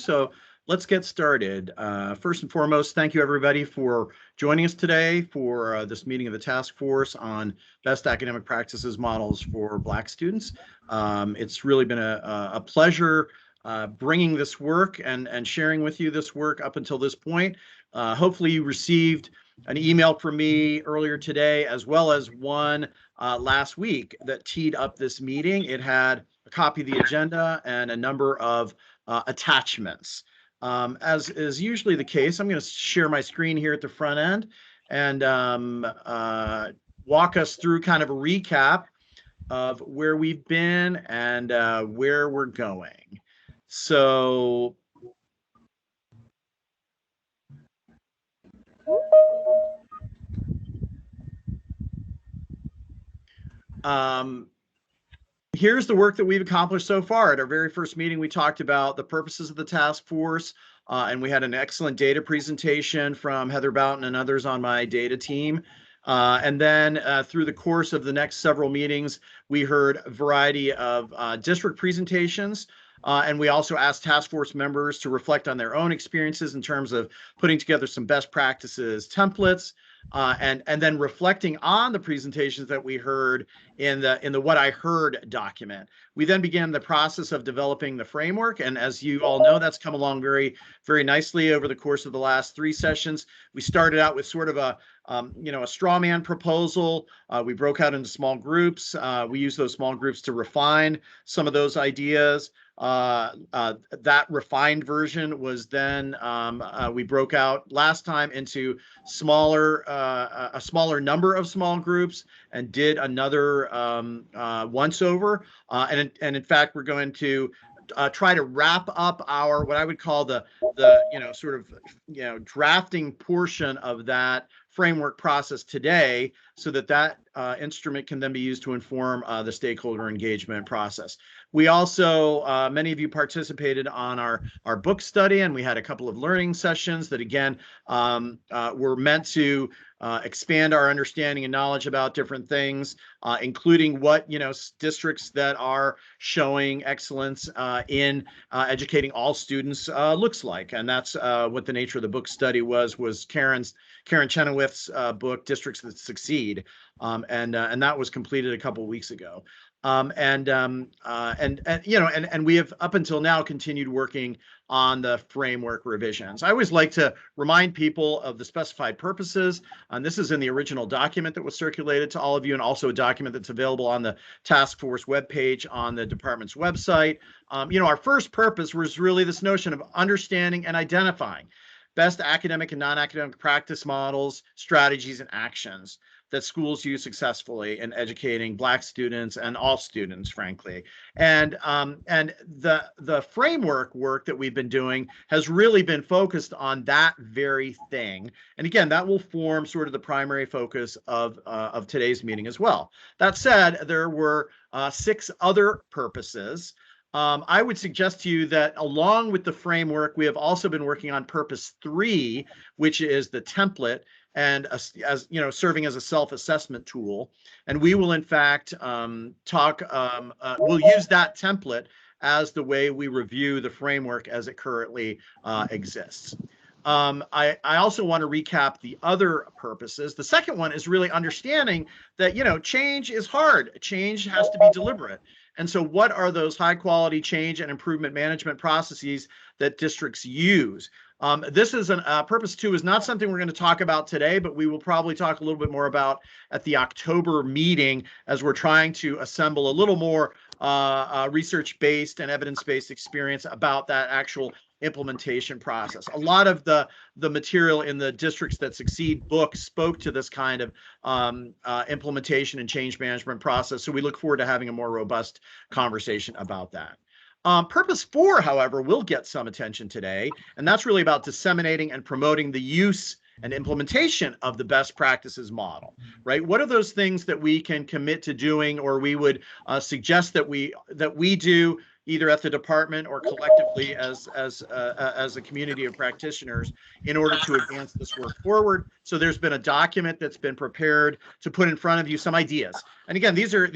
So let's get started. First and foremost, thank you everybody for joining us today for this meeting of the task force on best academic practices models for Black students. It's really been a pleasure bringing this work and sharing with you this work up until this point. Hopefully you received an email from me earlier today, as well as one last week that teed up this meeting. It had a copy of the agenda and a number of attachments. As is usually the case, I'm going to share my screen here at the front end and walk us through kind of a recap of where we've been and where we're going. So here's the work that we've accomplished so far. At our very first meeting, we talked about the purposes of the task force, and we had an excellent data presentation from Heather Boughton and others on my data team. And then through the course of the next several meetings, we heard a variety of district presentations. And we also asked task force members to reflect on their own experiences in terms of putting together some best practices templates, and then reflecting on the presentations that we heard in the What I Heard document. We then began the process of developing the framework, and as you all know, that's come along very, very nicely over the course of the last 3 sessions. We started out with sort of a straw man proposal. We broke out into small groups. We used those small groups to refine some of those ideas. That refined version was then we broke out last time into a smaller number of small groups and did another once over. And in fact, we're going to try to wrap up our what I would call the drafting portion of that framework process today, so that instrument can then be used to inform the stakeholder engagement process. We also, many of you participated on our book study, and we had a couple of learning sessions that, again, were meant to expand our understanding and knowledge about different things, including what districts that are showing excellence in educating all students looks like. And that's what the nature of the book study was Karen Chenoweth's book, Districts That Succeed, and that was completed a couple of weeks ago. And we have up until now continued working on the framework revisions. I always like to remind people of the specified purposes, and this is in the original document that was circulated to all of you, and also a document that's available on the task force webpage on the department's website. Our first purpose was really this notion of understanding and identifying best academic and non-academic practice models, strategies, and actions that schools use successfully in educating Black students and all students, frankly. And the framework work that we've been doing has really been focused on that very thing. And again, that will form sort of the primary focus of today's meeting as well. That said, there were 6 other purposes. I would suggest to you that along with the framework, we have also been working on purpose 3, which is the template, and serving as a self-assessment tool. And we will in fact we'll use that template as the way we review the framework as it currently exists. I also want to recap the other purposes. The second one is really understanding that change is hard. Change has to be deliberate. And so what are those high quality change and improvement management processes that districts use? This is purpose 2 is not something we're going to talk about today, but we will probably talk a little bit more about at the October meeting, as we're trying to assemble a little more research-based and evidence-based experience about that actual implementation process. A lot of the material in the Districts That Succeed book spoke to this kind of implementation and change management process. So we look forward to having a more robust conversation about that. Purpose 4, however, will get some attention today, and that's really about disseminating and promoting the use and implementation of the best practices model, right? What are those things that we can commit to doing, or we would suggest that we do either at the department or collectively as a community of practitioners in order to advance this work forward? So there's been a document that's been prepared to put in front of you some ideas. And again, these are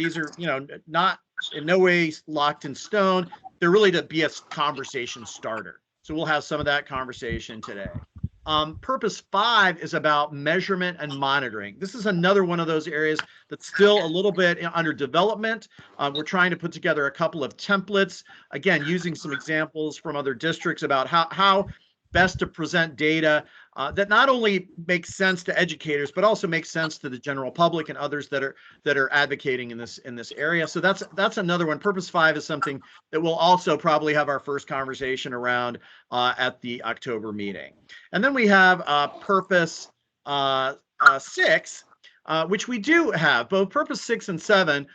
not in no way locked in stone. They're really to be a conversation starter. So we'll have some of that conversation today. Purpose 5 is about measurement and monitoring. This is another one of those areas that's still a little bit under development. We're trying to put together a couple of templates, again, using some examples from other districts about how best to present data that not only makes sense to educators, but also makes sense to the general public and others that are advocating in this area. So that's another one. Purpose 5 is something that we'll also probably have our first conversation around at the October meeting. And then we have Purpose 6, which we do have. Both Purpose 6 and 7,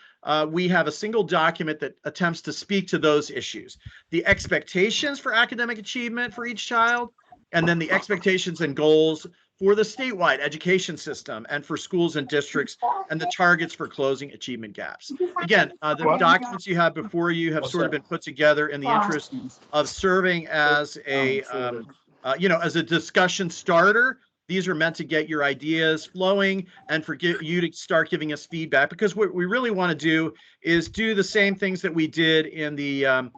we have a single document that attempts to speak to those issues. The expectations for academic achievement for each child, and then the expectations and goals for the statewide education system and for schools and districts, and the targets for closing achievement gaps. Again, the documents you have before you have sort of been put together in the interest of serving as a, as a discussion starter. These are meant to get your ideas flowing and for you to start giving us feedback, because what we really want to do is do the same things that we did in the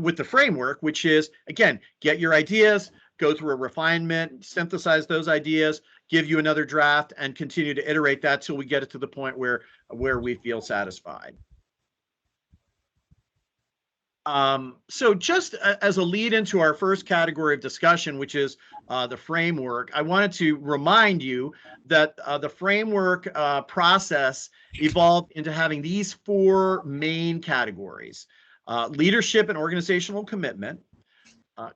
with the framework, which is, again, get your ideas, go through a refinement, synthesize those ideas, give you another draft, and continue to iterate that till we get it to the point where we feel satisfied. So just as a lead into our first category of discussion, which is the framework, I wanted to remind you that the framework process evolved into having these 4 main categories: leadership and organizational commitment,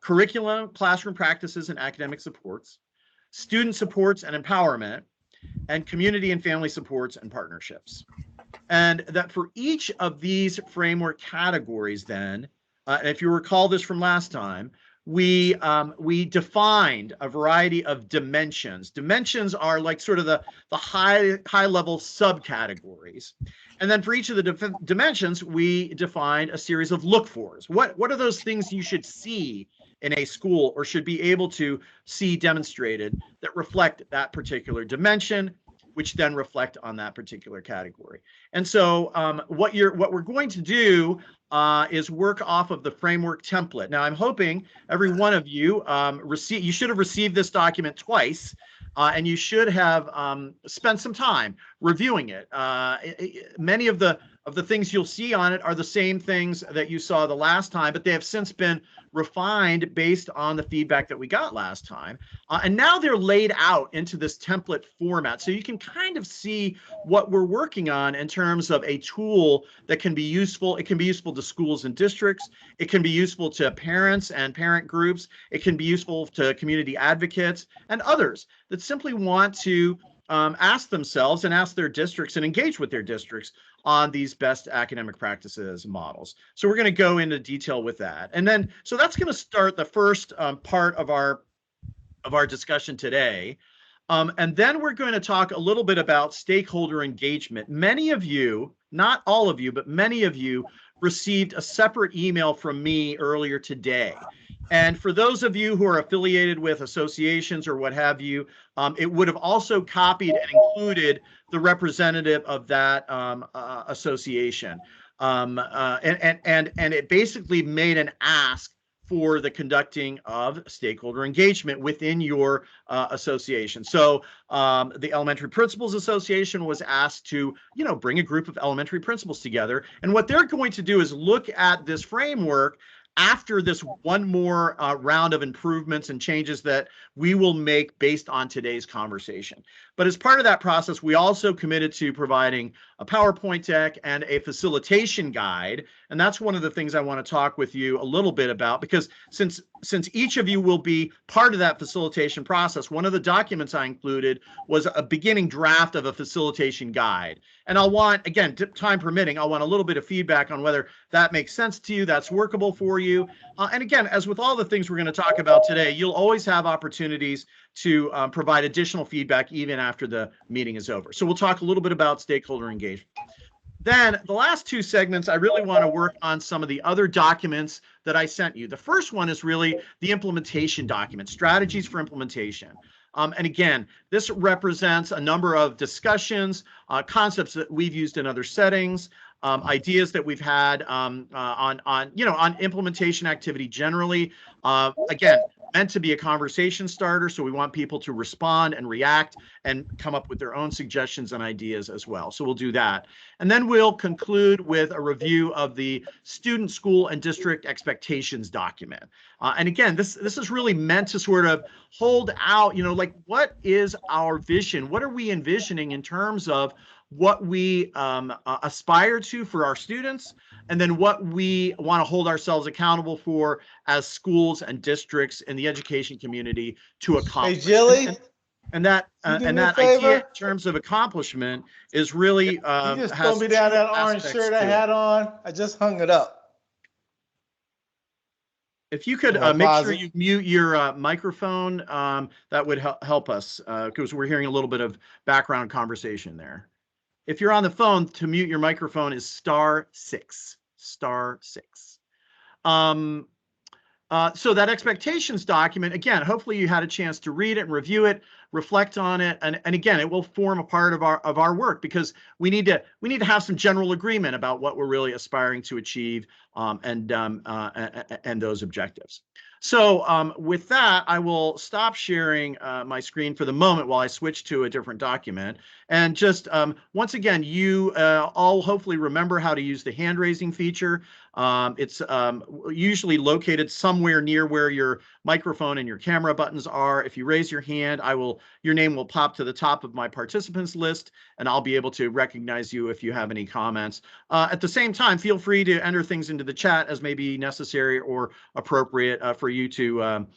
curriculum, classroom practices, and academic supports, student supports and empowerment, and community and family supports and partnerships. And that for each of these framework categories, then, and if you recall this from last time, we defined a variety of dimensions. Dimensions are like sort of the high level subcategories. And then for each of the dimensions, we defined a series of look-fors. What are those things you should see in a school or should be able to see demonstrated that reflect that particular dimension, which then reflect on that particular category. And so what we're going to do is work off of the framework template. Now, I'm hoping every one of you you should have received this document twice, and you should have spent some time reviewing it. Many of the things you'll see on it are the same things that you saw the last time, but they have since been refined based on the feedback that we got last time. And now they're laid out into this template format. So you can kind of see what we're working on in terms of a tool that can be useful. It can be useful to schools and districts. It can be useful to parents and parent groups. It can be useful to community advocates and others that simply want to ask themselves and ask their districts and engage with their districts on these best academic practices models. So we're going to go into detail with that. And then, so that's going to start the first part of our discussion today. And then we're going to talk a little bit about stakeholder engagement. Many of you, not all of you, but many of you received a separate email from me earlier today. And for those of you who are affiliated with associations or what have you, it would have also copied and included the representative of that association. And it basically made an ask for the conducting of stakeholder engagement within your association. So the Elementary Principals Association was asked to, bring a group of elementary principals together. And what they're going to do is look at this framework after this one more round of improvements and changes that we will make based on today's conversation. But as part of that process, we also committed to providing a PowerPoint deck and a facilitation guide. And that's one of the things I want to talk with you a little bit about, because since each of you will be part of that facilitation process, one of the documents I included was a beginning draft of a facilitation guide. And I'll want, again, time permitting, I'll want a little bit of feedback on whether that makes sense to you, that's workable for you. And again, as with all the things we're going to talk about today, you'll always have opportunities to provide additional feedback even after the meeting is over. So we'll talk a little bit about stakeholder engagement. Then the last 2 segments, I really want to work on some of the other documents that I sent you. The first one is really the implementation document, strategies for implementation. And again, this represents a number of discussions, concepts that we've used in other settings, ideas that we've had on implementation activity generally. Again, meant to be a conversation starter, so we want people to respond and react and come up with their own suggestions and ideas as well. So we'll do that. And then we'll conclude with a review of the student, school, and district expectations document. And again, this is really meant to sort of hold out, like, what is our vision? What are we envisioning in terms of what we aspire to for our students, and then what we want to hold ourselves accountable for as schools and districts in the education community to accomplish. Hey, Jilly, and that idea in terms of accomplishment is really you just throw me down that orange shirt I had on. I just hung it up. If you could make sure you mute your microphone, that would help us, because we're hearing a little bit of background conversation there. If you're on the phone, to mute your microphone is *6, *6. So that expectations document, again, hopefully you had a chance to read it and review it, reflect on it, and again, it will form a part of our work, because we need to have some general agreement about what we're really aspiring to achieve, and those objectives. So with that, I will stop sharing my screen for the moment while I switch to a different document. And just once again, you all hopefully remember how to use the hand raising feature. It's usually located somewhere near where your microphone and your camera buttons are. If you raise your hand, your name will pop to the top of my participants list, and I'll be able to recognize you if you have any comments. At the same time, feel free to enter things into the chat as may be necessary or appropriate for you to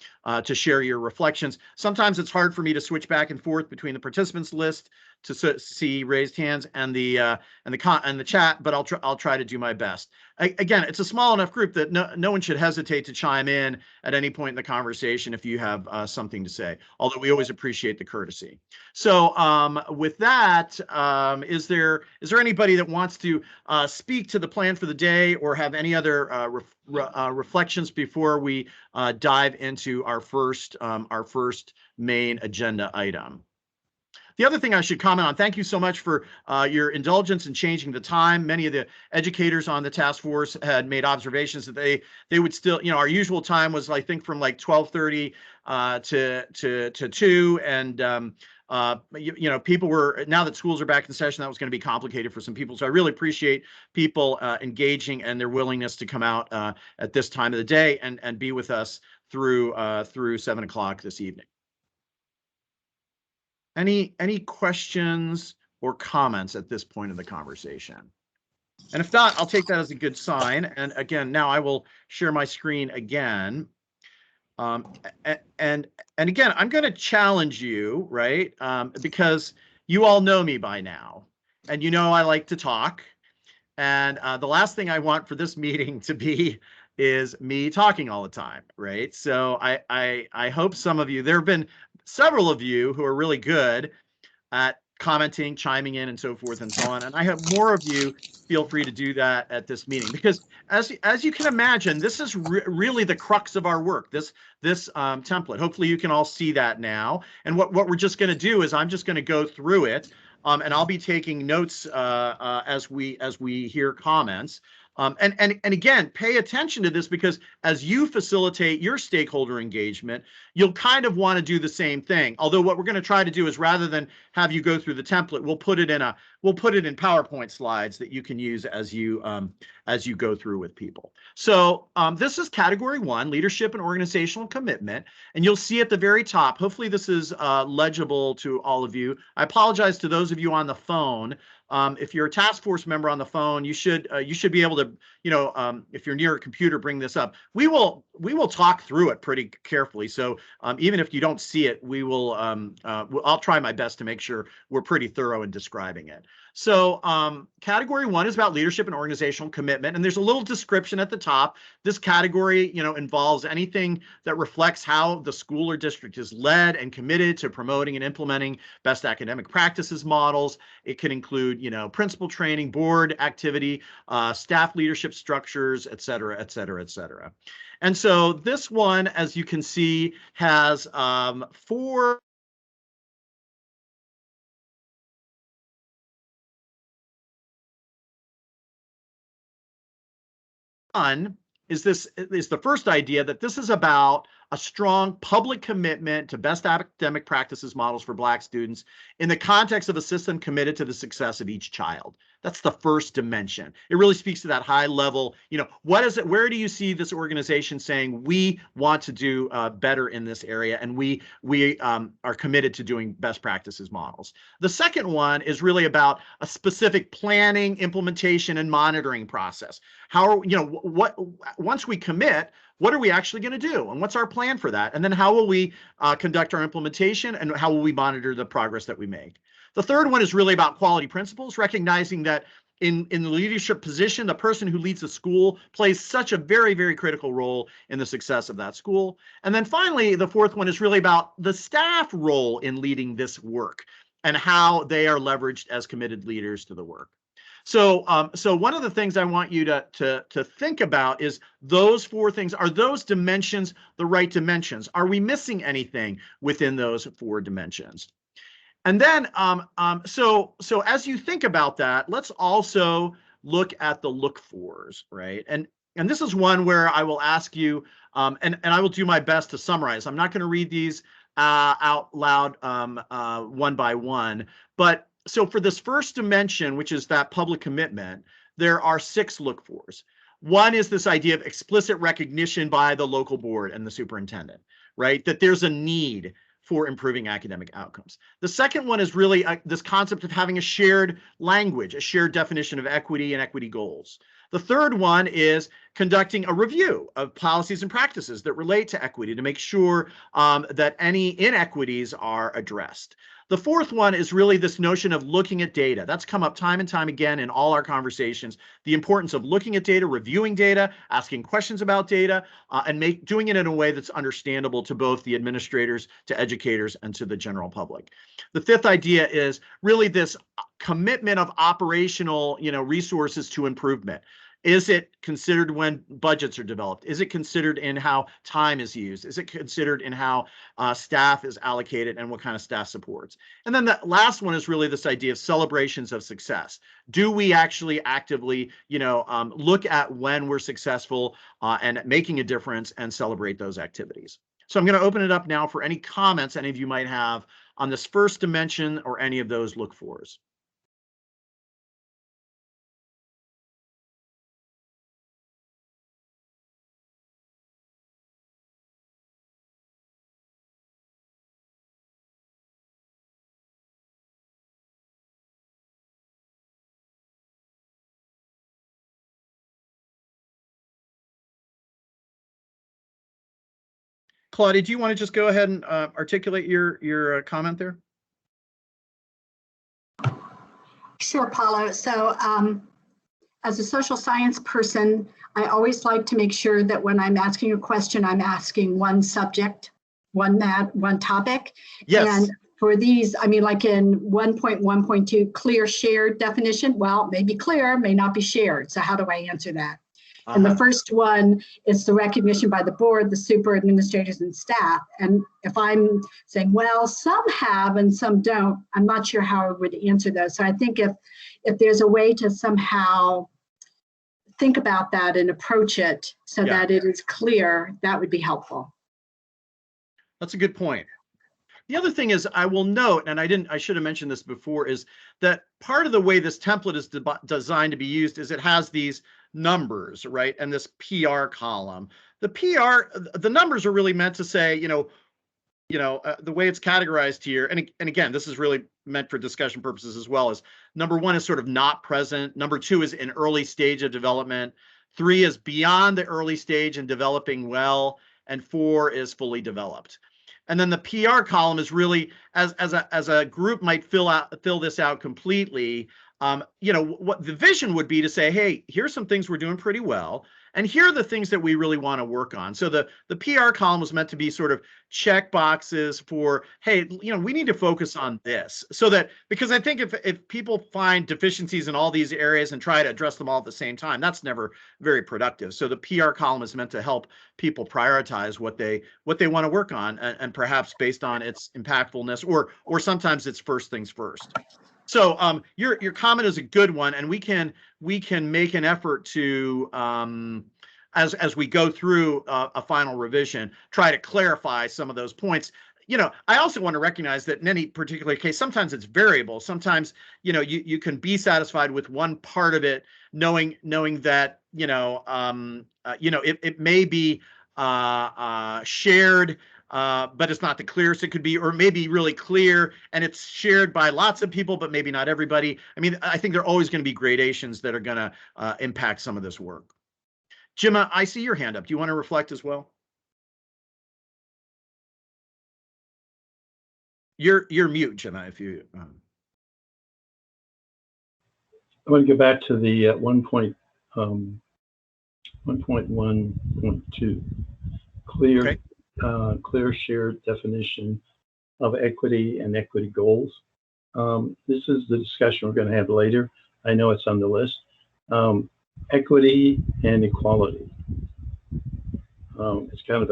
share your reflections. Sometimes it's hard for me to switch back and forth between the participants list to see raised hands and the chat, but I'll try to do my best. Again, it's a small enough group that no one should hesitate to chime in at any point in the conversation if you have something to say, although we always appreciate the courtesy. So with that, is there anybody that wants to speak to the plan for the day or have any other reflections before we dive into our first main agenda item? The other thing I should comment on, thank you so much for your indulgence in changing the time. Many of the educators on the task force had made observations that they would still, our usual time was, I think, from like 12:30 to 2, and people were, now that schools are back in session, that was going to be complicated for some people. So I really appreciate people engaging and their willingness to come out at this time of the day and be with us through 7 o'clock this evening. Any questions or comments at this point in the conversation? And if not, I'll take that as a good sign. And again, now I will share my screen again. And again, I'm going to challenge you, right? Because you all know me by now, and I like to talk. And the last thing I want for this meeting to be is me talking all the time, right? So I hope some of you, there have been several of you who are really good at commenting, chiming in, and so forth and so on. And I hope more of you feel free to do that at this meeting, because as you can imagine, this is really the crux of our work, this template. Hopefully you can all see that now. And what we're just going to do is I'm just going to go through it, and I'll be taking notes as we hear comments. And again, pay attention to this, because as you facilitate your stakeholder engagement, you'll kind of want to do the same thing. Although what we're going to try to do is, rather than have you go through the template, we'll put it in PowerPoint slides that you can use as you go through with people. So this is category 1, leadership and organizational commitment, and you'll see at the very top. Hopefully this is legible to all of you. I apologize to those of you on the phone. If you're a task force member on the phone, you should be able to, if you're near a computer, bring this up. We will talk through it pretty carefully. So even if you don't see it, I'll try my best to make sure we're pretty thorough in describing it. So category 1 is about leadership and organizational commitment, and there's a little description at the top. This category, involves anything that reflects how the school or district is led and committed to promoting and implementing best academic practices models. It can include, principal training, board activity, staff leadership structures, et cetera, et cetera, et cetera. And so this one, as you can see, has 4 One is the first idea that this is about a strong public commitment to best academic practices models for Black students in the context of a system committed to the success of each child. That's the first dimension. It really speaks to that high level, what is it? Where do you see this organization saying we want to do better in this area, and we are committed to doing best practices models? The second one is really about a specific planning, implementation, and monitoring process. How are, once we commit, what are we actually going to do, and what's our plan for that? And then how will we conduct our implementation, and how will we monitor the progress that we make? The third one is really about quality principles, recognizing that in the leadership position, the person who leads the school plays such a very, very critical role in the success of that school. And then finally, the fourth one is really about the staff role in leading this work and how they are leveraged as committed leaders to the work. So one of the things I want you to think about is those four things. Are those dimensions the right dimensions? Are we missing anything within those four dimensions? And then, so as you think about that, let's also look at the look-fors, right? And this is one where I will ask you, and I will do my best to summarize. I'm not going to read these out loud one by one, but so for this first dimension, which is that public commitment, there are 6 look-fors. One is this idea of explicit recognition by the local board and the superintendent, right? That there's a need for improving academic outcomes. The second one is really this concept of having a shared language, a shared definition of equity and equity goals. The third one is conducting a review of policies and practices that relate to equity to make sure that any inequities are addressed. The fourth one is really this notion of looking at data. That's come up time and time again in all our conversations. The importance of looking at data, reviewing data, asking questions about data, and doing it in a way that's understandable to both the administrators, to educators, and to the general public. The fifth idea is really this commitment of operational, resources to improvement. Is it considered when budgets are developed? Is it considered in how time is used? Is it considered in how staff is allocated and what kind of staff supports? And then the last one is really this idea of celebrations of success. Do we actually actively, look at when we're successful and making a difference and celebrate those activities? So I'm going to open it up now for any comments any of you might have on this first dimension or any of those look-fors. Claudia, do you want to just go ahead and articulate your comment there? Sure, Paulo. So as a social science person, I always like to make sure that when I'm asking a question, I'm asking one subject, one topic. Yes. And for these, like in 1.1.2, clear shared definition, well, maybe clear, may not be shared. So how do I answer that? And the first one is the recognition by the board, the super administrators and staff. And if I'm saying, well, some have and some don't, I'm not sure how I would answer those. So I think if there's a way to somehow think about that and approach it so that it is clear, that would be helpful. That's a good point. The other thing is I will note, and I should have mentioned this before, is that part of the way this template is designed to be used is it has these numbers, right? And this PR column. The numbers are really meant to say, the way it's categorized here, and again, this is really meant for discussion purposes as well, is number 1 is sort of not present. Number 2 is in early stage of development. 3 is beyond the early stage and developing well. And 4 is fully developed. And then the PR column is really, as a group might fill this out completely, what the vision would be to say, hey, here's some things we're doing pretty well, and here are the things that we really want to work on. So the PR column was meant to be sort of check boxes for, hey, we need to focus on this. So that, because I think if people find deficiencies in all these areas and try to address them all at the same time, that's never very productive. So the PR column is meant to help people prioritize what they want to work on, and perhaps based on its impactfulness, or sometimes it's first things first. So your comment is a good one, and we can make an effort to as we go through a final revision, try to clarify some of those points. I also want to recognize that in any particular case, sometimes it's variable. Sometimes, you can be satisfied with one part of it, knowing that, it may be shared, but it's not the clearest it could be, or maybe really clear and it's shared by lots of people, but maybe not everybody. I mean, I think there are always going to be gradations that are going to impact some of this work. Gemma, I see your hand up. Do you want to reflect as well? You're mute, Gemma, if you. I want to go back to the 1.1.2 clear, Okay. Clear shared definition of equity and equity goals. This is the discussion we're going to have later. I know it's on the list. Equity and equality. It's kind of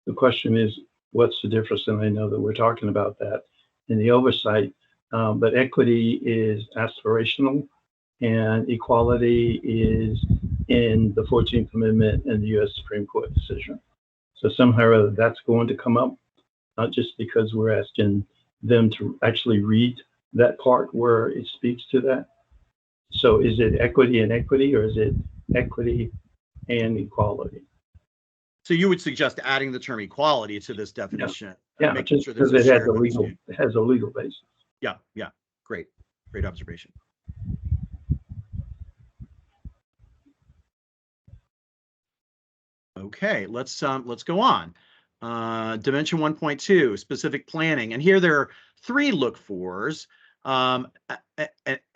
the question is, what's the difference? And I know that we're talking about that in the oversight, but equity is aspirational and equality is in the 14th Amendment and the U.S. Supreme Court decision. So somehow or other that's going to come up, not just because we're asking them to actually read that part where it speaks to that. So is it equity and equity, or is it equity and equality? So you would suggest adding the term equality to this definition? Yeah, just sure because it has a legal basis. Yeah, great observation. Okay, let's go on. Dimension 1.2, specific planning, and here there are 3 look-fors. And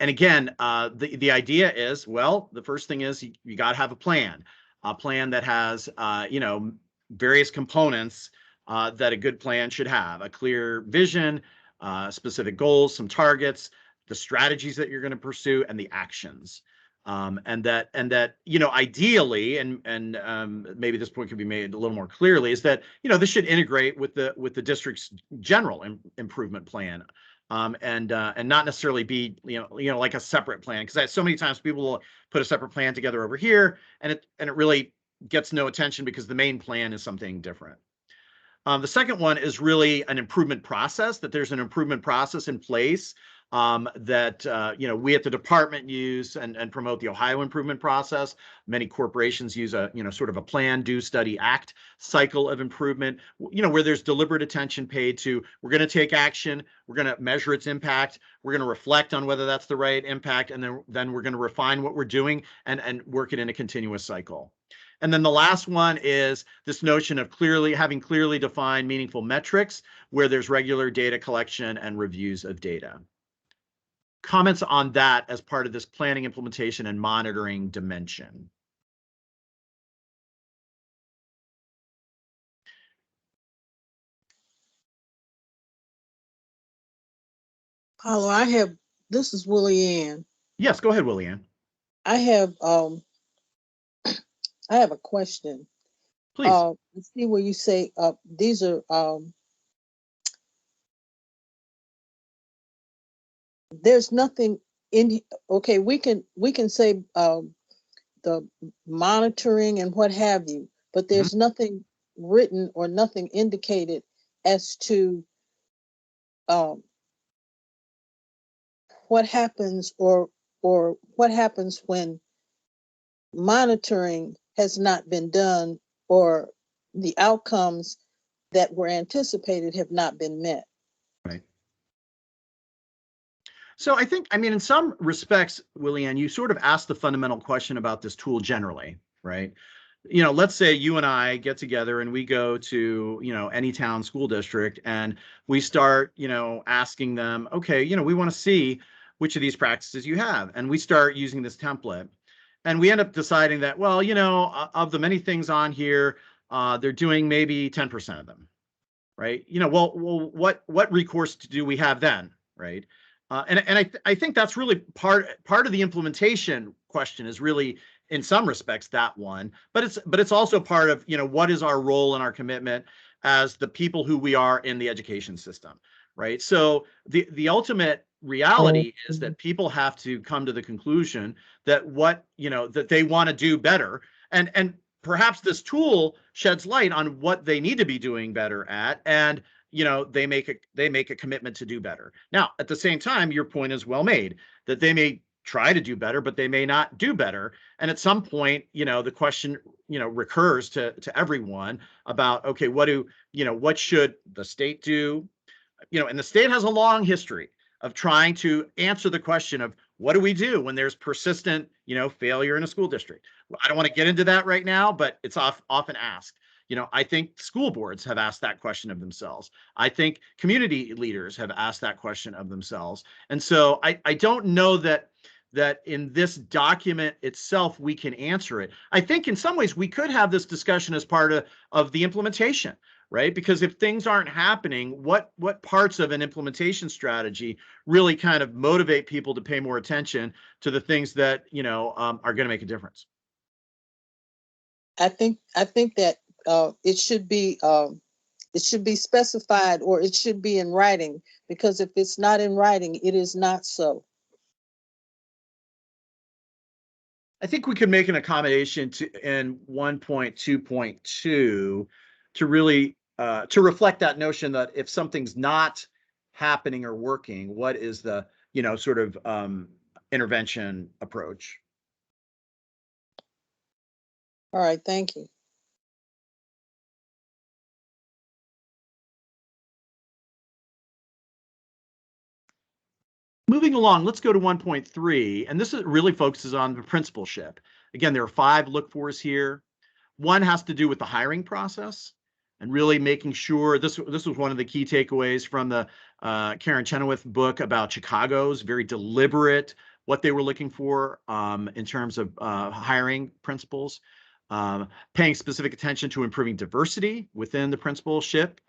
again, the idea is, well, the first thing is you got to have a plan that has various components that a good plan should have: a clear vision, specific goals, some targets, the strategies that you're going to pursue, and the actions. And that ideally, and maybe this point could be made a little more clearly, is that this should integrate with the district's general improvement plan, and not necessarily be like a separate plan, because so many times people will put a separate plan together over here, and it really gets no attention because the main plan is something different. The second one is really an improvement process, that there's an improvement process in place that we at the department use and promote the Ohio improvement process. Many corporations use a sort of a plan, do, study, act cycle of improvement, where there's deliberate attention paid to, we're going to take action, we're going to measure its impact, we're going to reflect on whether that's the right impact, and then we're going to refine what we're doing and work it in a continuous cycle. And then the last one is this notion of having clearly defined meaningful metrics where there's regular data collection and reviews of data. Comments on that as part of this planning, implementation, and monitoring dimension? Paulo, this is Willie Ann. Yes, go ahead, Willie Ann. I have a question. Please. Let's see where you say these are there's nothing in. Okay, we can say the monitoring and what have you, but there's nothing written or nothing indicated as to what happens or what happens when monitoring has not been done or the outcomes that were anticipated have not been met. Right. So I mean, in some respects, Willie Ann, you sort of asked the fundamental question about this tool generally, right? Let's say you and I get together and we go to, any town school district and we start, asking them, okay, we want to see which of these practices you have. And we start using this template. And we end up deciding that, well, of the many things on here, they're doing maybe 10% of them, right? Well, what recourse do we have then, right? And I think that's really part of the implementation question is really, in some respects, that one. But it's also part of what is our role and our commitment as the people who we are in the education system, right? So the ultimate reality is that people have to come to the conclusion that that they want to do better and perhaps this tool sheds light on what they need to be doing better at, and they make a commitment to do better. Now, at the same time, your point is well made, that they may try to do better, but they may not do better. And at some point, the question, recurs to everyone about, okay, what should the state do? And the state has a long history of trying to answer the question of what do we do when there's persistent, failure in a school district. I don't want to get into that right now, but it's often asked. I think school boards have asked that question of themselves. I think community leaders have asked that question of themselves. And so I don't know that in this document itself we can answer it. I think in some ways we could have this discussion as part of the implementation, right? Because if things aren't happening, what parts of an implementation strategy really kind of motivate people to pay more attention to the things that are going to make a difference? I think that it should be specified, or it should be in writing, because if it's not in writing, it is not so. I think we could make an accommodation in 1.2.2 to really to reflect that notion that if something's not happening or working, what is the sort of intervention approach? All right, thank you. Moving along, let's go to 1.3, and this really focuses on the principalship. Again, there are 5 look-fors here. One has to do with the hiring process and really making sure, this was one of the key takeaways from the Karen Chenoweth book about Chicago's, very deliberate what they were looking for in terms of hiring principals, paying specific attention to improving diversity within the principalship.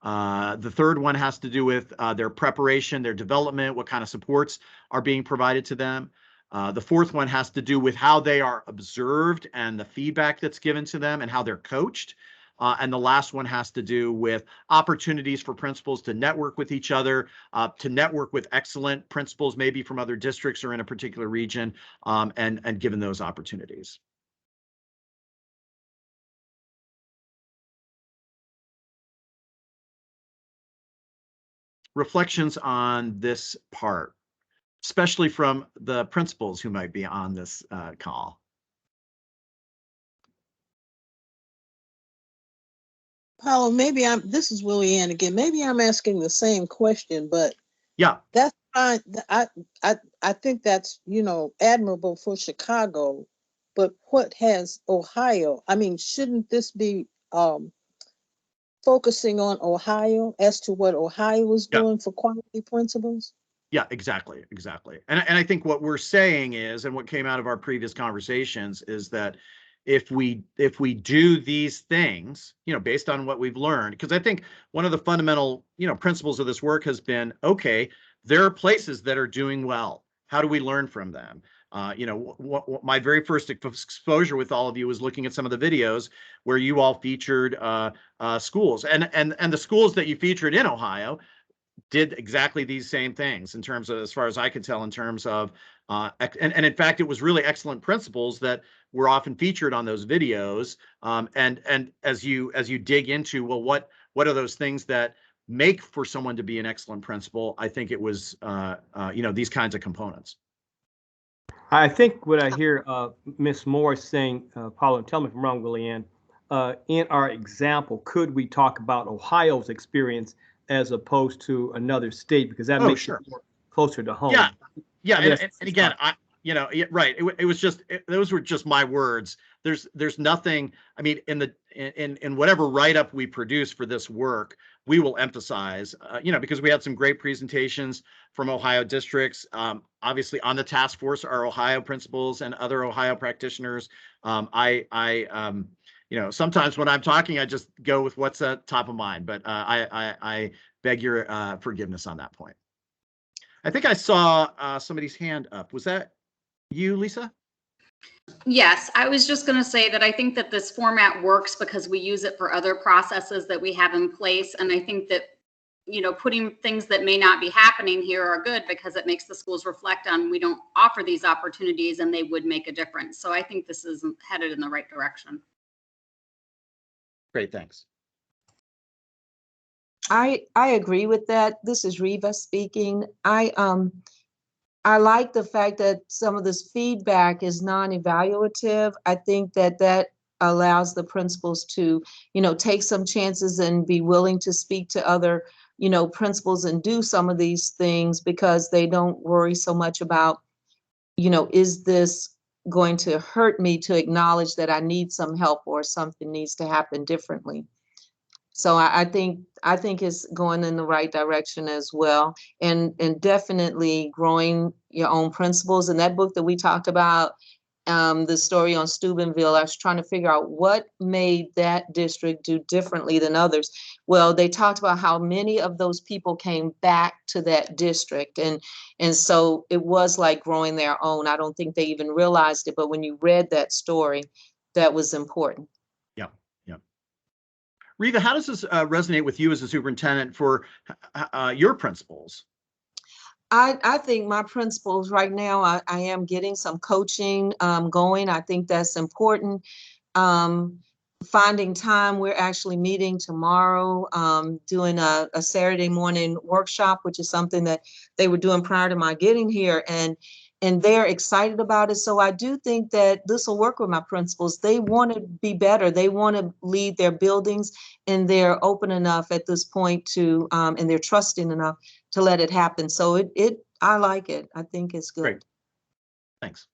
The third one has to do with their preparation, their development, what kind of supports are being provided to them. The fourth one has to do with how they are observed and the feedback that's given to them and how they're coached. And the last one has to do with opportunities for principals to network with each other, to network with excellent principals, maybe from other districts or in a particular region, and given those opportunities. Reflections on this part, especially from the principals who might be on this call. Paulo, this is Willie Ann again. Maybe I'm asking the same question, but yeah, that's fine. I think that's, admirable for Chicago, but what has Ohio? I mean, shouldn't this be focusing on Ohio as to what Ohio is doing for quality principals? Yeah, exactly. And I think what we're saying is, and what came out of our previous conversations is that if we do these things, based on what we've learned, because I think one of the fundamental, principles of this work has been, okay, there are places that are doing well. How do we learn from them? My very first exposure with all of you was looking at some of the videos where you all featured schools, and the schools that you featured in Ohio did exactly these same things in terms of, as far as I could tell, in terms of, and in fact, it was really excellent principles that were often featured on those videos. And as you dig into, well, what are those things that make for someone to be an excellent principal? I think it was, these kinds of components. I think what I hear Ms. Morris saying, Paula, tell me if I'm wrong, Willie Ann, in our example, could we talk about Ohio's experience as opposed to another state, because that makes it more closer to home? Yeah. And again, right. It was just, those were just my words. There's nothing, I mean, in whatever write-up we produce for this work, we will emphasize, because we had some great presentations from Ohio districts. Obviously on the task force are Ohio principals and other Ohio practitioners. Sometimes when I'm talking, I just go with what's top of mind, but I beg your forgiveness on that point. I think I saw somebody's hand up. Was that you, Lisa? Yes, I was just going to say that I think that this format works because we use it for other processes that we have in place. And I think that putting things that may not be happening here are good because it makes the schools reflect on we don't offer these opportunities and they would make a difference. So I think this is headed in the right direction. Great, thanks. I agree with that. This is Reva speaking. I like the fact that some of this feedback is non-evaluative. I think that allows the principals to, take some chances and be willing to speak to other, principals and do some of these things because they don't worry so much about, is this going to hurt me to acknowledge that I need some help or something needs to happen differently. So I think it's going in the right direction as well, and definitely growing your own principles. And that book that we talked about, the story on Steubenville, I was trying to figure out what made that district do differently than others. Well, they talked about how many of those people came back to that district, and so it was like growing their own. I don't think they even realized it, but when you read that story, that was important. Yeah, yeah. Reva, how does this resonate with you as a superintendent for your principals? I think my principals right now, I am getting some coaching going. I think that's important. Finding time, we're actually meeting tomorrow, doing a Saturday morning workshop, which is something that they were doing prior to my getting here. And they're excited about it. So I do think that this will work with my principals. They want to be better. They want to lead their buildings, and they're open enough at this point to, and they're trusting enough to let it happen. So I like it. I think it's good. Great. Thanks.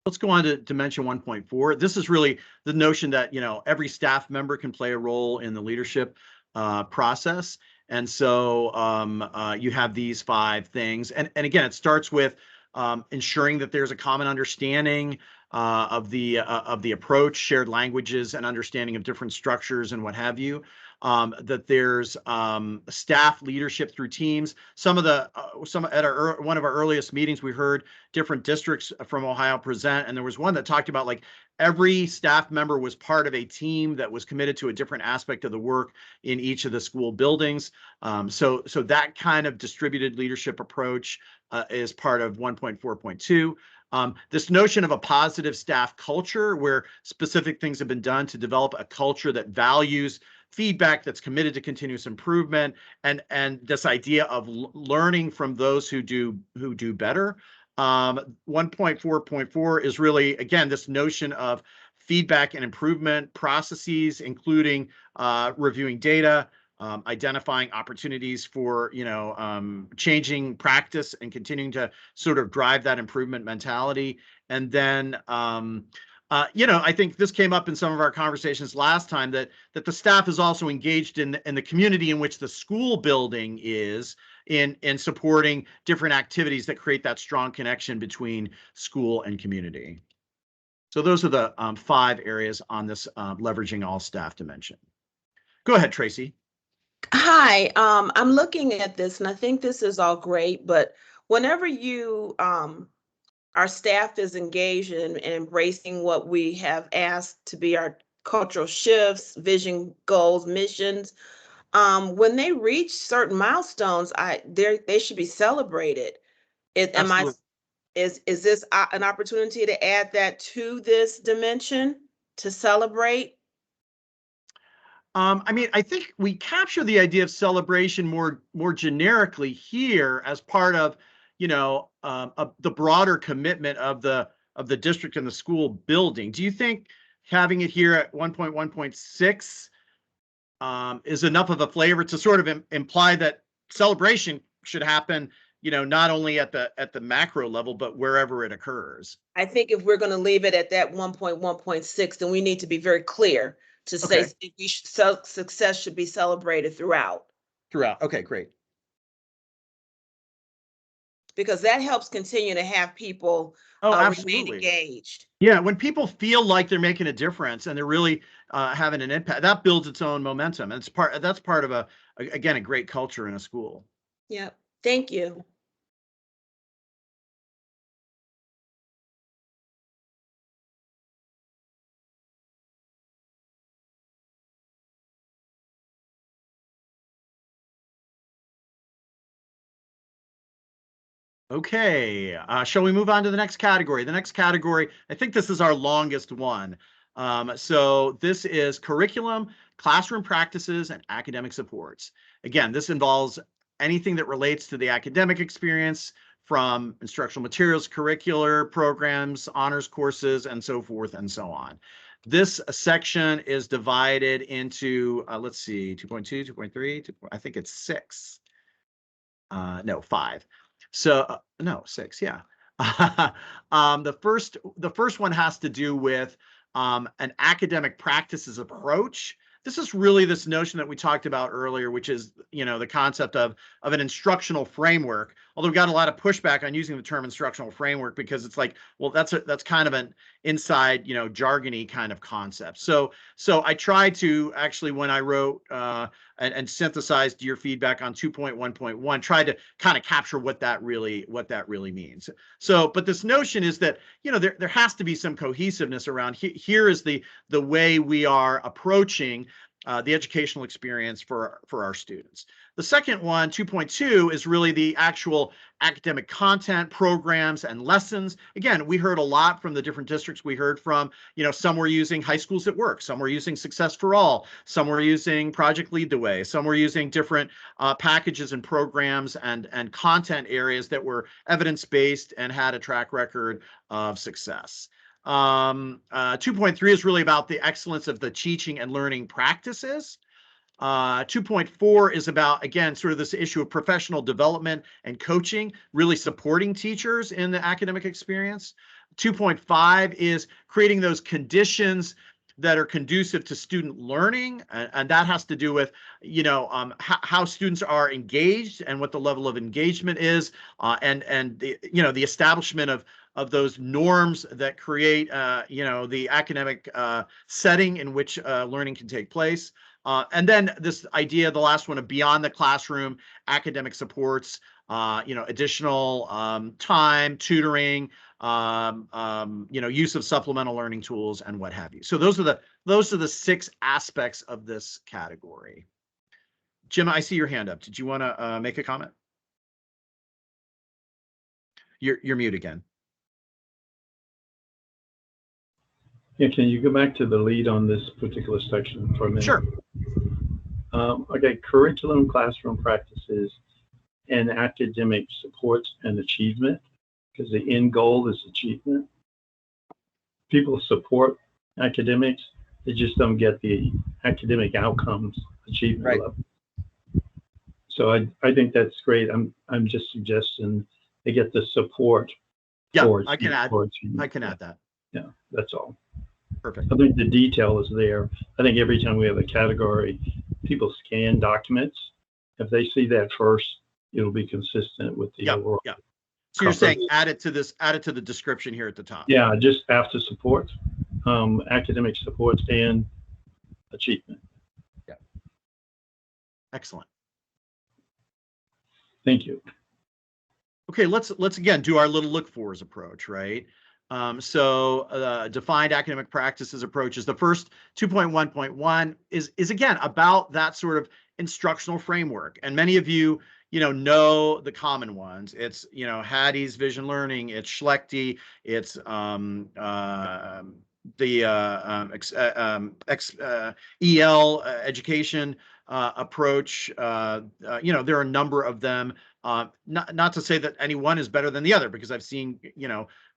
Let's go on to dimension 1.4. This is really the notion that, every staff member can play a role in the leadership process. And so you have these 5 things. And again, it starts with ensuring that there's a common understanding of the approach, shared languages, and understanding of different structures and what have you. That there's staff leadership through teams. Some at one of our earliest meetings, we heard different districts from Ohio present, and there was one that talked about like every staff member was part of a team that was committed to a different aspect of the work in each of the school buildings. So that kind of distributed leadership approach is part of 1.4.2. This notion of a positive staff culture, where specific things have been done to develop a culture that values feedback, that's committed to continuous improvement, and this idea of learning from those who do better. 1.4.4 is really, again, this notion of feedback and improvement processes, including reviewing data, identifying opportunities for changing practice and continuing to sort of drive that improvement mentality. And then I think this came up in some of our conversations last time, that the staff is also engaged in the community in which the school building is, in supporting different activities that create that strong connection between school and community. So those are the 5 areas on this leveraging all staff dimension. Go ahead, Tracy. Hi, I'm looking at this and I think this is all great, but whenever our staff is engaged in embracing what we have asked to be our cultural shifts, vision, goals, missions, when they reach certain milestones, they should be celebrated. Absolutely. Is this an opportunity to add that to this dimension to celebrate? I think we capture the idea of celebration more generically here as part of, the broader commitment of the district and the school building. Do you think having it here at 1.1.6 is enough of a flavor to sort of imply that celebration should happen, not only at the macro level, but wherever it occurs? I think if we're going to leave it at that 1.1.6, then we need to be very clear to say success should be celebrated throughout. Okay, great. Because that helps continue to have people remain engaged. Yeah, when people feel like they're making a difference and they're really having an impact, that builds its own momentum. And that's part of a great culture in a school. Yeah, thank you. Okay, shall we move on to the next category? The next category, I think this is our longest one. So this is curriculum, classroom practices, and academic supports. Again, this involves anything that relates to the academic experience, from instructional materials, curricular programs, honors courses, and so forth and so on. This section is divided into, let's see, 2.2, 2.3, I think it's 6. No, 5. So no, 6, yeah. The first one has to do with an academic practices approach. This is really this notion that we talked about earlier, which is, the concept of an instructional framework. Although we got a lot of pushback on using the term instructional framework, because it's like, well, that's kind of an inside, jargony kind of concept. So I tried to actually, when I wrote and synthesized your feedback on 2.1.1, tried to kind of capture what that really means. So, but this notion is that, there has to be some cohesiveness around here is the way we are approaching the educational experience for our students. The second one, 2.2, is really the actual academic content, programs, and lessons. Again, we heard a lot from the different districts we heard from. Some were using High Schools at Work, some were using Success for All, some were using Project Lead the Way, some were using different packages and programs and content areas that were evidence-based and had a track record of success. 2.3 is really about the excellence of the teaching and learning practices. 2.4 is about, again, sort of this issue of professional development and coaching, really supporting teachers in the academic experience. 2.5 is creating those conditions that are conducive to student learning, and that has to do with, how students are engaged and what the level of engagement is, and the, the establishment of those norms that create, the academic setting in which learning can take place. And then this idea, the last one, of beyond the classroom academic supports, additional time, tutoring, use of supplemental learning tools, and what have you. So those are the 6 aspects of this category. Jim, I see your hand up. Did you want to make a comment? You're mute again. Yeah, can you go back to the lead on this particular section for a minute? Sure. Okay, curriculum, classroom practices, and academic supports and achievement, because the end goal is achievement. People support academics, they just don't get the academic outcomes achievement level. So I think that's great. I'm just suggesting they get the support. Yeah, I can add that. Yeah, that's all. Perfect. I think the detail is there. I think every time we have a category, people scan documents. If they see that first, it'll be consistent with the overall. Yeah. So you're saying add it to the description here at the top. Yeah, just after support, academic support and achievement. Yeah. Excellent. Thank you. Okay, let's again do our little look fors approach, right? Defined academic practices approaches. The first 2.1.1 is again about that sort of instructional framework. And many of you, know the common ones. It's, Hattie's Vision Learning, it's Schlechte, it's EL education approach. There are a number of them. Not to say that any one is better than the other, because I've seen,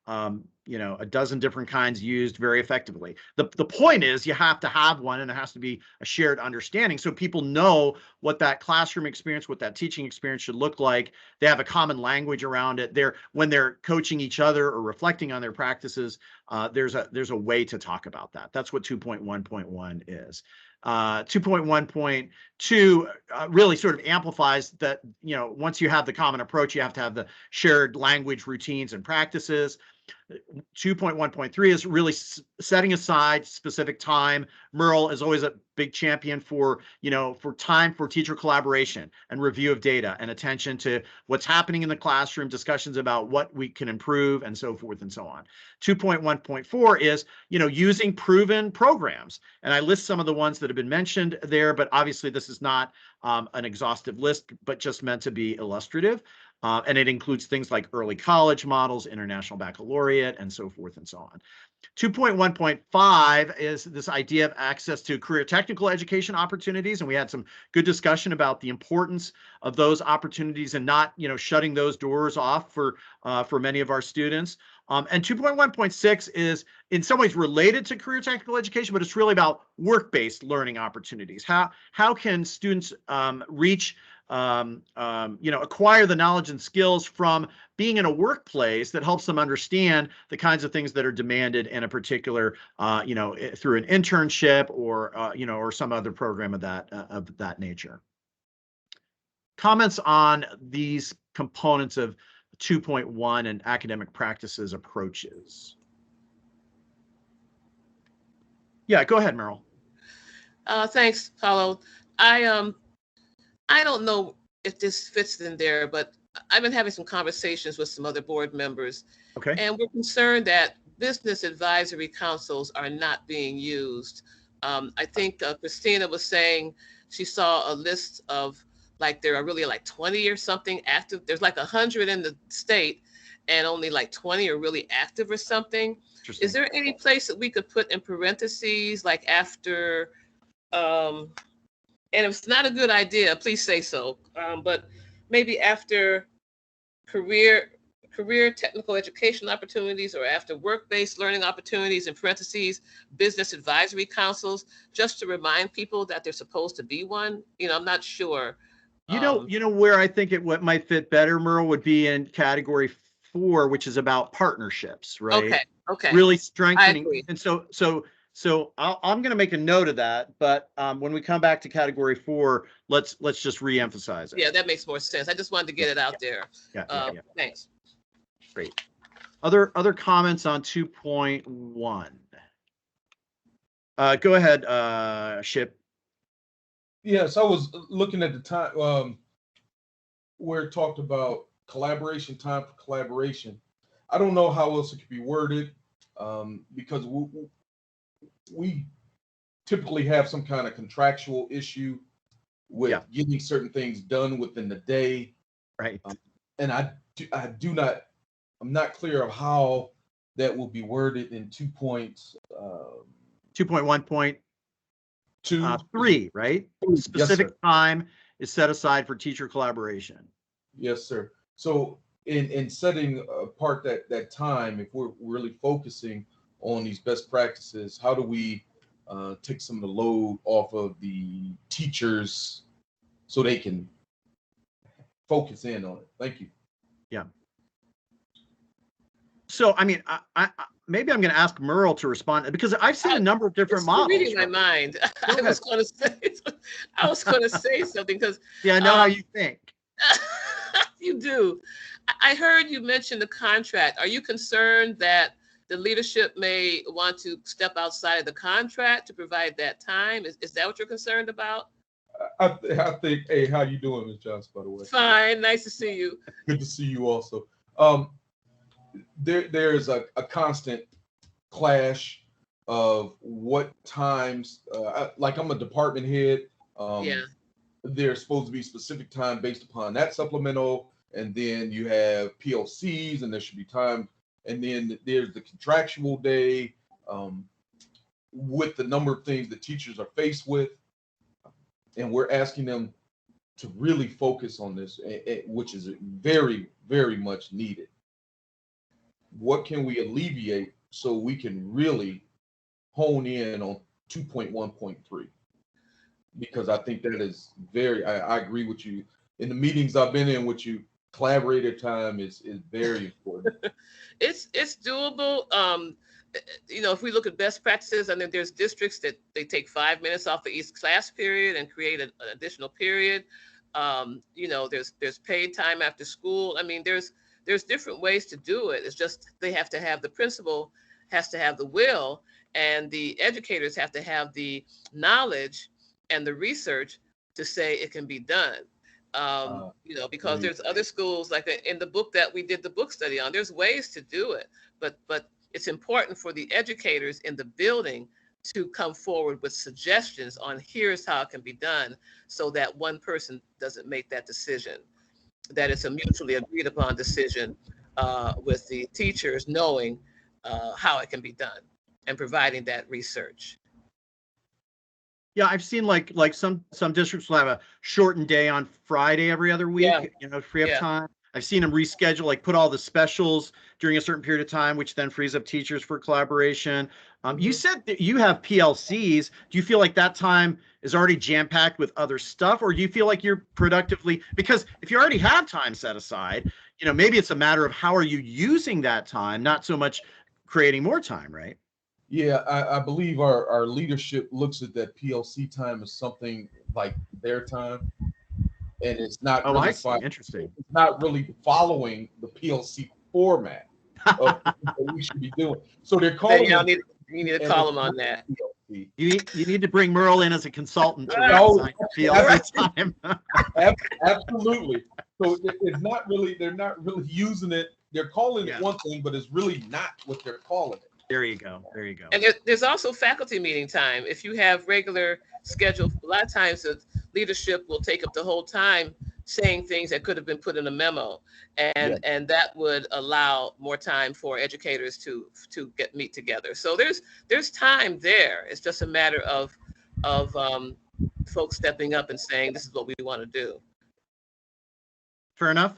a dozen different kinds used very effectively. The point is you have to have one, and it has to be a shared understanding, so people know what that classroom experience, what that teaching experience should look like. They have a common language around it. When they're coaching each other or reflecting on their practices, there's a way to talk about that. That's what 2.1.1 is. 2.1.2 really sort of amplifies that, once you have the common approach, you have to have the shared language, routines, and practices. 2.1.3 is really setting aside specific time. Merle is always a big champion for time for teacher collaboration and review of data and attention to what's happening in the classroom, discussions about what we can improve, and so forth and so on. 2.1.4 is, using proven programs. And I list some of the ones that have been mentioned there, but obviously this is not an exhaustive list, but just meant to be illustrative. And it includes things like early college models, international baccalaureate, and so forth and so on. 2.1.5 is this idea of access to career technical education opportunities. And we had some good discussion about the importance of those opportunities and not, shutting those doors off for many of our students. And 2.1.6 is in some ways related to career technical education, but it's really about work-based learning opportunities. How can students reach acquire the knowledge and skills from being in a workplace that helps them understand the kinds of things that are demanded in a particular, through an internship or, or some other program of that nature. Comments on these components of 2.1 and academic practices approaches? Yeah, go ahead, Merrill. Thanks, Paulo. I don't know if this fits in there, but I've been having some conversations with some other board members. Okay. And we're concerned that business advisory councils are not being used. I think Christina was saying she saw a list of there are really 20 or something active. There's 100 in the state and only 20 are really active or something. Is there any place that we could put in parentheses after, and if it's not a good idea, please say so. But maybe after career technical education opportunities or after work-based learning opportunities, in parentheses, business advisory councils, just to remind people that there's supposed to be one. I'm not sure. Where I think what might fit better, Merle, would be in category 4, which is about partnerships, right? Okay. Really strengthening. I agree. And so I'm going to make a note of that, but when we come back to category 4, let's just reemphasize it. Yeah, that makes more sense. I just wanted to get it out there. Yeah. Thanks. Great. Other comments on 2.1? Go ahead, Ship. Yes, I was looking at the time where it talked about collaboration, time for collaboration. I don't know how else it could be worded because we typically have some kind of contractual issue with getting certain things done within the day. Right. And I'm not clear of how that will be worded in 2.1.3, right? Specific time is set aside for teacher collaboration. Yes, sir. So in setting apart that time, if we're really focusing on these best practices, how do we take some of the load off of the teachers so they can focus in on it? Thank you. Yeah. So, I mean, I maybe I'm going to ask Merle to respond because I've seen a number of different models. Reading my mind. I was going to say something because I know how you think. You do. I heard you mention the contract. Are you concerned that the leadership may want to step outside of the contract to provide that time? Is that what you're concerned about? I think. Hey, how you doing, Ms. Johnson? By the way. Fine. Nice to see you. Good to see you also. There's a constant clash of what times. I'm a department head. There's supposed to be specific time based upon that supplemental, and then you have PLCs, and there should be time, and then there's the contractual day with the number of things that teachers are faced with, and we're asking them to really focus on this, which is very, very much needed. What can we alleviate so we can really hone in on 2.1.3? Because I think that is I agree with you. In the meetings I've been in with you, collaborative time is very important. It's doable. If we look at best practices, I mean, there's districts that they take 5 minutes off of each class period and create an additional period. There's paid time after school. I mean, there's different ways to do it. It's just the principal has to have the will, and the educators have to have the knowledge and the research to say it can be done. Because there's other schools like in the book that we did the book study on, there's ways to do it, but it's important for the educators in the building to come forward with suggestions on here's how it can be done so that one person doesn't make that decision. that it's a mutually agreed upon decision with the teachers knowing how it can be done and providing that research. Yeah, I've seen like some districts will have a shortened day on Friday every other week, Yeah. you know, free up Yeah. time. I've seen them reschedule, like put all the specials during a certain period of time, which then frees up teachers for collaboration. You said that you have PLCs. Do you feel like that time is already jam-packed with other stuff, or do you feel like you're productively, because if you already have time set aside, you know, maybe it's a matter of how are you using that time, not so much creating more time, right? Yeah, I believe our leadership looks at that PLC time as something like their time, and it's not Oh, really I see. Interesting. it's not really following the PLC format of what we should be doing. So they're calling You it, need to and call it's them on not that. PLC. You need to bring Merle in as a consultant to Oh, redesign your PLC time. Absolutely. So it's not really, they're not really using it. They're calling Yeah. it one thing, but it's really not what they're calling it. There you go. There you go. And there's also faculty meeting time. If you have regular schedule, a lot of times the leadership will take up the whole time saying things that could have been put in a memo, and that would allow more time for educators to meet together. So there's time there. It's just a matter of folks stepping up and saying, this is what we want to do. Fair enough.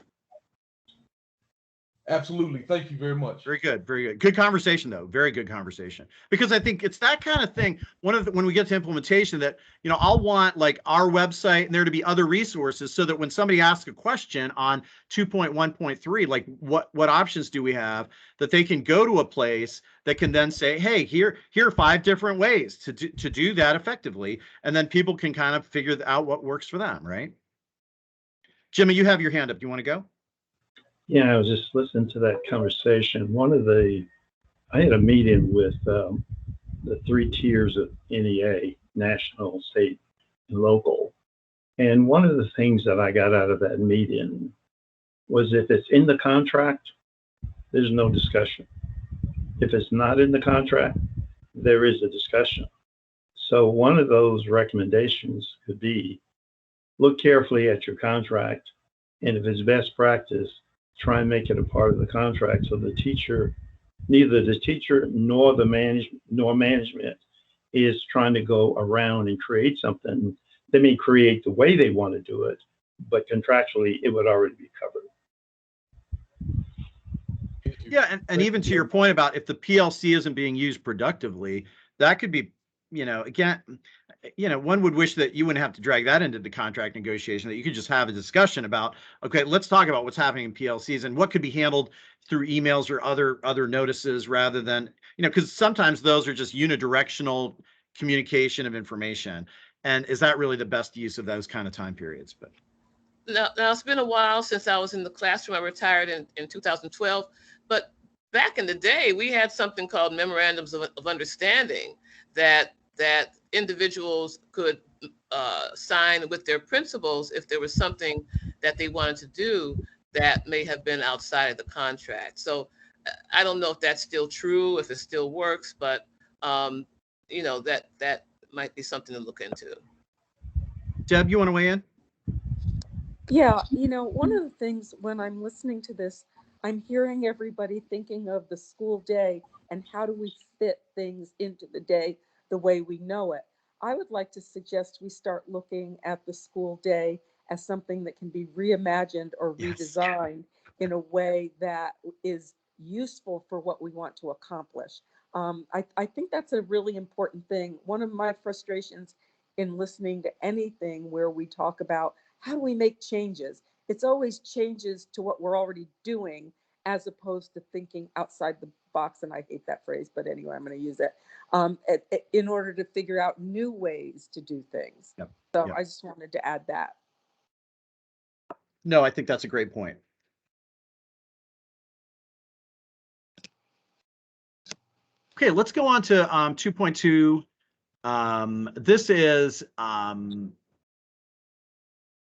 Absolutely. Thank you very much. Very good. Very good. Good conversation, though. Very good conversation. Because I think it's that kind of thing. When we get to implementation, that, you know, I'll want like our website and there to be other resources so that when somebody asks a question on 2.1.3, like what options do we have, that they can go to a place that can then say, hey, here are 5 different ways to do that effectively, and then people can kind of figure out what works for them, right? Jimmy, you have your hand up. Do you want to go? Yeah, I was just listening to that conversation. I had a meeting with the 3 tiers of NEA, national, state, and local. And one of the things that I got out of that meeting was if it's in the contract, there's no discussion. If it's not in the contract, there is a discussion. So one of those recommendations could be look carefully at your contract, and if it's best practice, try and make it a part of the contract so neither the teacher nor management is trying to go around and create something. They may create the way they want to do it, but contractually it would already be covered. Yeah, and even to your point about if the PLC isn't being used productively, that could be, you know, again, you know, one would wish that you wouldn't have to drag that into the contract negotiation, that you could just have a discussion about, okay, let's talk about what's happening in PLCs and what could be handled through emails or other notices rather than, you know, because sometimes those are just unidirectional communication of information. And is that really the best use of those kind of time periods? But now it's been a while since I was in the classroom. I retired in 2012, but back in the day, we had something called memorandums of understanding that individuals could sign with their principals if there was something that they wanted to do that may have been outside of the contract. So I don't know if that's still true, if it still works, but you know, that might be something to look into. Deb, you want to weigh in? Yeah, you know, one of the things when I'm listening to this, I'm hearing everybody thinking of the school day and how do we fit things into the day the way we know it. I would like to suggest we start looking at the school day as something that can be reimagined or redesigned in a way that is useful for what we want to accomplish. I think that's a really important thing. One of my frustrations in listening to anything where we talk about how do we make changes, it's always changes to what we're already doing as opposed to thinking outside the box. And I hate that phrase, but anyway, I'm going to use it in order to figure out new ways to do things. Yep. So Yep. I just wanted to add that. No, I think that's a great point. Okay, let's go on to 2.2. This is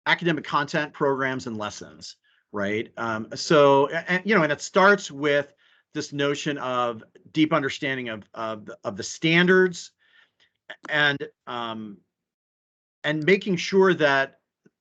academic content, programs, and lessons, right? So, and you know, and it starts with this notion of deep understanding of the standards and making sure that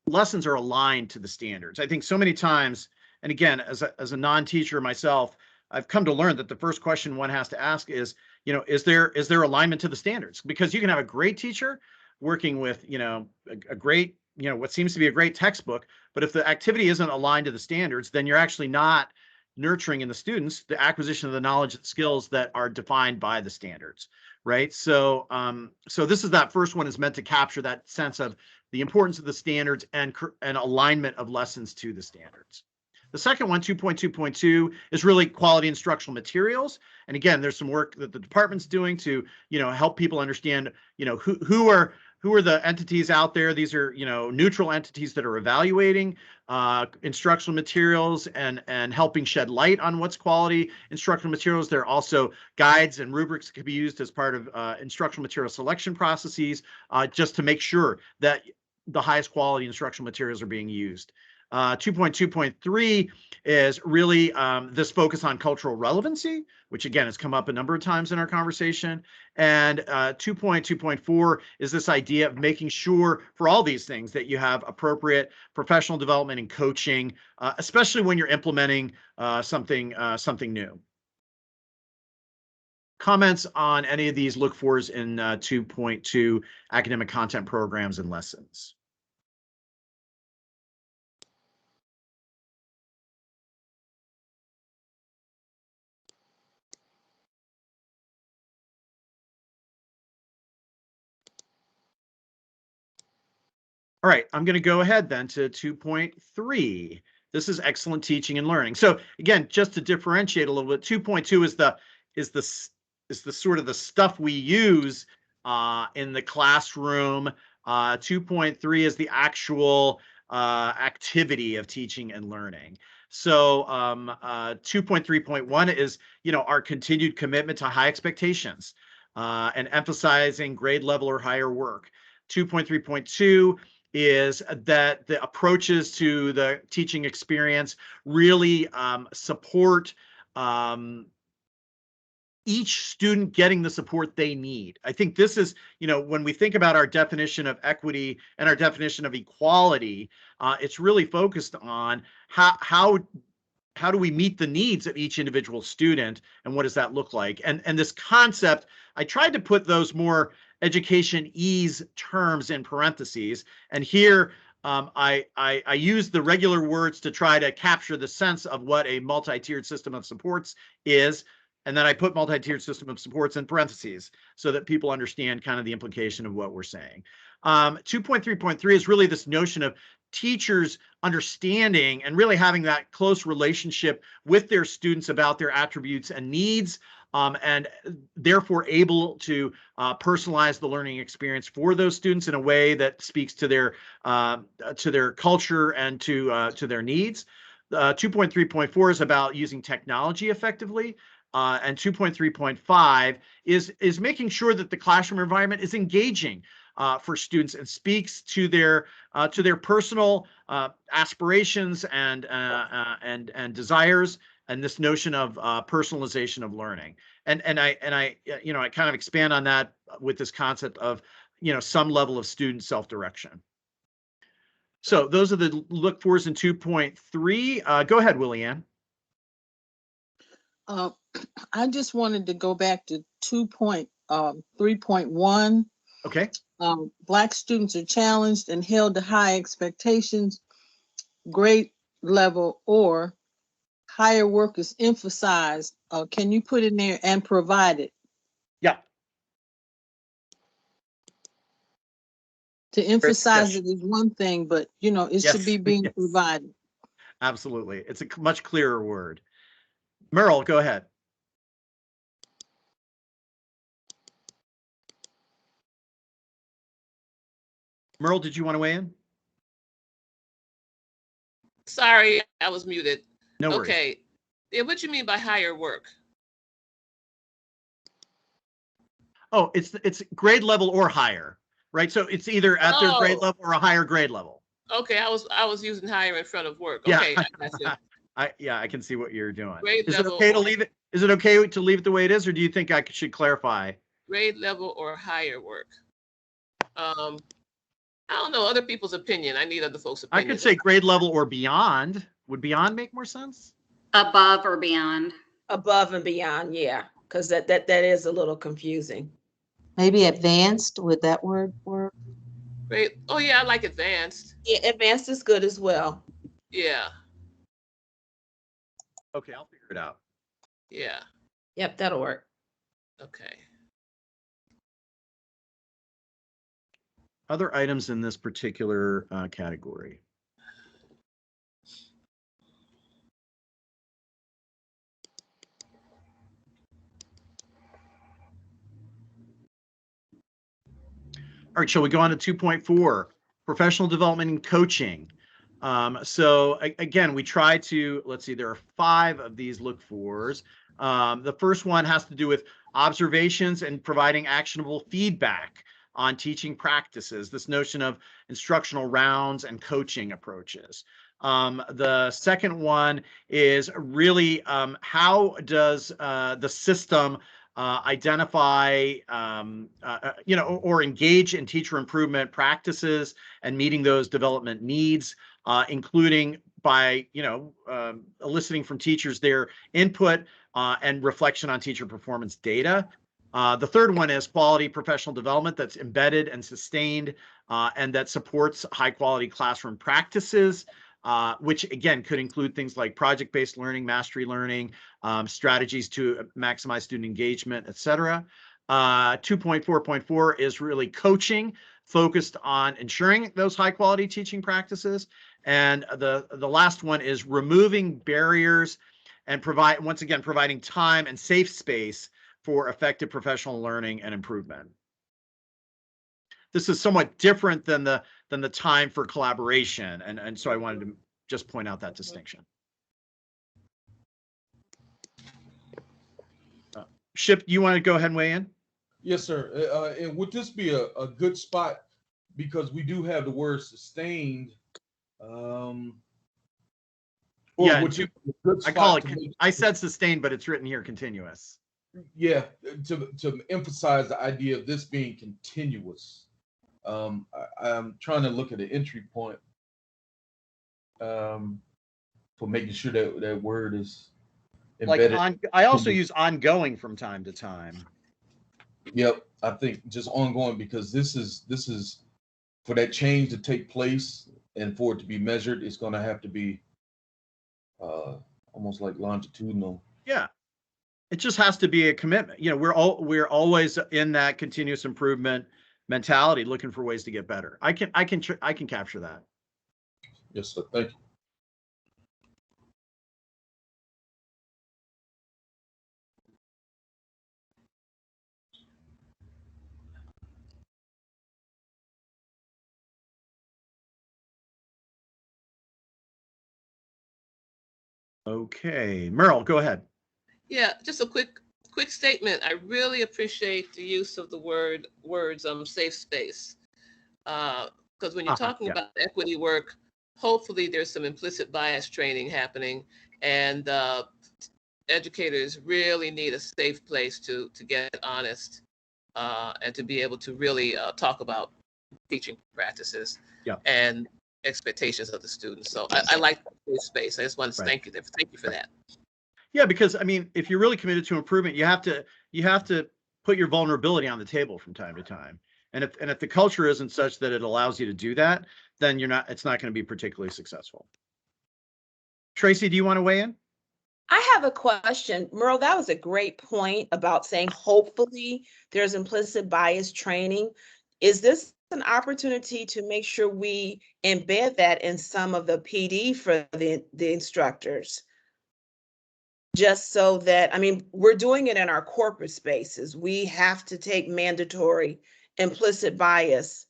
lessons are aligned to the standards. I think so many times, and again, as a non-teacher myself, I've come to learn that the first question one has to ask is, is there alignment to the standards? Because you can have a great teacher working with, a great, what seems to be a great textbook, but if the activity isn't aligned to the standards, then you're actually not nurturing in the students the acquisition of the knowledge and skills that are defined by the standards, right? So, so this is that first one is meant to capture that sense of the importance of the standards and alignment of lessons to the standards. The second one, 2.2.2, is really quality instructional materials. And again, there's some work that the department's doing to, help people understand, who are the entities out there. These are, neutral entities that are evaluating instructional materials and helping shed light on what's quality instructional materials. There are also guides and rubrics that can be used as part of instructional material selection processes, just to make sure that the highest quality instructional materials are being used. 2.2.3 is really this focus on cultural relevancy, which again has come up a number of times in our conversation. And 2.2.4 is this idea of making sure for all these things that you have appropriate professional development and coaching, especially when you're implementing something new. Comments on any of these look-fors in 2.2 academic content programs and lessons? All right, I'm going to go ahead then to 2.3. This is excellent teaching and learning. So again, just to differentiate a little bit, 2.2 is the sort of the stuff we use in the classroom. 2.3 is the actual activity of teaching and learning. So 2.3.1 is, our continued commitment to high expectations and emphasizing grade level or higher work. 2.3.2 is that the approaches to the teaching experience really support each student getting the support they need. I think this is, when we think about our definition of equity and our definition of equality, it's really focused on how do we meet the needs of each individual student, and what does that look like? And this concept, I tried to put those more education ease terms in parentheses, and here I use the regular words to try to capture the sense of what a multi-tiered system of supports is, and then I put multi-tiered system of supports in parentheses so that people understand kind of the implication of what we're saying. 2.3.3 is really this notion of teachers understanding and really having that close relationship with their students about their attributes and needs, and therefore able to personalize the learning experience for those students in a way that speaks to their culture and to their needs. 2.3.4 is about using technology effectively. And 2.3.5 is making sure that the classroom environment is engaging for students and speaks to their personal aspirations and desires, and this notion of personalization of learning. And I kind of expand on that with this concept of some level of student self-direction. So those are the look-fors in 2.3. Go ahead, Willie Ann. I just wanted to go back to 2.3.1. Okay. Black students are challenged and held to high expectations, grade level or higher work is emphasized. Can you put in there and provided? Yeah. To emphasize it is one thing, but it should be being provided. Absolutely. It's a much clearer word. Merle, go ahead. Merle, did you want to weigh in? Sorry, I was muted. No worries. Okay. Yeah, what do you mean by higher work? Oh, it's grade level or higher, right? So it's either at their grade level or a higher grade level. Okay, I was using higher in front of work. Yeah. Okay, that's it. I can see what you're doing. Is it okay to leave it? Is it okay to leave it the way it is, or do you think I should clarify? Grade level or higher work. I don't know other people's opinion. I need other folks' I opinion. could say grade level or beyond. Would beyond make more sense? Above or beyond. Above and beyond, yeah, because that is a little confusing. Maybe advanced, would that word work? Great. Oh yeah, I like advanced. Yeah, advanced is good as well. Yeah. Okay, I'll figure it out. Yeah. Yep, that'll work. Okay. Other items in this particular category. All right, shall we go on to 2.4, professional development and coaching. So again, we try to, let's see, there are 5 of these look fors. The first one has to do with observations and providing actionable feedback on teaching practices, this notion of instructional rounds and coaching approaches. The second one is really how does the system identify, or engage in teacher improvement practices and meeting those development needs, including by, eliciting from teachers their input and reflection on teacher performance data. The third one is quality professional development that's embedded and sustained and that supports high quality classroom practices. Which again could include things like project-based learning, mastery learning, strategies to maximize student engagement, et cetera. 2.4.4 is really coaching, focused on ensuring those high-quality teaching practices. And the last one is removing barriers and providing time and safe space for effective professional learning and improvement. This is somewhat different than the time for collaboration. And so I wanted to just point out that distinction. Ship, do you want to go ahead and weigh in? Yes, sir. And would this be a good spot, because we do have the word sustained? Yeah, I call it, I said sustained, but it's written here continuous. Yeah, to emphasize the idea of this being continuous. I'm trying to look at the entry point for making sure that that word is embedded. Like I also use ongoing from time to time. Yep, I think just ongoing, because this is for that change to take place and for it to be measured, it's going to have to be almost like longitudinal. Yeah, it just has to be a commitment. We're always in that continuous improvement mentality, looking for ways to get better. I can capture that. Yes, sir. Thank you. Okay, Merle, go ahead. Yeah, just a quick statement. I really appreciate the use of the words safe space. Because when you're talking about equity work, hopefully there's some implicit bias training happening, and educators really need a safe place to get honest and to be able to really talk about teaching practices and expectations of the students. So I like safe space. I just want to thank you for that. Yeah, because I mean, if you're really committed to improvement, you have to put your vulnerability on the table from time to time. And if the culture isn't such that it allows you to do that, then it's not going to be particularly successful. Tracy, do you want to weigh in? I have a question. Merle, that was a great point about saying hopefully there's implicit bias training. Is this an opportunity to make sure we embed that in some of the PD for the instructors? Just so that, I mean, we're doing it in our corporate spaces. We have to take mandatory implicit bias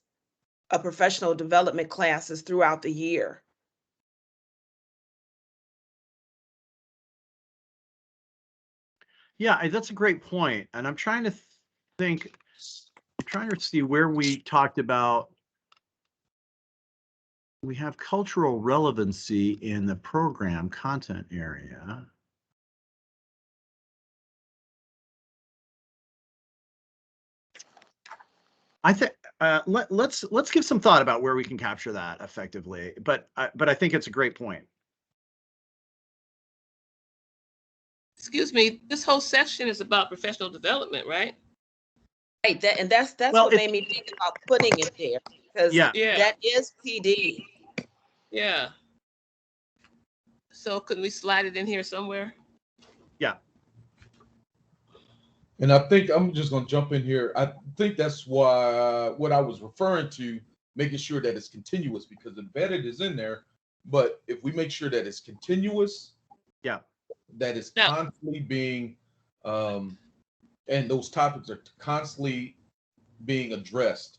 of professional development classes throughout the year. Yeah, that's a great point. And I'm trying to see where we talked about, we have cultural relevancy in the program content area. Let's give some thought about where we can capture that effectively. But I think it's a great point. Excuse me, this whole section is about professional development, right? Right, that's Well, what made me think about putting it there, because Yeah. that is PD. Yeah. So couldn't we slide it in here somewhere? Yeah. And I think I'm just going to jump in here. I think that's why what I was referring to, making sure that it's continuous, because embedded is in there. But if we make sure that it's continuous, Yeah, that it's Now- constantly being, and those topics are constantly being addressed.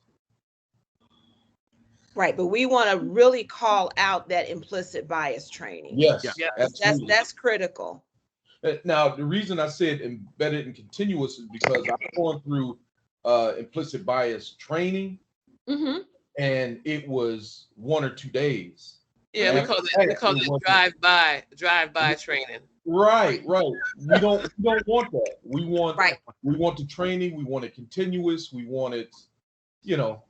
Right, but we want to really call out that implicit bias training. Yes, Yeah. absolutely. That's critical. Now, the reason I said embedded and continuous is because I'm going through implicit bias training, Mm-hmm. and it was 1 or 2 days. Yeah, we call it drive-by training. Right. We don't want that. We want Right. the training. We want it continuous. We want it, Now,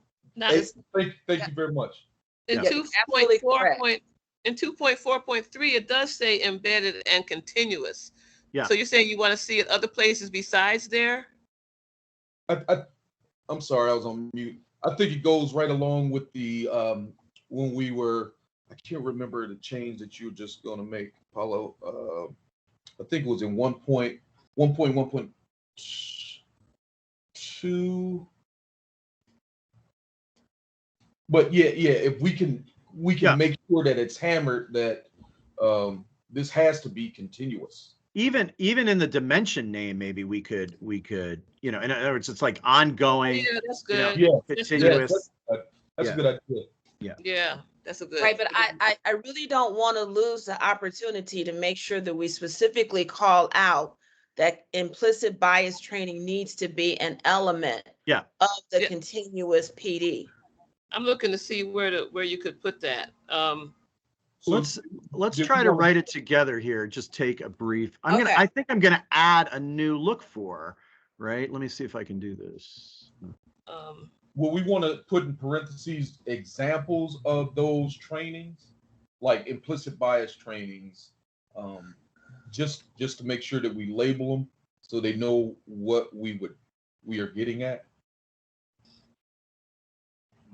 thank you very much. in Yeah. 2.4.3, it does say embedded and continuous. Yeah. So you're saying you want to see it other places besides there? I'm sorry, I was on mute. I think it goes right along with the when we were, I can't remember the change that you were just going to make, Paulo. I think it was in 1.1.2. But yeah, if we can make sure that it's hammered that this has to be continuous. Even in the dimension name, maybe we could, in other words, it's like ongoing. Yeah, that's good. Continuous. That's a good idea. Yeah, that's a good. Right, but I really don't want to lose the opportunity to make sure that we specifically call out that implicit bias training needs to be an element of the continuous PD. I'm looking to see where you could put that. Let's try to write it together here. Just take a brief. I think I'm gonna add a new look for, right? Let me see if I can do this. Well, we want to put in parentheses examples of those trainings, like implicit bias trainings, just to make sure that we label them so they know what we are getting at,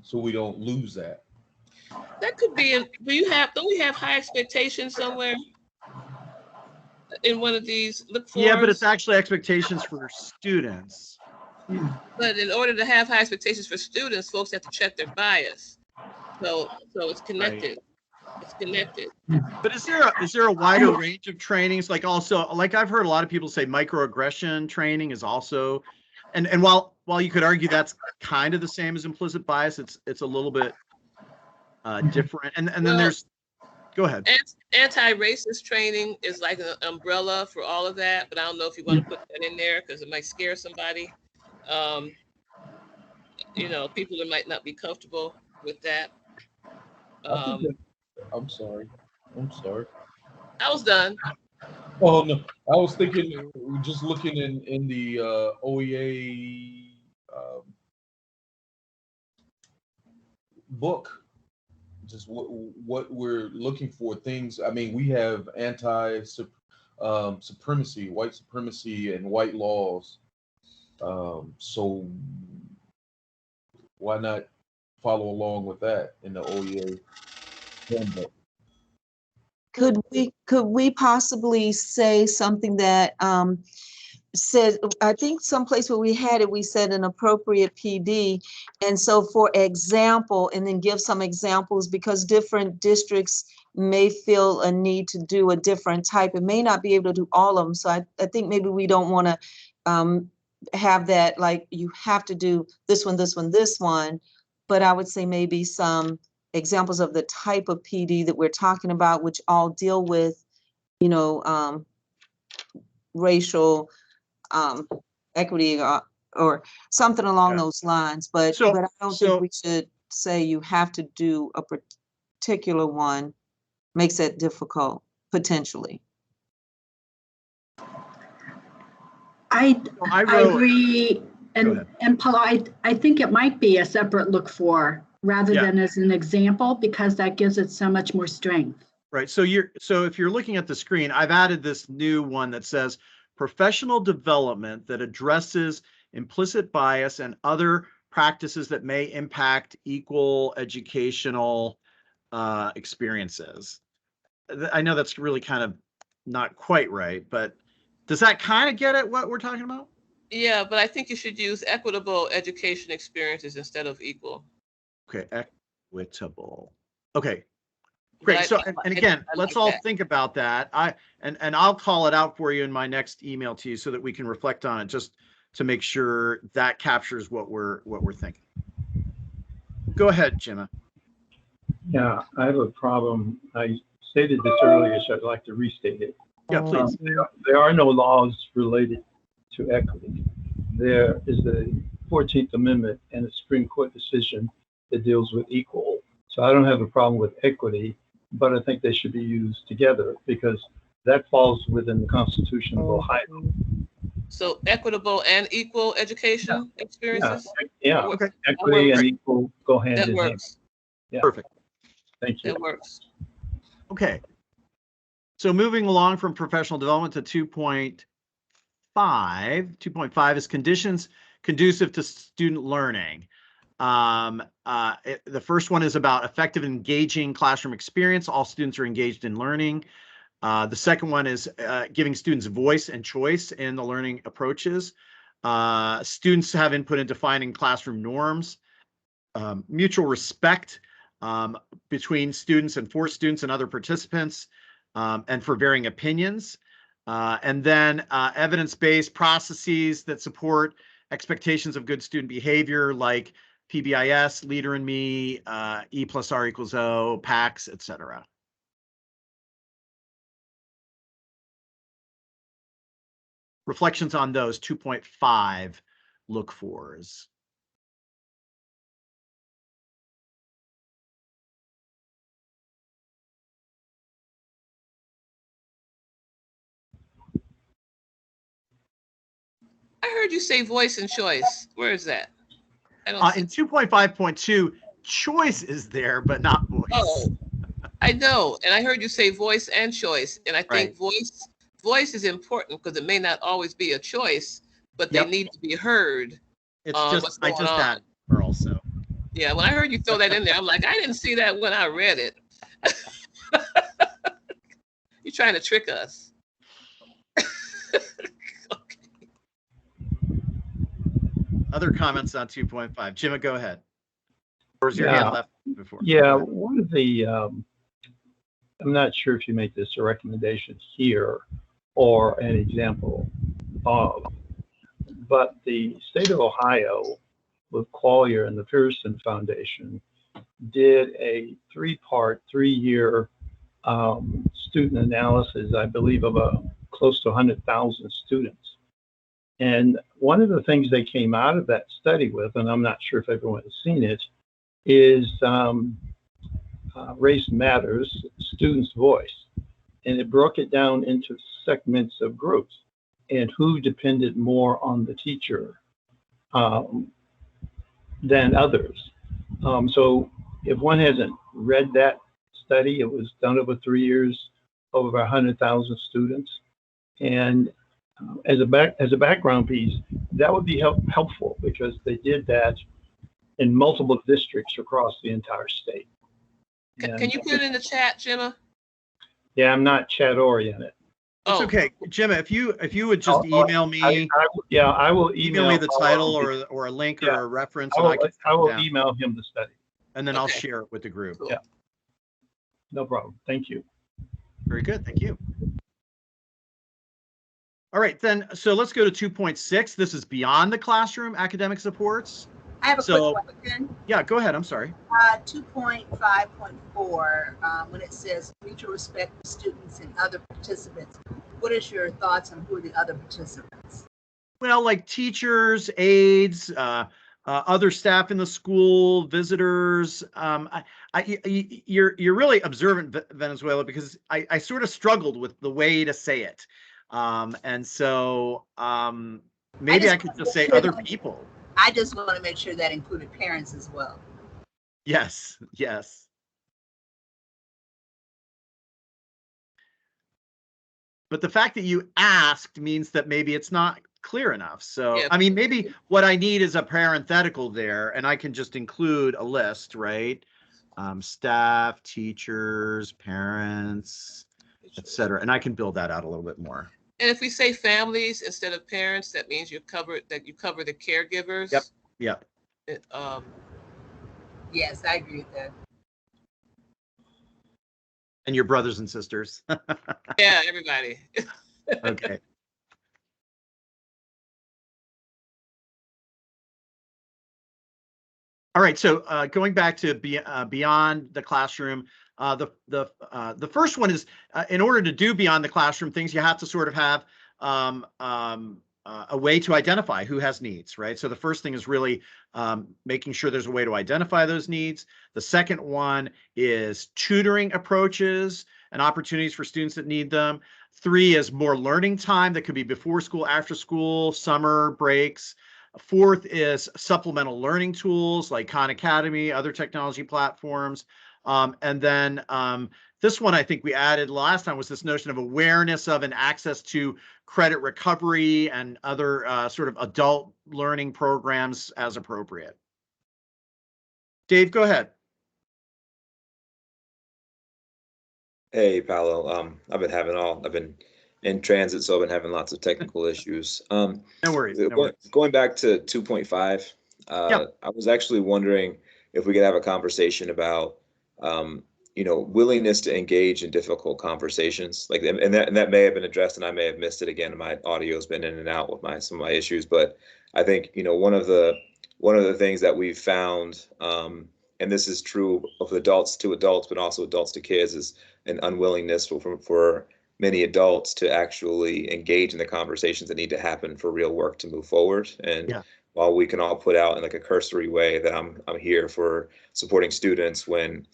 so we don't lose that. That could be don't we have high expectations somewhere in one of these look for? Yeah, but it's actually expectations for students. But in order to have high expectations for students, folks have to check their bias. So it's connected. Right. It's connected. But is there a wider range of trainings? Like I've heard a lot of people say microaggression training is also, and while you could argue that's kind of the same as implicit bias, it's a little bit different. And then there's, go ahead. Anti-racist training is like an umbrella for all of that, but I don't know if you want to put that in there because it might scare somebody. People that might not be comfortable with that. I'm sorry. I was done. Oh no, I was thinking, just looking in the OEA book, just what we're looking for things. I mean, we have supremacy, white supremacy, and white laws. So why not follow along with that in the OEA handbook? Could we possibly say something that said, I think someplace where we had it, we said an appropriate PD. And so for example, and then give some examples, because different districts may feel a need to do a different type and may not be able to do all of them. So I think maybe we don't want to have that, like you have to do this one, but I would say maybe some examples of the type of PD that we're talking about, which all deal with, racial equity or something along those lines. But I don't think we should say you have to do a particular one. Makes it difficult, potentially. I agree. And Paul, I think it might be a separate look for rather than as an example, because that gives it so much more strength. Right. So if you're looking at the screen, I've added this new one that says professional development that addresses implicit bias and other practices that may impact equal educational experiences. I know that's really kind of not quite right, but does that kind of get at what we're talking about? Yeah, but I think you should use equitable education experiences instead of equal. Okay, equitable. Okay, great. So, and again, let's all think about that. And I'll call it out for you in my next email to you so that we can reflect on it, just to make sure that captures what we're thinking. Go ahead, Gemma. Yeah, I have a problem. I stated this earlier, so I'd like to restate it. Yeah, please. There are no laws related to equity. There is the 14th Amendment and a Supreme Court decision that deals with equal. So I don't have a problem with equity, but I think they should be used together because that falls within the Constitution of Ohio. So equitable and equal education experiences? Yeah. Okay. Equity and equal go hand in hand. Yeah. Perfect. Thank you. That works. Okay. So moving along from professional development to 2.5. 2.5 is conditions conducive to student learning. The first one is about effective and engaging classroom experience. All students are engaged in learning. The second one is giving students voice and choice in the learning approaches. Students have input in defining classroom norms, mutual respect between students and for students and other participants, and for varying opinions. And then evidence-based processes that support expectations of good student behavior, like PBIS, Leader in Me, E plus R equals O, PACS, etc. Reflections on those 2.5 look-fors. I heard you say voice and choice. Where is that? In 2.5.2, choice is there, but not voice. Oh, I know. And I heard you say voice and choice. And I think voice is important because it may not always be a choice, but they need to be heard. It's just, I just added Earl, so. Yeah, when I heard you throw that in there, I'm like, I didn't see that when I read it. You're trying to trick us. Other comments on 2.5. Jimmy, go ahead. Or is your hand left before? Yeah, one of the, I'm not sure if you make this a recommendation here or an example of, but the state of Ohio with Qualia and the Pearson Foundation did a three-year student analysis, I believe, of close to 100,000 students. And one of the things they came out of that study with, and I'm not sure if everyone has seen it, is Race Matters, Students' Voice. And it broke it down into segments of groups and who depended more on the teacher than others. So if one hasn't read that study, it was done over 3 years, over 100,000 students. And as a background piece, that would be helpful because they did that in multiple districts across the entire state. Can you put it in the chat, Gemma? Yeah, I'm not chat oriented. It's okay, Gemma. If you would just email me. I will email me the title or a link or a reference. I will email him the study, and then I'll share it with the group. Cool. Yeah, no problem. Thank you. Very good. Thank you. All right, then. So let's go to 2.6. This is beyond the classroom academic supports. I have a quick question. Yeah, go ahead. I'm sorry. 2.5.4, when it says mutual respect for students and other participants, what is your thoughts on who are the other participants? Well, like teachers, aides, other staff in the school, visitors. You're really observant, Venezuela, because I sort of struggled with the way to say it. And so Maybe I just could wanna just make say sure other that- people. I just want to make sure that included parents as well. Yes, yes. But the fact that you asked means that maybe it's not clear enough. So, Yeah. I mean, maybe what I need is a parenthetical there, and I can just include a list, right? Staff, teachers, parents, etc. And I can build that out a little bit more. And if we say families instead of parents, that means you cover the caregivers. Yep. Yep. Yes, I agree with that. And your brothers and sisters. Yeah, everybody. Okay. All right. So going back to beyond the classroom, the first one is in order to do beyond the classroom things, you have to sort of have a way to identify who has needs, right? So the first thing is really making sure there's a way to identify those needs. The second one is tutoring approaches and opportunities for students that need them. 3 is more learning time that could be before school, after school, summer breaks. 4th is supplemental learning tools like Khan Academy, other technology platforms. And then this one I think we added last time was this notion of awareness of and access to credit recovery and other sort of adult learning programs as appropriate. Dave, go ahead. Hey, Paolo. I've been in transit, so I've been having lots of technical issues. No worries. No worries. Going back to 2.5, Yep. I was actually wondering if we could have a conversation about, willingness to engage in difficult conversations. Like, and that may have been addressed, and I may have missed it again. My audio's been in and out with some of my issues, but I think one of the things that we've found, and this is true of adults to adults, but also adults to kids, is an unwillingness for many adults to actually engage in the conversations that need to happen for real work to move forward. And while we can all put out in like a cursory way that I'm here for supporting students, when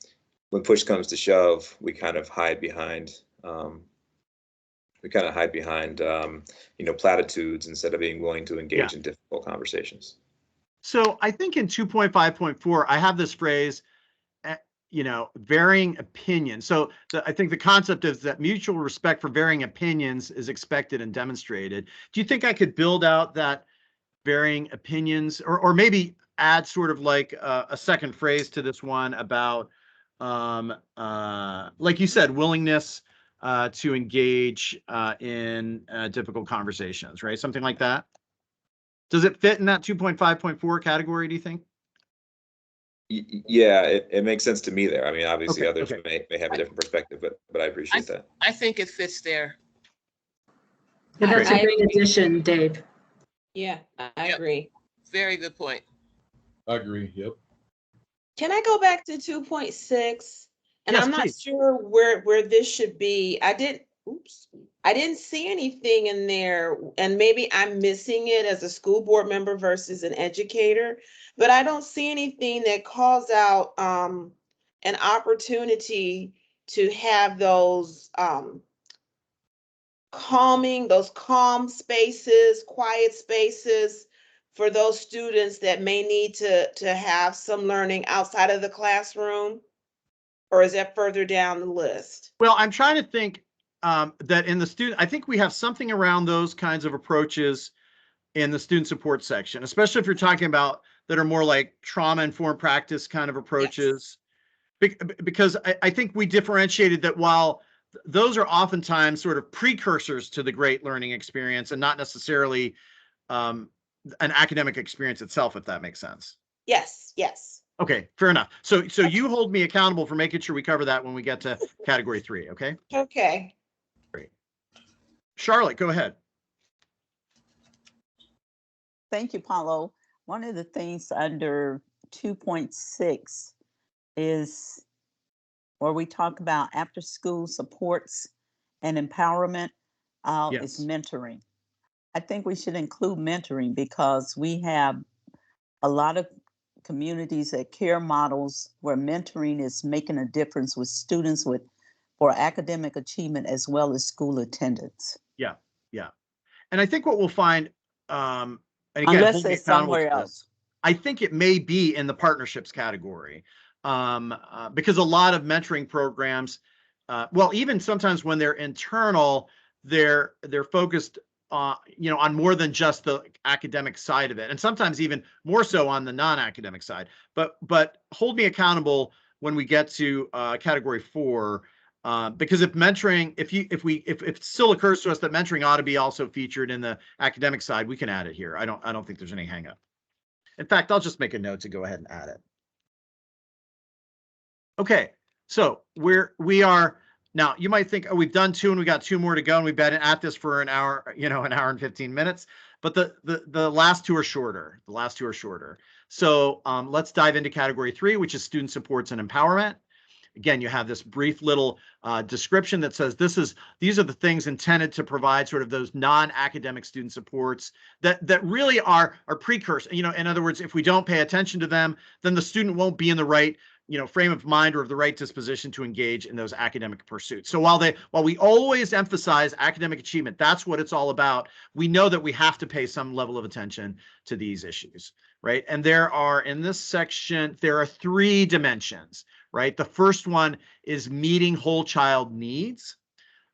push comes to shove, we kind of hide behind platitudes instead of being willing to engage in difficult conversations. So I think in 2.5.4, I have this phrase, varying opinions. So I think the concept is that mutual respect for varying opinions is expected and demonstrated. Do you think I could build out that varying opinions, or maybe add sort of like a second phrase to this one about, like you said, willingness to engage in difficult conversations, right? Something like that. Does it fit in that 2.5.4 category, do you think? Yeah, it makes sense to me there. I mean, obviously others may have a different perspective, but I appreciate that. I think it fits there. Yeah, that's a great addition, Dave. Yeah, I agree. Very good point. I agree. Yep. Can I go back to 2.6? And Yes, I'm not please. sure where this should be. I didn't see anything in there, and maybe I'm missing it as a school board member versus an educator, but I don't see anything that calls out an opportunity to have those calm spaces, quiet spaces for those students that may need to have some learning outside of the classroom? Or is that further down the list? Well, I'm trying to think that in the student, I think we have something around those kinds of approaches in the student support section, especially if you're talking about that are more like trauma-informed practice kind of approaches. Yes. Because I think we differentiated that while those are oftentimes sort of precursors to the great learning experience and not necessarily an academic experience itself, if that makes sense. Yes, yes. Okay, fair enough. So you hold me accountable for making sure we cover that when we get to category 3, okay? Okay. Great. Charlotte, go ahead. Thank you, Paulo. One of the things under 2.6 is where we talk about after school supports and empowerment is mentoring. I think we should include mentoring because we have a lot of communities that care models where mentoring is making a difference with students for academic achievement as well as school attendance. Yeah. And I think what we'll find and again, Unless hold me it's accountable to somewhere this. else. I think it may be in the partnerships category, because a lot of mentoring programs, well, even sometimes when they're internal, they're focused, on more than just the academic side of it, and sometimes even more so on the non-academic side. But hold me accountable when we get to category 4. Because if mentoring, if it still occurs to us that mentoring ought to be also featured in the academic side, we can add it here. I don't think there's any hang up. In fact, I'll just make a note to go ahead and add it. Okay, so we are now. You might think, oh, we've done 2 and we got 2 more to go, and we've been at this for an hour, an hour and 15 minutes. But the last 2 are shorter. The last 2 are shorter. So let's dive into category 3, which is student supports and empowerment. Again, you have this brief little description that says these are the things intended to provide sort of those non-academic student supports that really are precursor. In other words, if we don't pay attention to them, then the student won't be in the right frame of mind or of the right disposition to engage in those academic pursuits. So while we always emphasize academic achievement, that's what it's all about. We know that we have to pay some level of attention to these issues, right? And in this section, there are 3 dimensions, right? The first one is meeting whole child needs.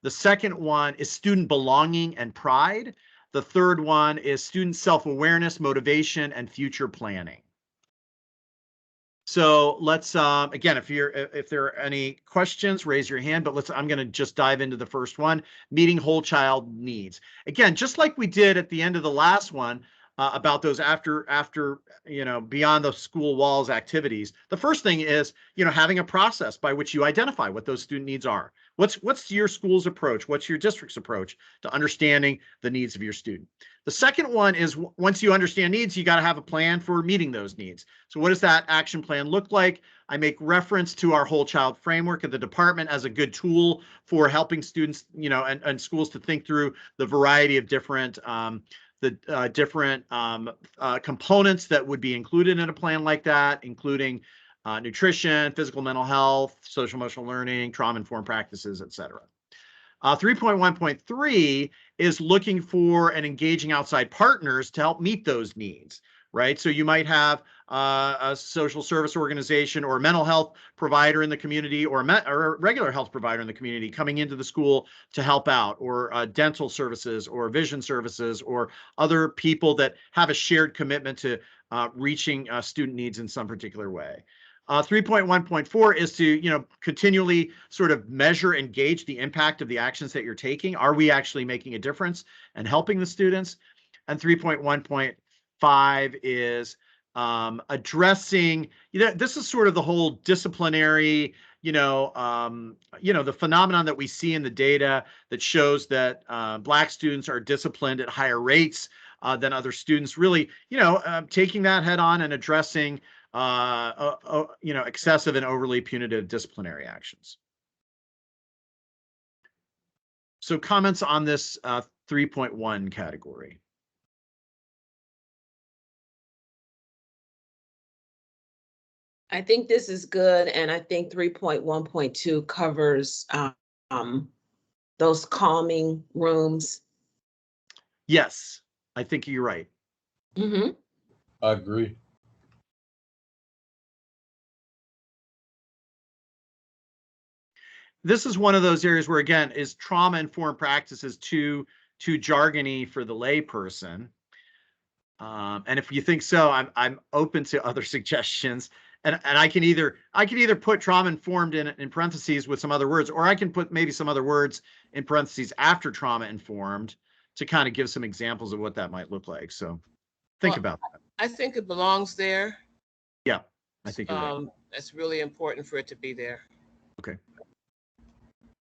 The second one is student belonging and pride. The third one is student self-awareness, motivation, and future planning. So let's, again, if there are any questions, raise your hand, but I'm going to just dive into the first one, meeting whole child needs. Again, just like we did at the end of the last one, about those after beyond the school walls activities. The first thing is having a process by which you identify what those student needs are. What's your school's approach? What's your district's approach to understanding the needs of your student? The second one is once you understand needs, you got to have a plan for meeting those needs. So what does that action plan look like? I make reference to our whole child framework at the department as a good tool for helping students, and schools to think through the variety of different components that would be included in a plan like that, including nutrition, physical, mental health, social emotional learning, trauma-informed practices, et cetera. 3.1.3 is looking for and engaging outside partners to help meet those needs, right? So you might have a social service organization or a mental health provider in the community or a regular health provider in the community coming into the school to help out, or dental services or vision services or other people that have a shared commitment to reaching student needs in some particular way. 3.1.4 is to continually sort of measure and gauge the impact of the actions that you're taking. Are we actually making a difference and helping the students? And 3.1.5 is addressing, this is sort of the whole disciplinary, the phenomenon that we see in the data that shows that Black students are disciplined at higher rates than other students. Really, taking that head on and addressing excessive and overly punitive disciplinary actions. So comments on this 3.1 category. I think this is good, and I think 3.1.2 covers those calming rooms. Yes, I think you're right. Mm-hmm. I agree. This is one of those areas where, again, is trauma-informed practices too jargony for the lay person? And if you think so, I'm open to other suggestions. And I can either put trauma-informed in parentheses with some other words, or I can put maybe some other words in parentheses after trauma-informed to kind of give some examples of what that might look like. So think about that. I think it belongs there. Yeah, I think you're right. It's really important for it to be there. Okay.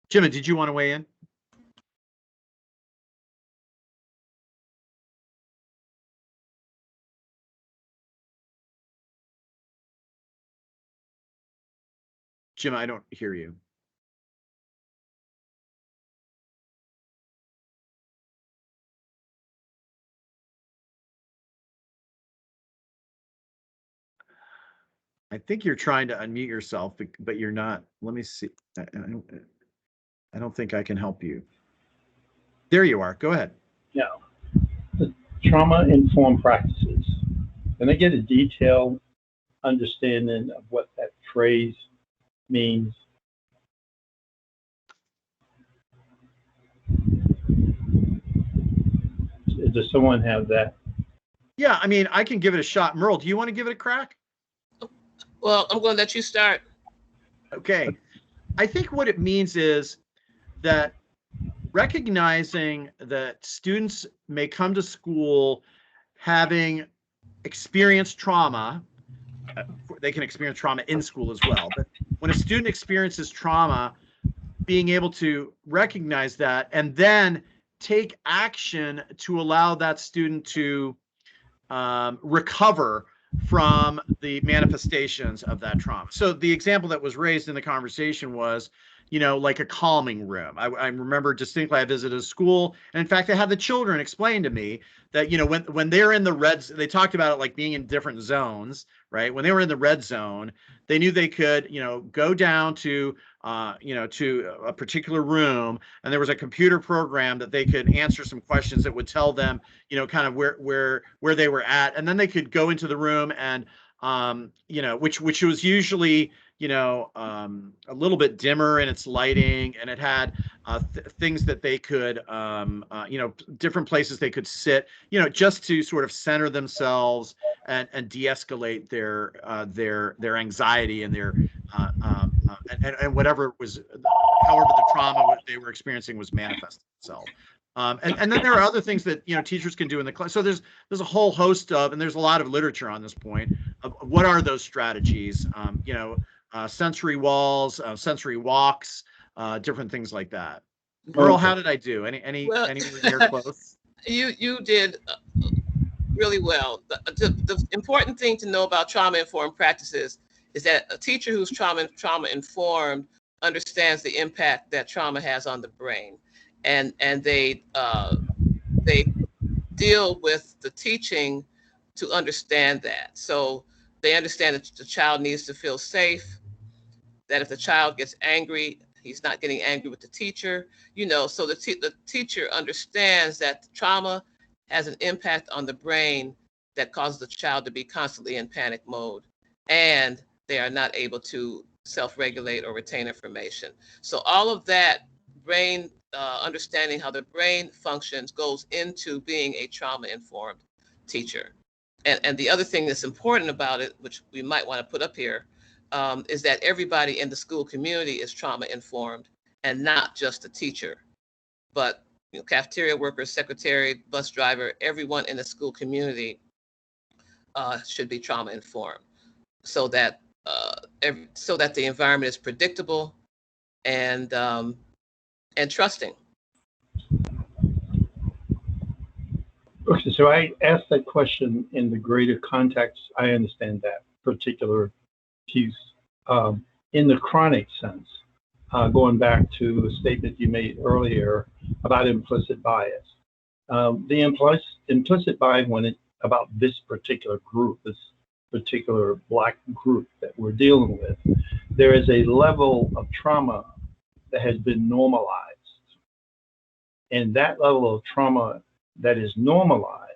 Jimmy, did you want to weigh in? Jim, I don't hear you. I think you're trying to unmute yourself, but you're not. Let me see. I don't think I can help you. There you are. Go ahead. Yeah. trauma-informed practices. Can I get a detailed understanding of what that phrase means? Does someone have that? Yeah, I mean, I can give it a shot. Merle, do you want to give it a crack? Well, I'm going to let you start. Okay. I think what it means is that recognizing that students may come to school having experienced trauma. They can experience trauma in school as well. But when a student experiences trauma, being able to recognize that and then take action to allow that student to recover from the manifestations of that trauma. So the example that was raised in the conversation was, you know, like a calming room. I remember distinctly I visited a school, and in fact, I had the children explain to me that, you know, when they're in the red, they talked about it like being in different zones, right? When they were in the red zone, they knew they could, you know, go down to, you know, to a particular room, and there was a computer program that they could answer some questions that would tell them, you know, kind of where they were at, and then they could go into the room and, you know, which was usually, you know, a little bit dimmer in its lighting, and it had things that they could, you know, different places they could sit, you know, just to sort of center themselves and de-escalate their anxiety and their and whatever was, however the trauma they were experiencing was manifesting itself. And then there are other things that, you know, teachers can do in the class. So there's a whole host of, and there's a lot of literature on this point of what are those strategies, you know, sensory walls, sensory walks, different things like that. Earl, how did I do? Well, Anywhere near close? You did really well. The important thing to know about trauma-informed practices is that a teacher who's trauma-informed understands the impact that trauma has on the brain, and they deal with the teaching to understand that. So they understand that the child needs to feel safe, that if the child gets angry, he's not getting angry with the teacher, you know, so the teacher understands that trauma has an impact on the brain that causes the child to be constantly in panic mode, and they are not able to self-regulate or retain information. So all of that brain, understanding how the brain functions goes into being a trauma-informed teacher. And the other thing that's important about it, which we might want to put up here, is that everybody in the school community is trauma-informed, and not just the teacher, but, you know, cafeteria workers, secretary, bus driver, everyone in the school community should be trauma-informed, so that the environment is predictable and trusting. Okay, so I asked that question in the greater context. I understand that particular piece. In the chronic sense, going back to a statement you made earlier about implicit bias. The implicit bias about this particular group, this particular Black group that we're dealing with, there is a level of trauma that has been normalized. And that level of trauma that is normalized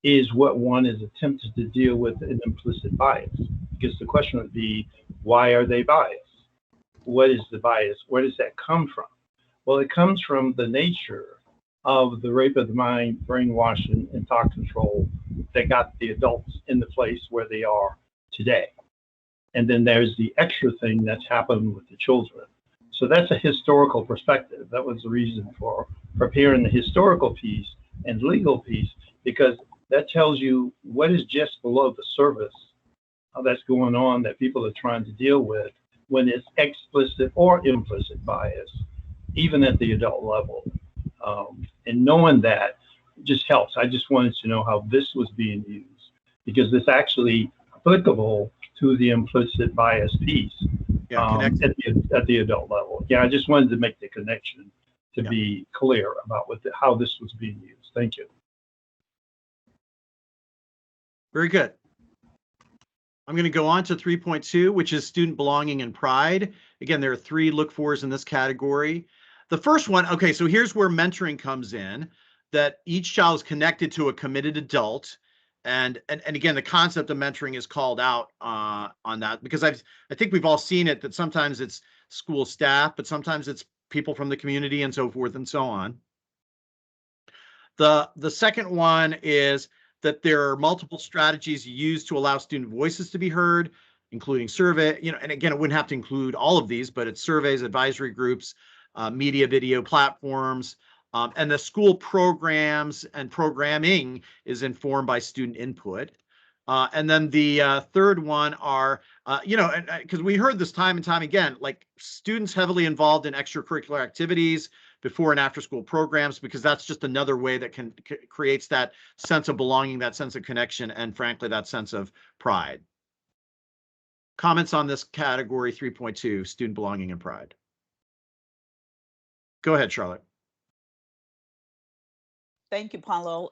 is what one is attempted to deal with an implicit bias. Because the question would be, why are they biased? What is the bias? Where does that come from? Well, it comes from the nature of the rape of the mind, brainwashing, and thought control that got the adults in the place where they are today. And then there's the extra thing that's happened with the children. So that's a historical perspective. That was the reason for preparing the historical piece and legal piece, because that tells you what is just below the surface that's going on that people are trying to deal with when it's explicit or implicit bias, even at the adult level. And knowing that just helps. I just wanted to know how this was being used, because it's actually applicable to the implicit bias piece at the adult level. Yeah, I just wanted to make the connection to be clear about how this was being used. Thank you. Very good. I'm going to go on to 3.2, which is student belonging and pride. Again, there are 3 look-fors in this category. The first one, okay, so here's where mentoring comes in. that each child is connected to a committed adult. And again, the concept of mentoring is called out on that, because I think we've all seen it, that sometimes it's school staff, but sometimes it's people from the community and so forth and so on. The second one is that there are multiple strategies used to allow student voices to be heard, including survey, and again, it wouldn't have to include all of these, but it's surveys, advisory groups, media, video platforms, and the school programs and programming is informed by student input. And then the third one are, because we heard this time and time again, like students heavily involved in extracurricular activities, before and after school programs, because that's just another way that creates that sense of belonging, that sense of connection, and frankly, that sense of pride. Comments on this category 3.2, student belonging and pride. Go ahead, Charlotte. Thank you, Paulo.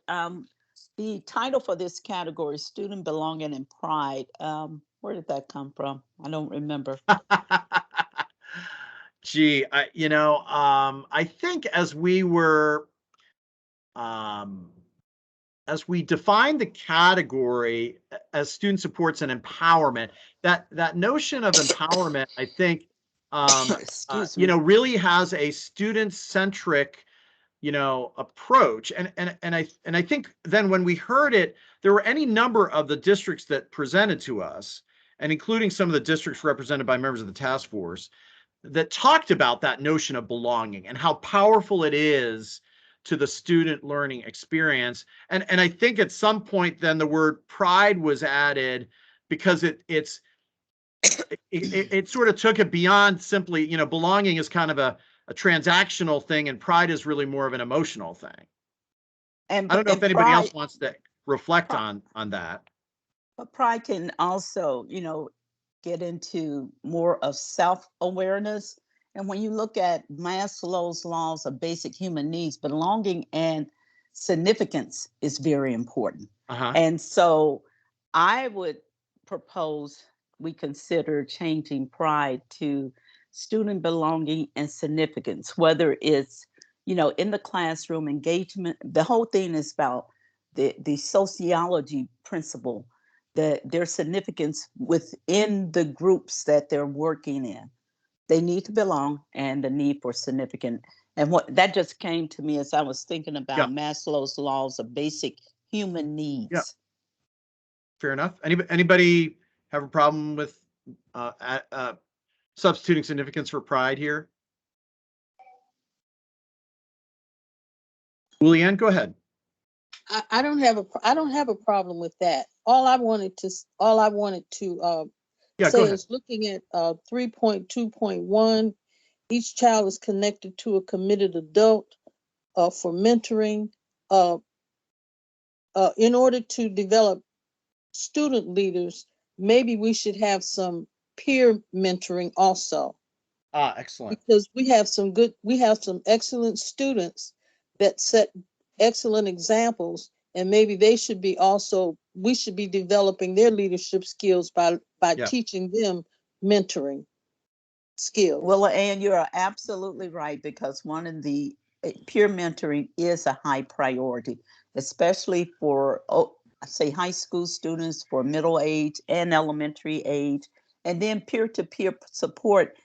The title for this category, student belonging and pride. Where did that come from? I don't remember. Gee, I think as we defined the category as student supports and empowerment, that notion of empowerment, I think, really has a student-centric, approach. And I think then when we heard it, there were any number of the districts that presented to us, and including some of the districts represented by members of the task force, that talked about that notion of belonging and how powerful it is to the student learning experience. And I think at some point then the word pride was added, because it sort of took it beyond simply, belonging is kind of a transactional thing, and pride is really more of an emotional thing. And I don't know if anybody pride, else wants to reflect on that. But pride can also, get into more of self-awareness. And when you look at Maslow's laws of basic human needs, belonging and significance is very important. And so I would propose we consider changing pride to student belonging and significance, whether it's, in the classroom engagement. The whole thing is about the sociology principle, their significance within the groups that they're working in. They need to belong, and the need for significant. And what that just came to me as I was thinking about Maslow's laws of basic human needs. Yeah. Fair enough. Anybody have a problem with substituting significance for pride here? Julianne, go ahead. I don't have a problem with that. All I wanted to say is, looking at 3.2.1, each child is connected to a committed adult for mentoring. In order to develop student leaders, maybe we should have some peer mentoring also. Excellent. Because we have some excellent students that set excellent examples, and maybe we should be developing their leadership skills by teaching them mentoring skills. Well, and you're absolutely right, because one of the peer mentoring is a high priority, especially for say high school students, for middle age and elementary age, and then peer-to-peer support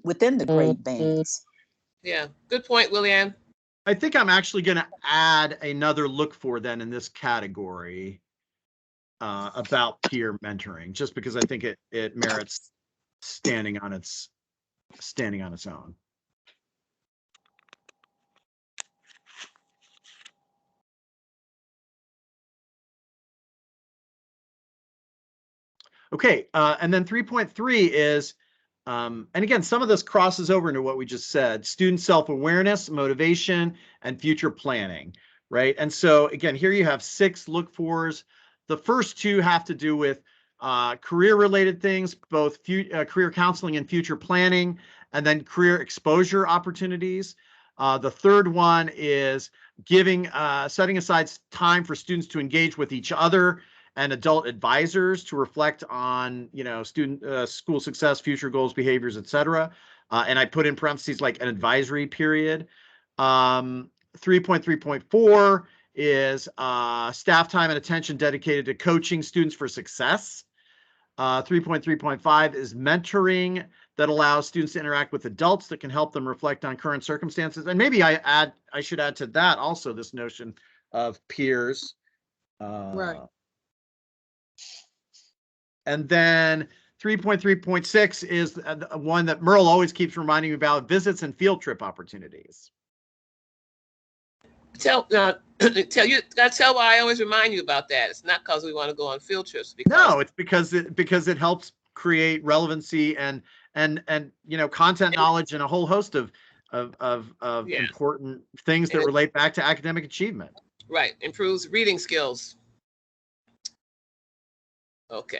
within the grade bands. Yeah, good point, Willianne. I think I'm actually going to add another look for then in this category about peer mentoring, just because I think it merits standing on its own. Okay, and then 3.3 is, and again, some of this crosses over into what we just said: student self-awareness, motivation, and future planning, right? And so again, here you have 6 look-fors. The first 2 have to do with career-related things, both career counseling and future planning, and then career exposure opportunities. The third one is setting aside time for students to engage with each other and adult advisors to reflect on, student school success, future goals, behaviors, etc. And I put in parentheses like an advisory period. 3.3.4 is staff time and attention dedicated to coaching students for success. 3.3.5 is mentoring that allows students to interact with adults that can help them reflect on current circumstances. And maybe I should add to that also this notion of peers. Right. And then 3.3.6 is one that Merle always keeps reminding me about: visits and field trip opportunities. Tell why I always remind you about that. It's not because we want to go on field trips. No, it's because it helps create relevancy and content knowledge and a whole host of important things that relate back to academic achievement. Right, improves reading skills. Okay.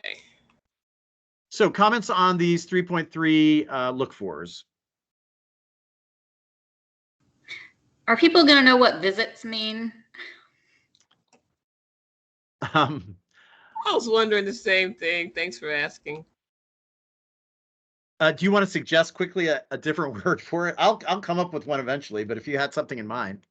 So comments on these 3.3 look-fors. Are people going to know what visits mean? I was wondering the same thing. Thanks for asking. Do you want to suggest quickly a different word for it? I'll come up with one eventually, but if you had something in mind.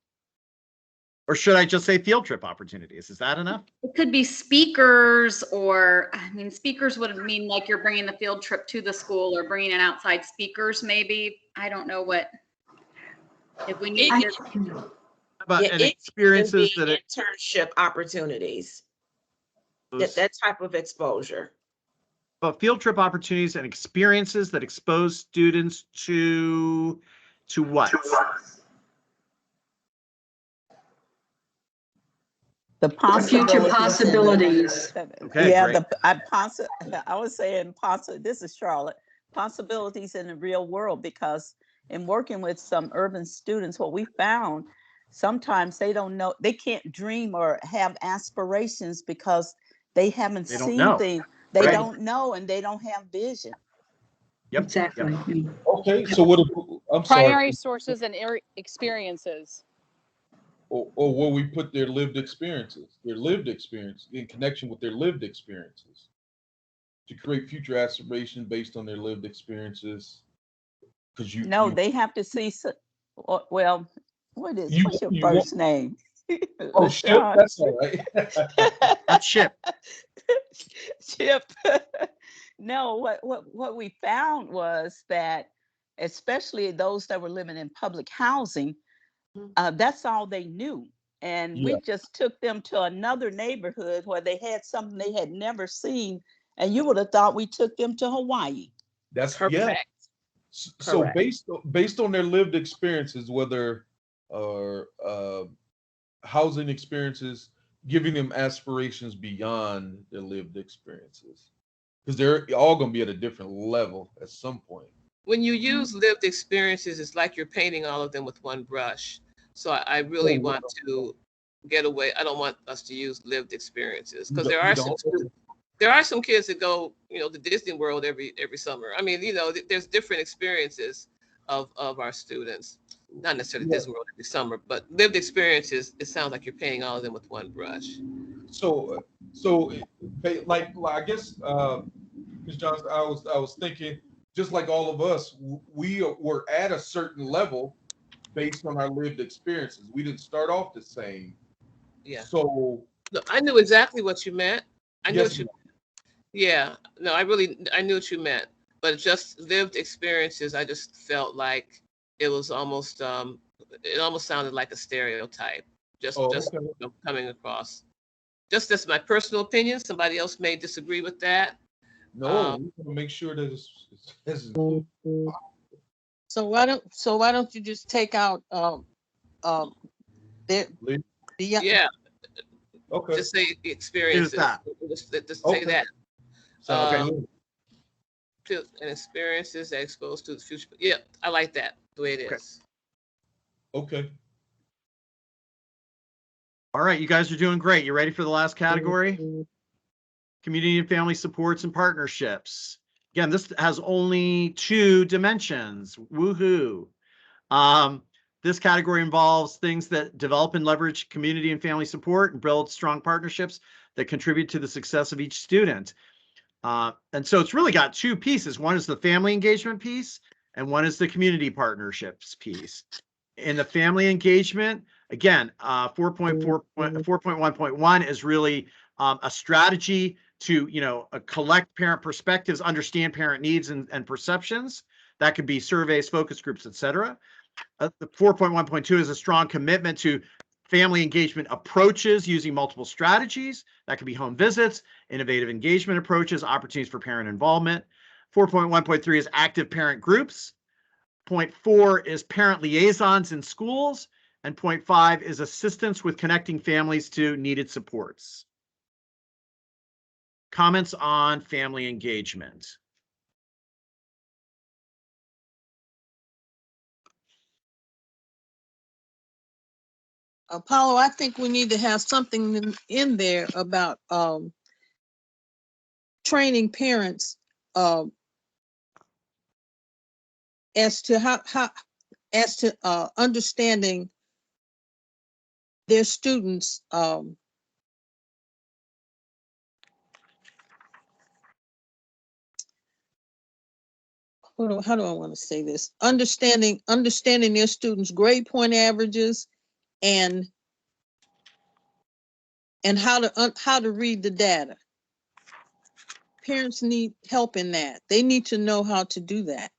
Or should I just say field trip opportunities? Is that enough? It could be speakers, or speakers would mean like you're bringing the field trip to the school or bringing in outside speakers, maybe. I don't know what. If we need about experiences that internship opportunities. That type of exposure. But field trip opportunities and experiences that expose students to what? The future possibilities. Okay, yeah, I was saying this is Charlotte. Possibilities in the real world, because in working with some urban students, what we found, sometimes they don't know, they can't dream or have aspirations because they haven't seen things. They don't know, and they don't have vision. Yep. Exactly. Yep. Okay, so what? I'm primary sorry. sources and experiences. Or where we put their lived experiences in connection with their lived experiences, to create future aspirations based on their lived experiences. Because they have to see. Well, what's your first name? Oh, Ship. That's all right. That's Ship. Chip. No, what we found was that, especially those that were living in public housing, that's all they knew. And we just took them to another neighborhood where they had something they had never seen, and you would have thought we took them to Hawaii. That's correct. So based on their lived experiences, whether housing experiences, giving them aspirations beyond their lived experiences, because they're all going to be at a different level at some point. When you use lived experiences, it's like you're painting all of them with one brush. So I really want to get away. I don't want us to use lived experiences, because there are some kids that go, to Disney World every summer. I mean, there's different experiences of our students. Not necessarily Disney World every summer, but lived experiences. It sounds like you're painting all of them with one brush. So like I guess, Ms. Johnson, I was thinking, just like all of us, we were at a certain level based on our lived experiences. We didn't start off the same. Yeah. So I knew exactly what you meant. I knew what you. Yeah. No, I knew what you meant. But just lived experiences, I just felt like it was almost it almost sounded like a stereotype. Just coming across. Just that's my personal opinion. Somebody else may disagree with that. No, we want to make sure that it's included. So why don't you just take out yeah. Okay. Just say experiences. Just say that. And experiences that expose to the future. Yeah, I like that the way it is. Okay. All right, you guys are doing great. You ready for the last category? Community and family supports and partnerships. Again, this has only 2 dimensions. Woohoo. This category involves things that develop and leverage community and family support and build strong partnerships that contribute to the success of each student. And so it's really got 2 pieces. One is the family engagement piece, and one is the community partnerships piece. In the family engagement, Again, 4.1.1 is really a strategy to, collect parent perspectives, understand parent needs and perceptions. That could be surveys, focus groups, etc. The 4.1.2 is a strong commitment to family engagement approaches using multiple strategies. That could be home visits, innovative engagement approaches, opportunities for parent involvement. 4.1.3 is active parent groups. Point 4 is parent liaisons in schools. And point 5 is assistance with connecting families to needed supports. Comments on family engagement. Apollo, I think we need to have something in there about training parents as to understanding their students how do I want to say this? Understanding their students' grade point averages and how to read the data. Parents need help in that. They need to know how to do that.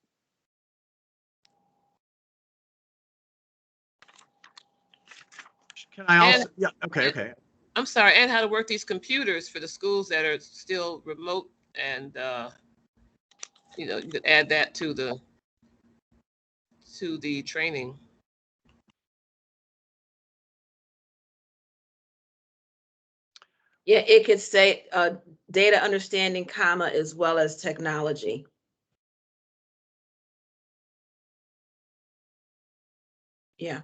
Can I also? Yeah. Okay. I'm sorry. And how to work these computers for the schools that are still remote, and you could add that to the training. Yeah, it could say data understanding, comma, as well as technology. Yeah.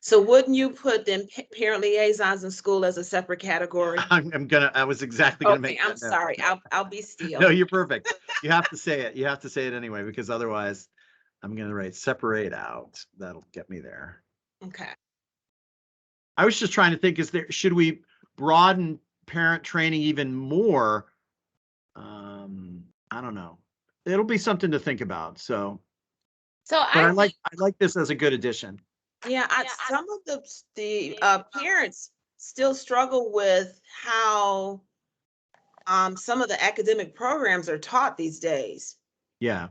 So wouldn't you put then parent liaisons in school as a separate category? I was exactly gonna make that. I'm sorry. I'll be still. No, you're perfect. You have to say it. You have to say it anyway, because otherwise I'm gonna write separate out. That'll get me there. Okay. I was just trying to think, should we broaden parent training even more? I don't know. It'll be something to think about. I like this as a good addition. Yeah, some of the parents still struggle with how some of the academic programs are taught these days. Yeah.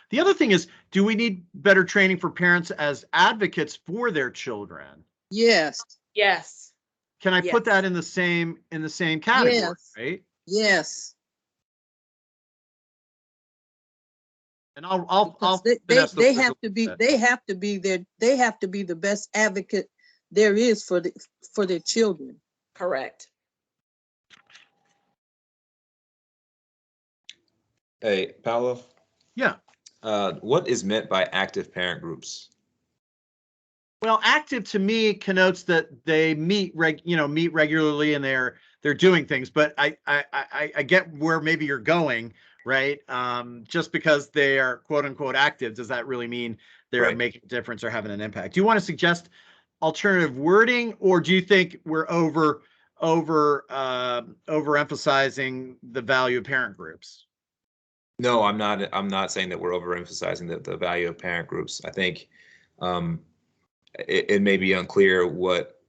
The other thing is, do we need better training for parents as advocates for their children? Yes. Yes. Can I put that in the same category, yes. Right? Yes. And I'll they have to be the best advocate there is for their children. Correct. Hey, Paolo. Yeah. What is meant by active parent groups? Well, active to me connotes that they meet regularly and they're doing things. But I get where maybe you're going, right? Just because they are quote unquote active, does that really mean they're making a difference or having an impact? Do you want to suggest alternative wording, or do you think we're overemphasizing the value of parent groups? No, I'm not saying that we're overemphasizing the value of parent groups. I think it may be unclear what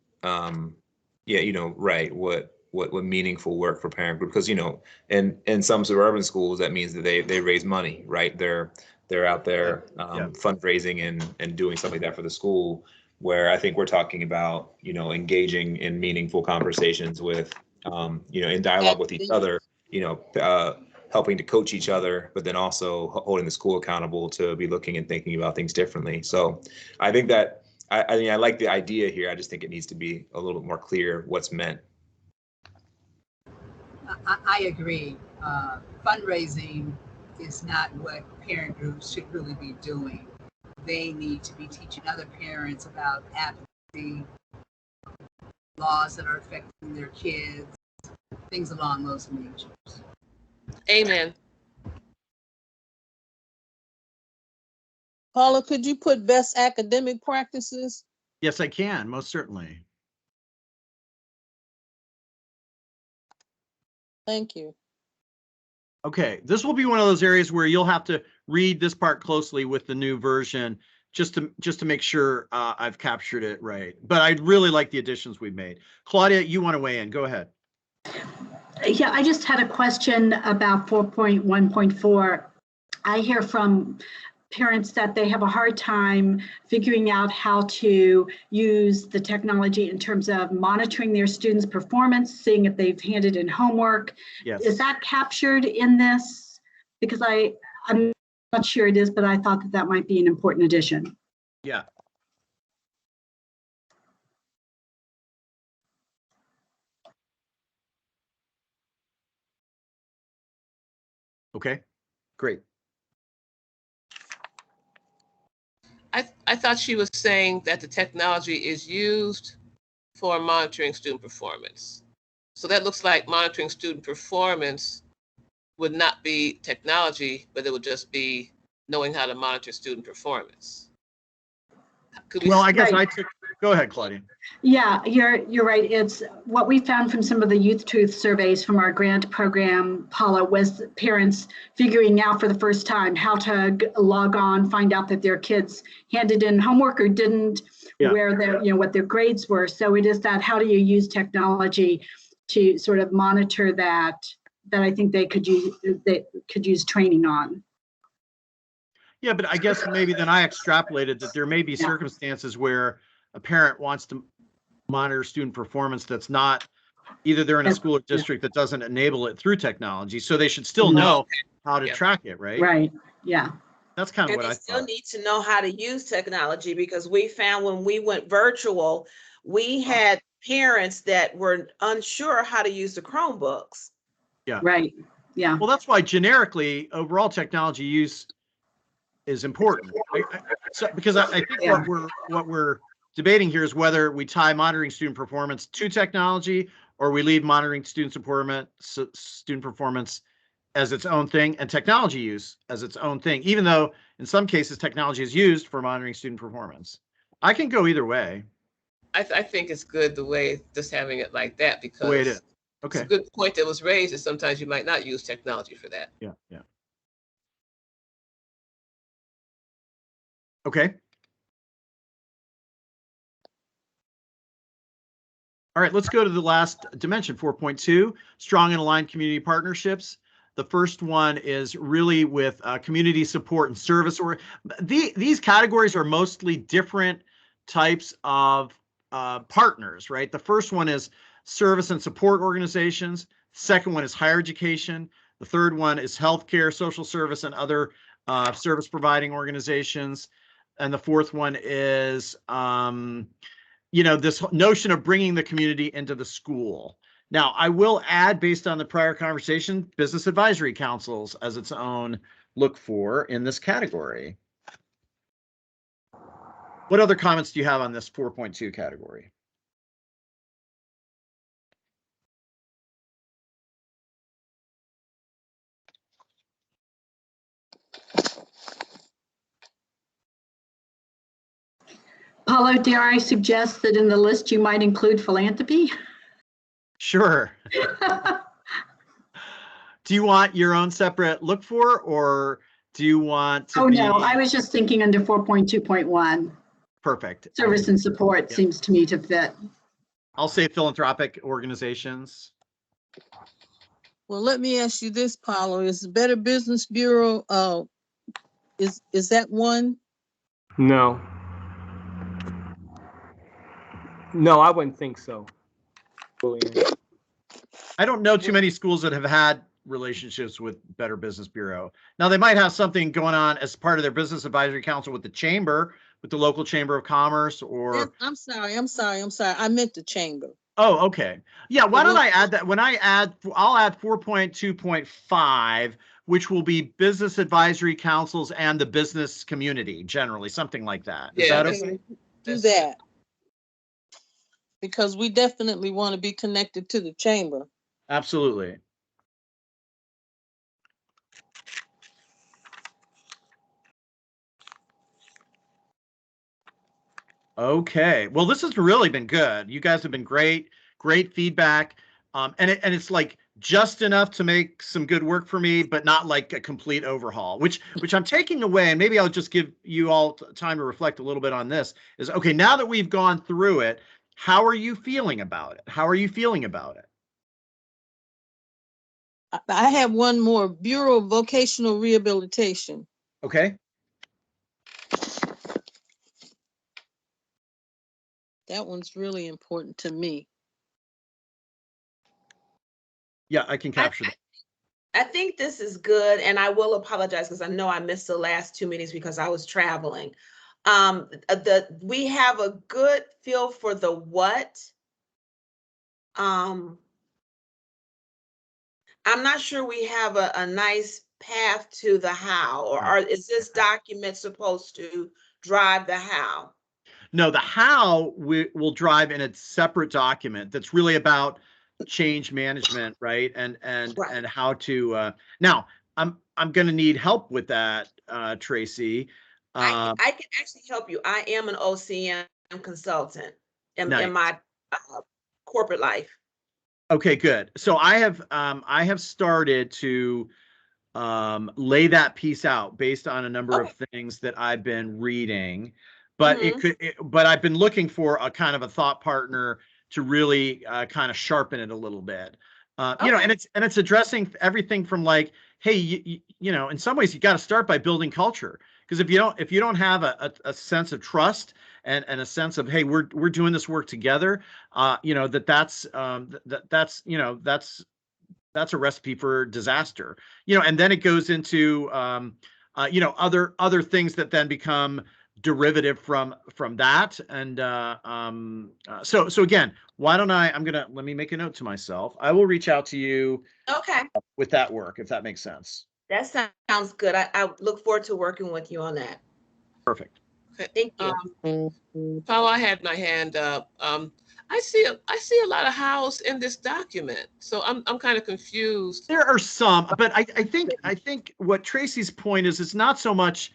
what meaningful work for parent group, because in some suburban schools that means that they raise money, right? They're out there fundraising and doing stuff like that for the school, where I think we're talking about engaging in meaningful conversations with in dialogue with each other, helping to coach each other, but then also holding the school accountable to be looking and thinking about things differently. So I think that I mean, I like the idea here. I just think it needs to be a little bit more clear what's meant. I agree. Fundraising is not what parent groups should really be doing. They need to be teaching other parents about advocacy, laws that are affecting their kids, things along those natures. Amen. Paula, could you put best academic practices? Yes, I can, most certainly. Thank you. Okay, this will be one of those areas where you'll have to read this part closely with the new version just to make sure I've captured it right. But I really like the additions we've made. Claudia, you want to weigh in? Go ahead. Yeah, I just had a question about 4.1.4. I hear from parents that they have a hard time figuring out how to use the technology in terms of monitoring their students' performance, seeing if they've handed in homework. Yes. Is that captured in this? Because I'm not sure it is, but I thought that that might be an important addition. Yeah. Okay, great. I thought she was saying that the technology is used for monitoring student performance. So that looks like monitoring student performance would not be technology, but it would just be knowing how to monitor student performance. Well, I guess Right. Go ahead, Claudia. Yeah, you're right. It's what we found from some of the Youth Truth surveys from our grant program, Paula, was parents figuring out for the first time how to log on, find out that their kids handed in homework or didn't, where their, what their grades were. So it is that, how do you use technology to sort of monitor that I think they could use training on. Yeah, but I guess maybe then I extrapolated that there may be circumstances where a parent wants to monitor student performance that's not, either they're in a school or district that doesn't enable it through technology, so they should still know how to track it, right? Right, yeah. That's kind of And what they I still thought. need to know how to use technology, because we found when we went virtual, we had parents that were unsure how to use the Chromebooks. Yeah. Right, yeah. Well, that's why generically overall technology use is important. Because I think what we're debating here is whether we tie monitoring student performance to technology, or we leave monitoring student performance as its own thing and technology use as its own thing, even though in some cases technology is used for monitoring student performance. I can go either way. I think it's good the way just having it like that, because the way it is. Okay. It's a good point that was raised, that sometimes you might not use technology for that. Yeah. Okay. All right, let's go to the last dimension, 4.2, strong and aligned community partnerships. The first one is really with community support and service. Or these categories are mostly different types of partners, right? The first one is service and support organizations. Second one is higher education. The third one is healthcare, social service, and other service providing organizations. And the fourth one is this notion of bringing the community into the school. Now, I will add, based on the prior conversation, business advisory councils as its own look for in this category. What other comments do you have on this 4.2 category? Paulo, dare I suggest that in the list you might include philanthropy? Sure. Do you want your own separate look for, or do you want to no, I was just thinking under 4.2.1. Perfect. Service and support seems to me to fit. I'll say philanthropic organizations. Well, let me ask you this, Paulo. Is the Better Business Bureau, is that one? No. No, I wouldn't think so. I don't know too many schools that have had relationships with Better Business Bureau. Now, they might have something going on as part of their business advisory council with the chamber, with the local chamber of commerce, or I'm sorry. I meant the chamber. Oh, okay. Yeah, why don't I add that? I'll add 4.2.5, which will be business advisory councils and the business community generally, something like that. Is that okay? Do that. Because we definitely want to be connected to the chamber. Absolutely. Okay. Well, this has really been good. You guys have been great feedback. And it's like just enough to make some good work for me, but not like a complete overhaul, which I'm taking away. And maybe I'll just give you all time to reflect a little bit on this is, okay, now that we've gone through it, how are you feeling about it? How are you feeling about it? I have one more. Bureau of Vocational Rehabilitation. Okay. That one's really important to me. Yeah, I can capture that. I think this is good, and I will apologize because I know I missed the last 2 meetings because I was traveling. We have a good feel for the what. I'm not sure we have a nice path to the how, or is this document supposed to drive the how? No, the how will drive in a separate document that's really about change management, right? And how to now I'm going to need help with that, Tracy. I can actually help you. I am an OCM consultant in Nice. my corporate life. Okay, good. So I have started to lay that piece out based on a number of things that I've been reading, but but I've been looking for a kind of a thought partner to really kind of sharpen it a little bit. You know, and it's addressing everything from like, hey, you know, in some ways you got to start by building culture, because if you don't have a sense of trust and a sense of, hey, we're doing this work together, you know, that's you know, that's a recipe for disaster, you know. And then it goes into you know, other things that then become derivative from that. And so again, why don't let me make a note to myself. I will reach out to you with that work, if that makes sense. That sounds good. I look forward to working with you on that. Perfect. Thank you. Paul, I had my hand up. I see a lot of hows in this document, so I'm kind of confused. There are some, but I think what Tracy's point is, it's not so much,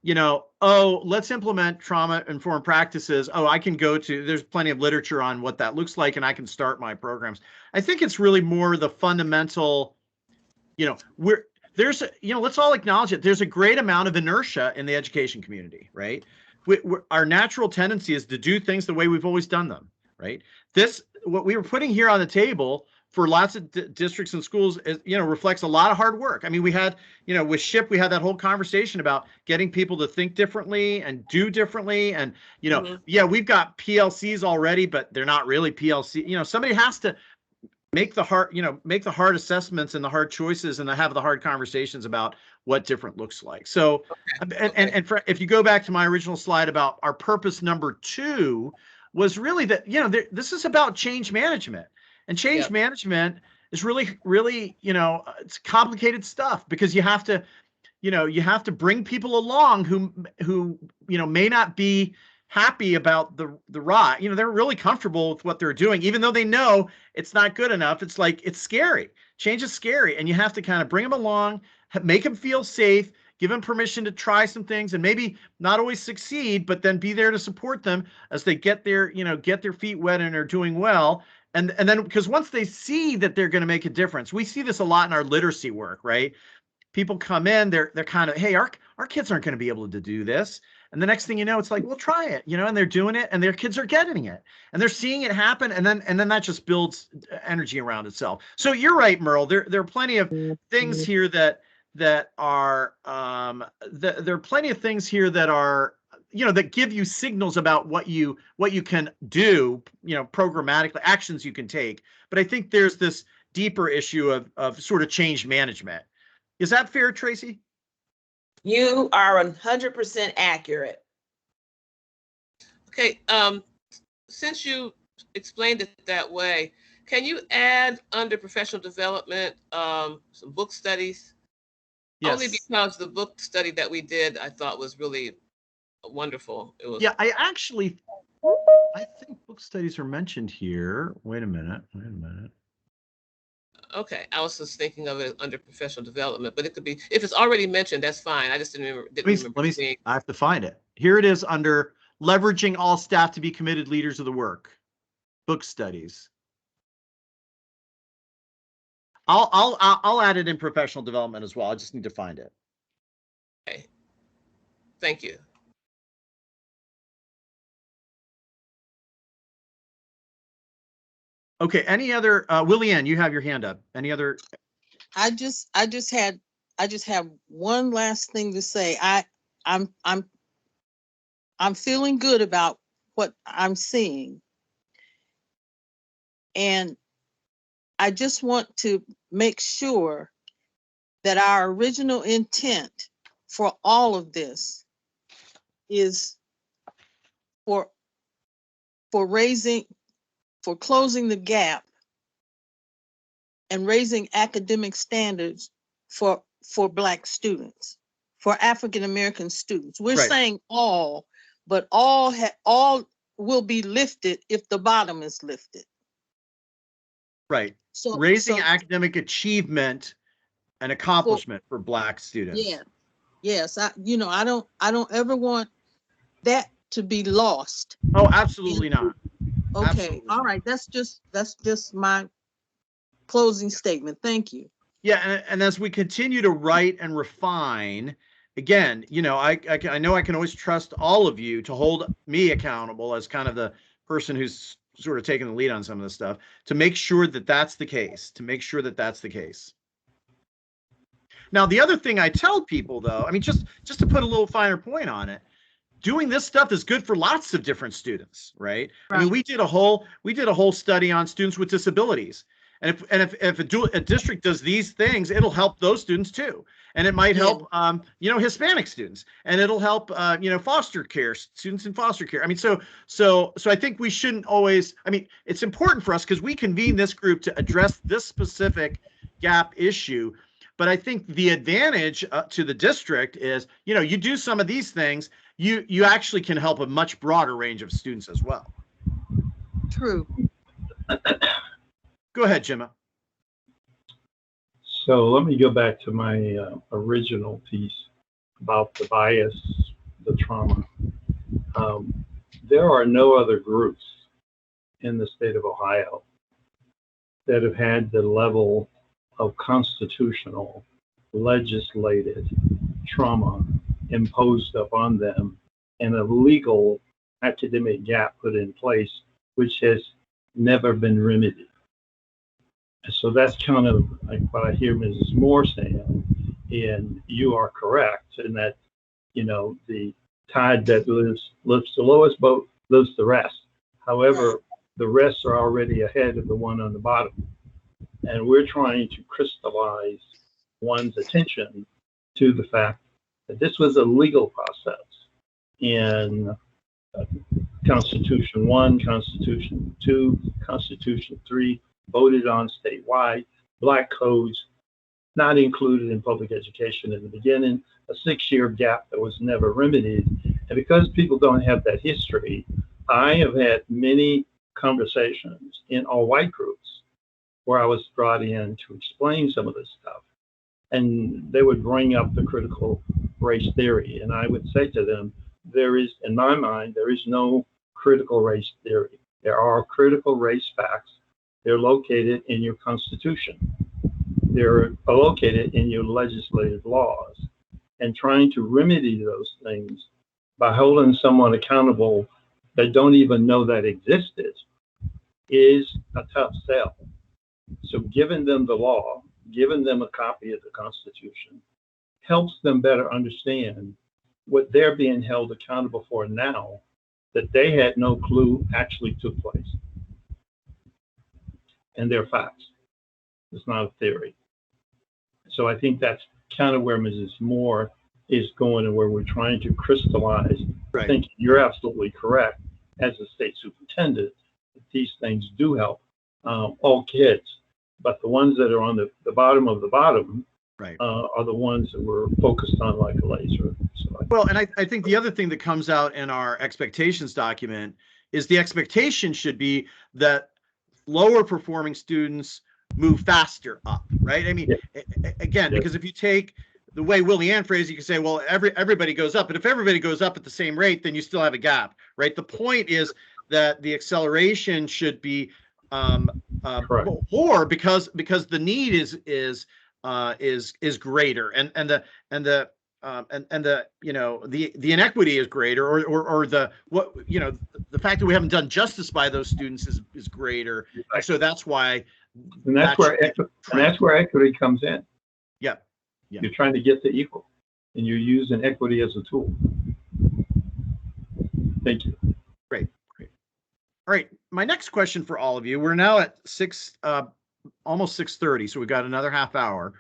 you know, oh, let's implement trauma-informed practices. Oh, I can go to, there's plenty of literature on what that looks like, and I can start my programs. I think it's really more the fundamental, you know, you know, let's all acknowledge it. There's a great amount of inertia in the education community, right? Our natural tendency is to do things the way we've always done them, right? What we were putting here on the table for lots of districts and schools is, you know, reflects a lot of hard work. I mean, we had, you know, with SHIP, we had that whole conversation about getting people to think differently and do differently. And, you know, yeah, we've got PLCs already, but they're not really PLC. You know, somebody has to make the hard assessments and the hard choices, and have the hard conversations about what different looks like. So, if you go back to my original slide about our purpose number 2, was really that, you know, this is about change management, and change management is really, you know, it's complicated stuff, because you have to bring people along who, you know, may not be happy about the ride. You know, they're really comfortable with what they're doing, even though they know it's not good enough. It's like, it's scary. Change is scary, and you have to kind of bring them along, make them feel safe, give them permission to try some things, and maybe not always succeed, but then be there to support them as they get their feet wet and are doing well. And then, because once they see that they're going to make a difference, we see this a lot in our literacy work, right? People come in, they're kind of, hey, our kids aren't going to be able to do this. And the next thing you know, it's like, well, try it, you know, and they're doing it, and their kids are getting it, and they're seeing it happen. And then that just builds energy around itself. So you're right, Merle. There are plenty of things here that are, there are plenty of things here that are, you know, that give you signals about what you can do, you know, programmatically, actions you can take. But I think there's this deeper issue of sort of change management. Is that fair, Tracy? You are 100% accurate. Okay, since you explained it that way, can you add under professional development some book studies? Yes. Only because the book study that we did, I thought, was really wonderful. It was. Yeah, I think book studies are mentioned here. Wait a minute. Okay, I was just thinking of it under professional development, but it could be, if it's already mentioned, that's fine. I just didn't remember seeing. I have to find it. Here it is under leveraging all staff to be committed leaders of the work. Book studies. I'll add it in professional development as well. I just need to find it. Okay. Thank you. Okay. Any other, Willie Ann, you have your hand up. Any other? I just have one last thing to say. I'm feeling good about what I'm seeing. And I just want to make sure that our original intent for all of this is for closing the gap and raising academic standards for Black students, for African American students. We're Right. saying all, but all will be lifted if the bottom is lifted. Right. So Raising academic achievement and accomplishment for Black students. Yeah. Yes. I don't ever want that to be lost. Oh, absolutely not. Okay. Absolutely All not. right. That's just my closing statement. Thank you. Yeah, and as we continue to write and refine, again, I know I can always trust all of you to hold me accountable as kind of the person who's sort of taking the lead on some of this stuff, to make sure that that's the case, Now, the other thing I tell people, though, I mean, just to put a little finer point on it, doing this stuff is good for lots of different students, right? I mean, we did a whole study on students with disabilities. And if a district does these things, it'll help those students too. And it might help, Hispanic students, and it'll help, foster care students in foster care. I mean, so I think we shouldn't always, I mean, it's important for us because we convene this group to address this specific gap issue. But I think the advantage to the district is, you do some of these things, you actually can help a much broader range of students as well. True. Go ahead, Jimma. So let me go back to my original piece about the bias, the trauma. There are no other groups in the state of Ohio that have had the level of constitutional, legislated trauma imposed upon them and a legal academic gap put in place, which has never been remedied. So that's kind of like what I hear Mrs. Moore saying, and you are correct in that, the tide that lifts the lowest boat lifts the rest. However, the rest are already ahead of the one on the bottom. And we're trying to crystallize one's attention to the fact that this was a legal process. In Constitution 1, Constitution 2, Constitution 3, voted on statewide, Black codes not included in public education in the beginning, a 6-year gap that was never remedied. And because people don't have that history, I have had many conversations in all white groups where I was brought in to explain some of this stuff. And they would bring up the critical race theory. And I would say to them, in my mind, there is no critical race theory. There are critical race facts. They're located in your Constitution. They're located in your legislative laws. And trying to remedy those things by holding someone accountable that don't even know that existed is a tough sell. So giving them the law, giving them a copy of the Constitution, helps them better understand what they're being held accountable for now that they had no clue actually took place. And they're facts. It's not a theory. So I think that's kind of where Mrs. Moore is going and where we're trying to crystallize. I think you're absolutely correct as a state superintendent. These things do help all kids, but the ones that are on the bottom of the bottom are the ones that we're focused on like a laser. Well, and I think the other thing that comes out in our expectations document is the expectation should be that lower performing students move faster up, right? I mean, again, because if you take the way Willie Ann phrased, you can say, well, everybody goes up, but if everybody goes up at the same rate, then you still have a gap, right? The point is that the acceleration should be Correct. or because the need is greater, and the the inequity is greater, or the the fact that we haven't done justice by those students is greater, and so that's why. And that's where equity comes in. Yeah. Yeah. You're trying to get to equal, and you're using equity as a tool. Thank you. Great. All right. My next question for all of you. We're now at almost 6:30, so we've got another half hour.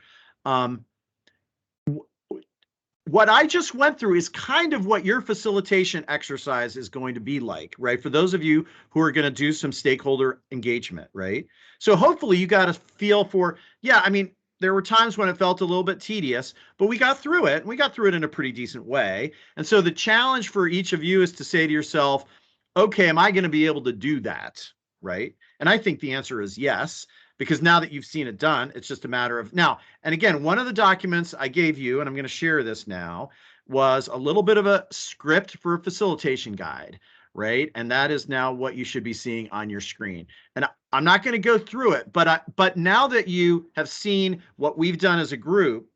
What I just went through is kind of what your facilitation exercise is going to be like, right? For those of you who are going to do some stakeholder engagement, right? So hopefully you got a feel for, yeah, I mean, there were times when it felt a little bit tedious, but we got through it, and we got through it in a pretty decent way. And so the challenge for each of you is to say to yourself, okay, am I going to be able to do that, right? And I think the answer is yes, because now that you've seen it done, it's just a matter of now. And again, one of the documents I gave you, and I'm going to share this now, was a little bit of a script for a facilitation guide, right? And that is now what you should be seeing on your screen. And I'm not going to go through it, but now that you have seen what we've done as a group,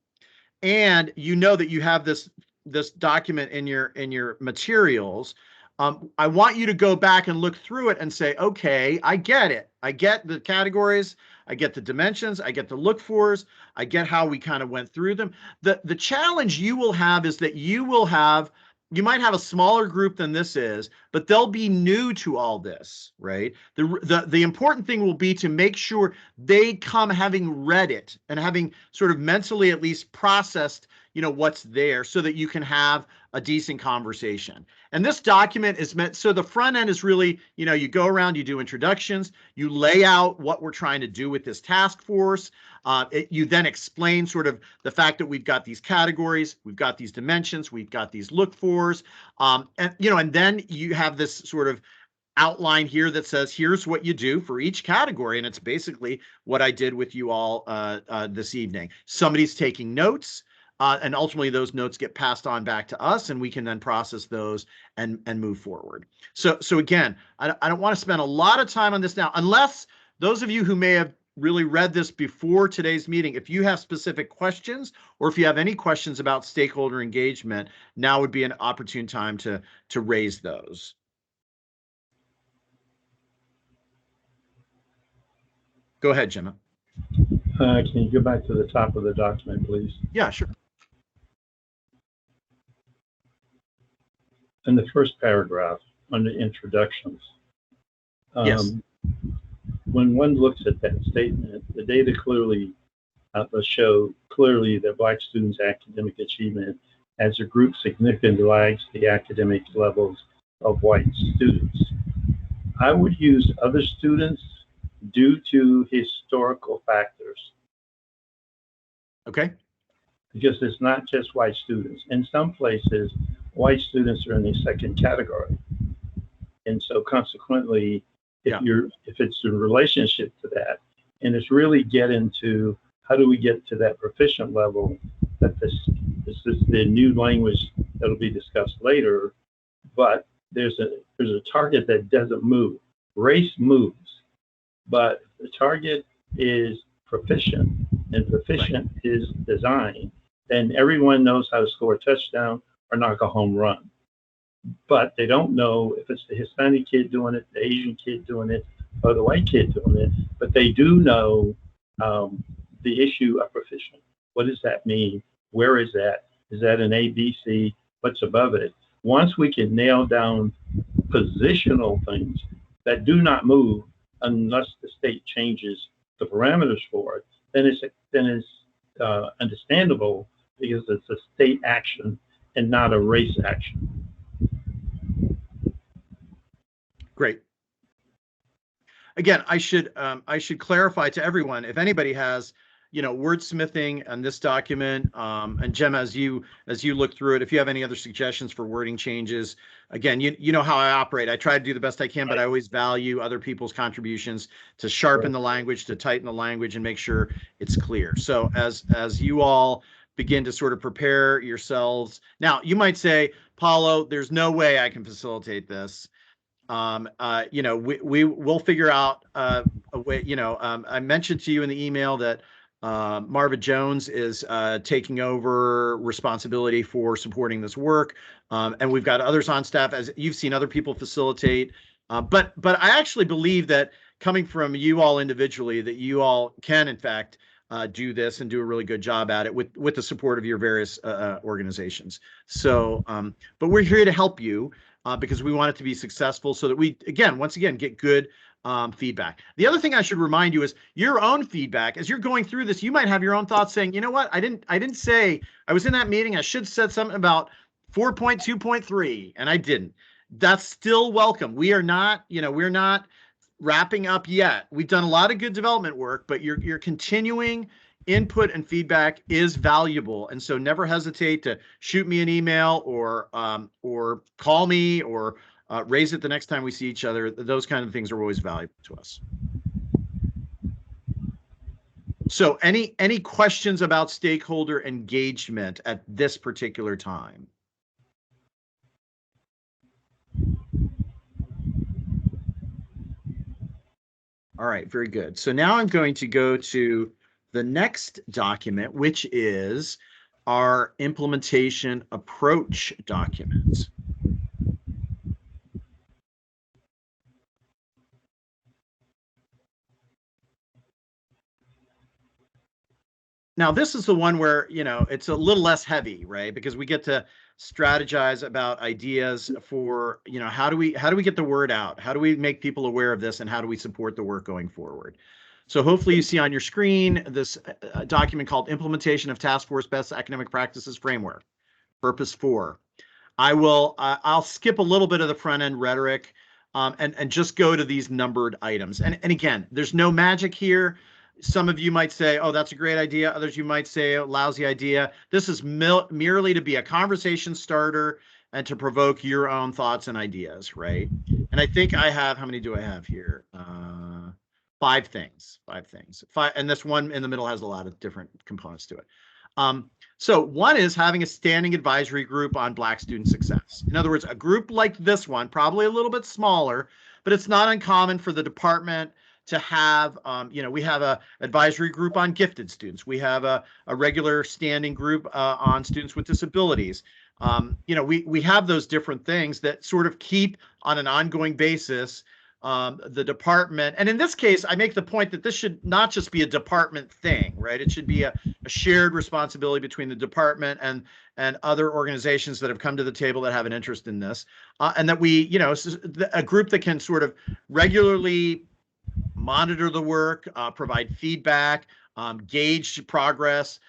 and you know that you have this document in your materials, I want you to go back and look through it and say, okay, I get it. I get the categories. I get the dimensions. I get the look fors. I get how we kind of went through them. The challenge you will have is that you might have a smaller group than this is, but they'll be new to all this, right? The important thing will be to make sure they come having read it and having sort of mentally at least processed, what's there, so that you can have a decent conversation. And this document is meant, so the front end is really, you go around, you do introductions, you lay out what we're trying to do with this task force. You then explain sort of the fact that we've got these categories, we've got these dimensions, we've got these look fors, and then you have this sort of outline here that says, here's what you do for each category. And it's basically what I did with you all this evening. Somebody's taking notes. And ultimately, those notes get passed on back to us, and we can then process those and move forward. So again, I don't want to spend a lot of time on this now, unless those of you who may have really read this before today's meeting, if you have specific questions, or if you have any questions about stakeholder engagement, now would be an opportune time to raise those. Go ahead, Gemma. Can you go back to the top of the document, please? Yeah, sure. In the first paragraph, under introductions, yes. When one looks at that statement, the data clearly show that Black students' academic achievement as a group significantly lags the academic levels of white students. I would use other students due to historical factors. Okay. Because it's not just white students. In some places, white students are in the second category. And so consequently, if it's a relationship to that, and it's really get into how do we get to that proficient level, that this is the new language that'll be discussed later, but there's a target that doesn't move. Race moves, but the target is proficient, and proficient is design. Then everyone knows how to score a touchdown or knock a home run. But they don't know if it's the Hispanic kid doing it, the Asian kid doing it, or the white kid doing it. But they do know the issue of proficient. What does that mean? Where is that? Is that an A, B, C? What's above it? Once we can nail down positional things that do not move unless the state changes the parameters for it, then it's understandable, because it's a state action and not a race action. Great. Again, I should clarify to everyone, if anybody has, wordsmithing on this document, and Gemma, as you look through it, if you have any other suggestions for wording changes, again, you know how I operate. I try to do the best I can, but I always value other people's contributions to sharpen the language, to tighten the language, and make sure it's clear. So as you all begin to sort of prepare yourselves, now you might say, Paulo, there's no way I can facilitate this. We'll figure out a way. I mentioned to you in the email that Marva Jones is taking over responsibility for supporting this work, and we've got others on staff, as you've seen other people facilitate. But I actually believe that coming from you all individually, that you all can in fact do this and do a really good job at it with the support of your various organizations. So, but we're here to help you because we want it to be successful, so that we once again get good feedback. The other thing I should remind you is your own feedback. As you're going through this, you might have your own thoughts saying, you know what, I didn't say, I was in that meeting, I should have said something about 4.2.3 and I didn't. That's still welcome. We're not wrapping up yet. We've done a lot of good development work, but your continuing input and feedback is valuable. And so never hesitate to shoot me an email or call me or raise it the next time we see each other. Those kind of things are always valuable to us. So any questions about stakeholder engagement at this particular time? All right, very good. So now I'm going to go to the next document, which is our implementation approach document. Now, this is the one where, it's a little less heavy, right? Because we get to strategize about ideas for, how do we get the word out? How do we make people aware of this, and how do we support the work going forward? So hopefully you see on your screen this document called Implementation of Task Force Best Academic Practices Framework, Purpose 4. I'll skip a little bit of the front end rhetoric and just go to these numbered items. And again, there's no magic here. Some of you might say, oh, that's a great idea. Others you might say, a lousy idea. This is merely to be a conversation starter and to provoke your own thoughts and ideas, right? And I think I have, how many do I have here? 5 things. And this one in the middle has a lot of different components to it. So one is having a standing advisory group on Black student success. In other words, a group like this one, probably a little bit smaller, but it's not uncommon for the department to have, we have a advisory group on gifted students. We have a regular standing group on students with disabilities. We have those different things that sort of keep on an ongoing basis the department. And in this case, I make the point that this should not just be a department thing, right? It should be a shared responsibility between the department and other organizations that have come to the table that have an interest in this. And that we, a group that can sort of regularly monitor the work, provide feedback, gauge progress,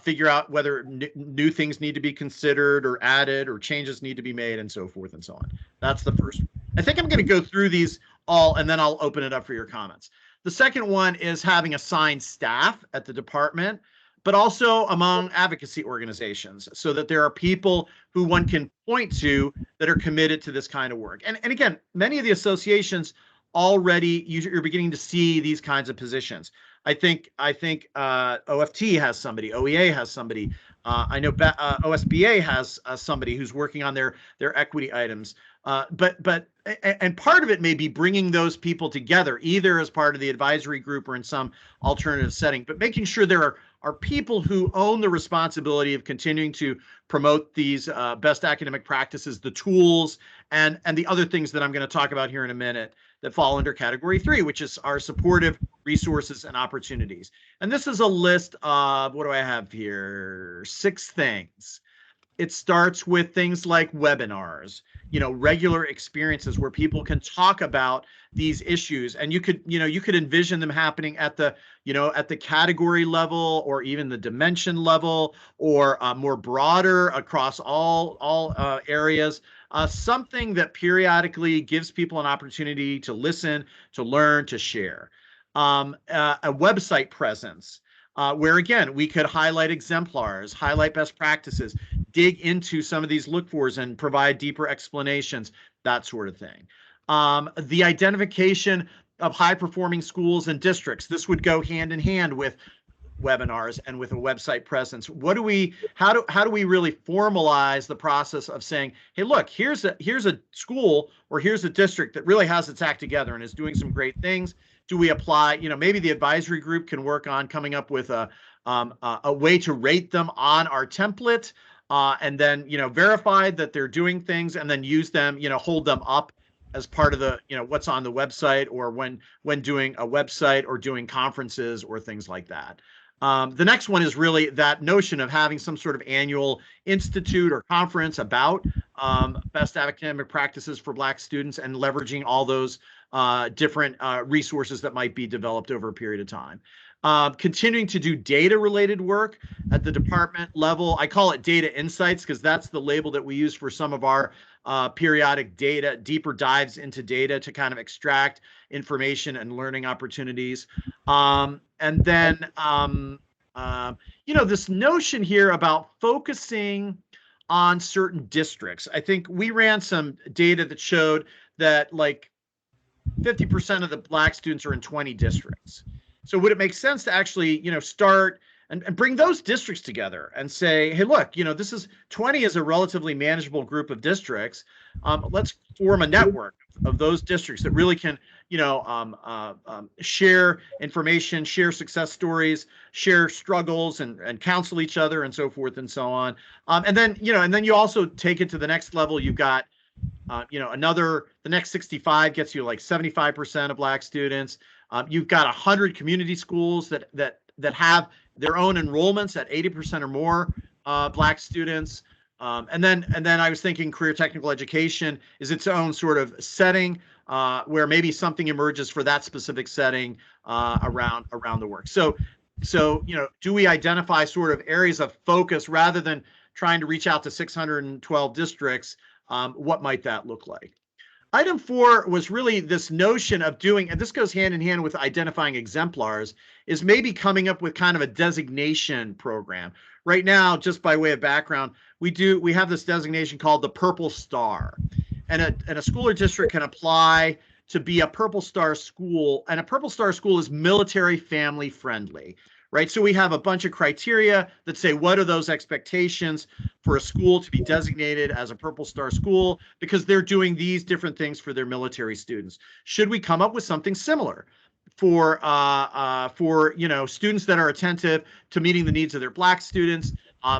figure out whether new things need to be considered or added or changes need to be made, and so forth and so on. That's the first one. I think I'm going to go through these all, and then I'll open it up for your comments. The second one is having assigned staff at the department, but also among advocacy organizations, so that there are people who one can point to that are committed to this kind of work. And again, many of the associations already, you're beginning to see these kinds of positions. I think OFT has somebody, OEA has somebody. I know OSBA has somebody who's working on their equity items. But part of it may be bringing those people together, either as part of the advisory group or in some alternative setting, but making sure there are people who own the responsibility of continuing to promote these best academic practices, the tools, and the other things that I'm going to talk about here in a minute that fall under category 3, which is our supportive resources and opportunities. And this is a list of, what do I have here? 6 things. It starts with things like webinars, regular experiences where people can talk about these issues, and you could envision them happening at the category level, or even the dimension level, or more broader across all areas. Something that periodically gives people an opportunity to listen, to learn, to share. A website presence, where again, we could highlight exemplars, highlight best practices, dig into some of these look-fors and provide deeper explanations, that sort of thing. The identification of high-performing schools and districts. This would go hand in hand with webinars and with a website presence? How do we really formalize the process of saying, hey, look, here's a school or here's a district that really has its act together and is doing some great things? Do we apply, maybe the advisory group can work on coming up with a way to rate them on our template, and then, verify that they're doing things, and then use them, hold them up as part of the, what's on the website, or when doing a website or doing conferences or things like that. The next one is really that notion of having some sort of annual institute or conference about best academic practices for Black students, and leveraging all those different resources that might be developed over a period of time. Continuing to do data-related work at the department level. I call it data insights because that's the label that we use for some of our periodic data, deeper dives into data to kind of extract information and learning opportunities. And then, this notion here about focusing on certain districts. I think we ran some data that showed that like 50% of the Black students are in 20 districts. So would it make sense to actually, start and bring those districts together and say, hey, look, this is 20 is a relatively manageable group of districts. Let's form a network of those districts that really can, share information, share success stories, share struggles, and counsel each other, and so forth and so on. And then you also take it to the next level. You've got the next 65 gets you like 75% of Black students. You've got 100 community schools that have their own enrollments at 80% or more Black students. And then I was thinking career technical education is its own sort of setting where maybe something emerges for that specific setting around the work. So do we identify sort of areas of focus rather than trying to reach out to 612 districts? What might that look like? Item 4 was really this notion of doing, and this goes hand in hand with identifying exemplars, is maybe coming up with kind of a designation program. Right now, just by way of background, we have this designation called the Purple Star, and a school or district can apply to be a Purple Star school, and a Purple Star school is military family friendly. Right. So we have a bunch of criteria that say, what are those expectations for a school to be designated as a Purple Star school because they're doing these different things for their military students? Should we come up with something similar for students that are attentive to meeting the needs of their Black students?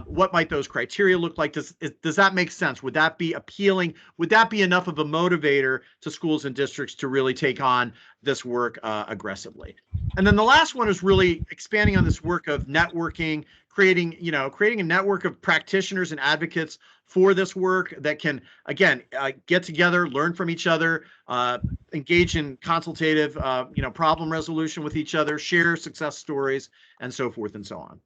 What might those criteria look like? Does that make sense? Would that be appealing? Would that be enough of a motivator to schools and districts to really take on this work aggressively? And then the last one is really expanding on this work of networking, creating a network of practitioners and advocates for this work that can, again, get together, learn from each other, engage in consultative, problem resolution with each other, share success stories, and so forth and so on.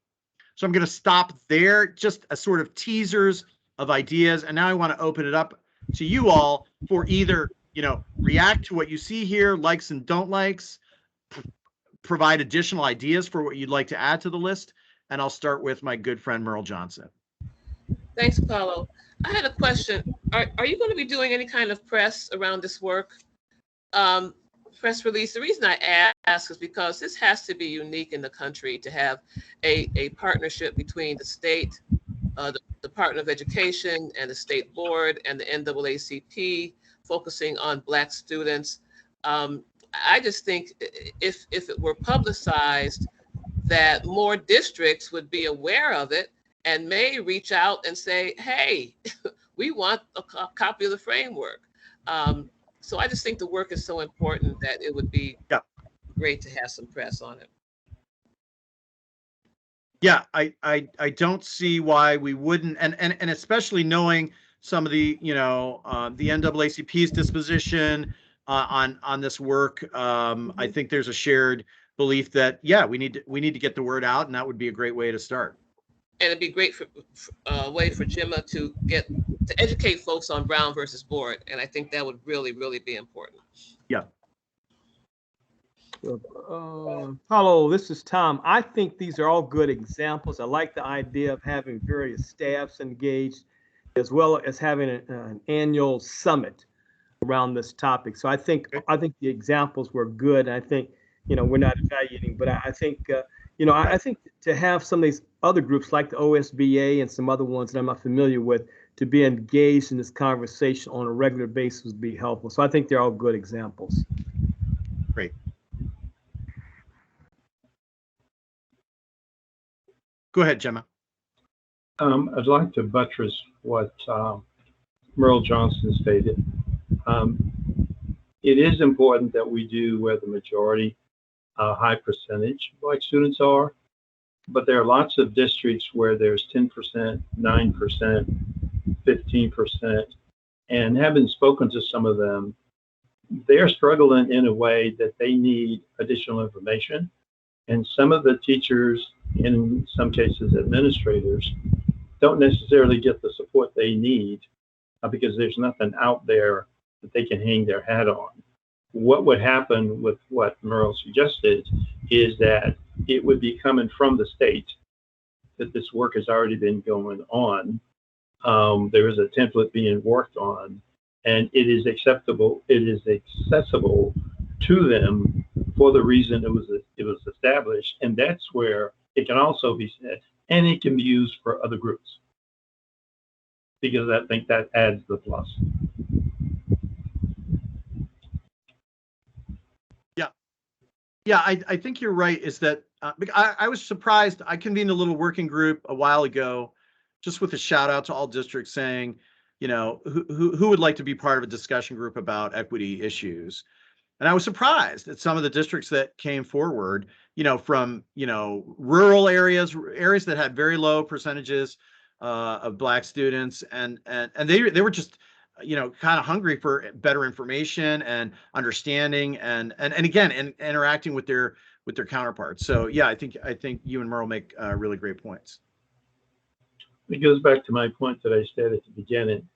So I'm going to stop there, just a sort of teasers of ideas. And now I want to open it up to you all for either, react to what you see here, likes and don't likes, provide additional ideas for what you'd like to add to the list. And I'll start with my good friend, Merle Johnson. Thanks, Paulo. I had a question. Are you going to be doing any kind of press around this work? Press release. The reason I ask is because this has to be unique in the country to have a partnership between the state, the Department of Education, and the state board and the NAACP focusing on Black students. I just think if it were publicized, that more districts would be aware of it and may reach out and say, hey, we want a copy of the framework. So I just think the work is so important that it would be great to have some press on it. Yeah, I don't see why we wouldn't, and especially knowing some of the the NAACP's disposition on this work. I think there's a shared belief that we need to get the word out, and that would be a great way to start. And it'd be great for way for Gemma to educate folks on Brown versus Board, and I think that would really, really be important. Yeah. Hello, this is Tom. I think these are all good examples. I like the idea of having various staffs engaged, as well as having an annual summit around this topic. So I think the examples were good. I think we're not evaluating, but I think You know, I think to have some of these other groups like the OSBA and some other ones that I'm not familiar with to be engaged in this conversation on a regular basis would be helpful. So I think they're all good examples. Great. Go ahead, Gemma. I'd like to buttress what Merle Johnson stated. It is important that we do where the majority, high percentage Black students are, but there are lots of districts where there's 10%, 9%, 15%, and having spoken to some of them, they're struggling in a way that they need additional information. And some of the teachers, in some cases administrators, don't necessarily get the support they need because there's nothing out there that they can hang their hat on. What would happen with what Merle suggested is that it would be coming from the state that this work has already been going on. There is a template being worked on, and it is acceptable. It is accessible to them for the reason it was established, and that's where it can also be said, and it can be used for other groups because I think that adds the plus. Yeah, I think you're right. Is that I was surprised. I convened a little working group a while ago, just with a shout out to all districts saying, you know, who would like to be part of a discussion group about equity issues. And I was surprised at some of the districts that came forward, you know, from, you know, rural areas that had very low percentages of Black students, and they were just, you know, kind of hungry for better information and understanding, and again, and interacting with their counterparts. So yeah, I think you and Merle make really great points. It goes back to my point that I said at the beginning.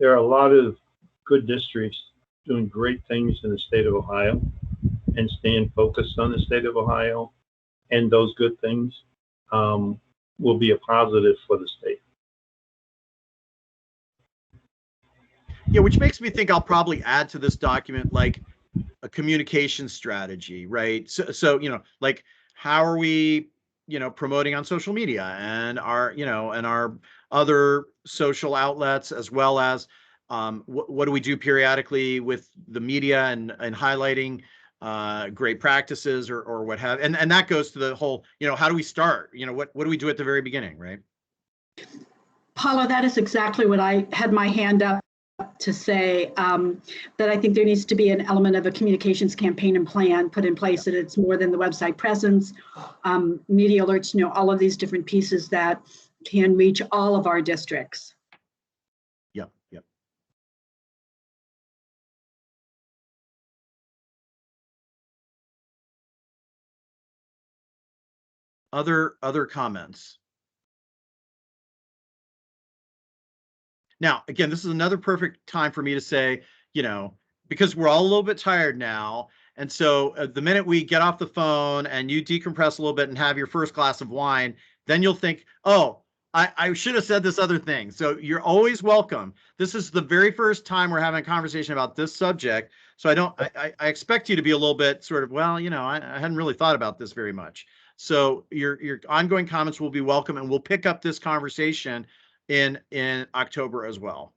There are a lot of good districts doing great things in the state of Ohio and staying focused on the state of Ohio, and those good things will be a positive for the state. Yeah, which makes me think I'll probably add to this document like a communication strategy, right? So you know, like how are we, you know, promoting on social media and our, you know, and our other social outlets, as well as what do we do periodically with the media and highlighting great practices or what have, and that goes to the whole, you know, how do we start? You know, what do we do at the very beginning, right? Paula, that is exactly what I had my hand up to say, that I think there needs to be an element of a communications campaign and plan put in place, that it's more than the website presence, media alerts, you know, all of these different pieces that can reach all of our districts. Yep. Other comments? Now, again, this is another perfect time for me to say, you know, because we're all a little bit tired now. And so the minute we get off the phone and you decompress a little bit and have your first glass of wine, then you'll think, oh, I should have said this other thing. So you're always welcome. This is the very first time we're having a conversation about this subject. So I expect you to be a little bit sort of, well, you know, I hadn't really thought about this very much. So your ongoing comments will be welcome, and we'll pick up this conversation in October as well.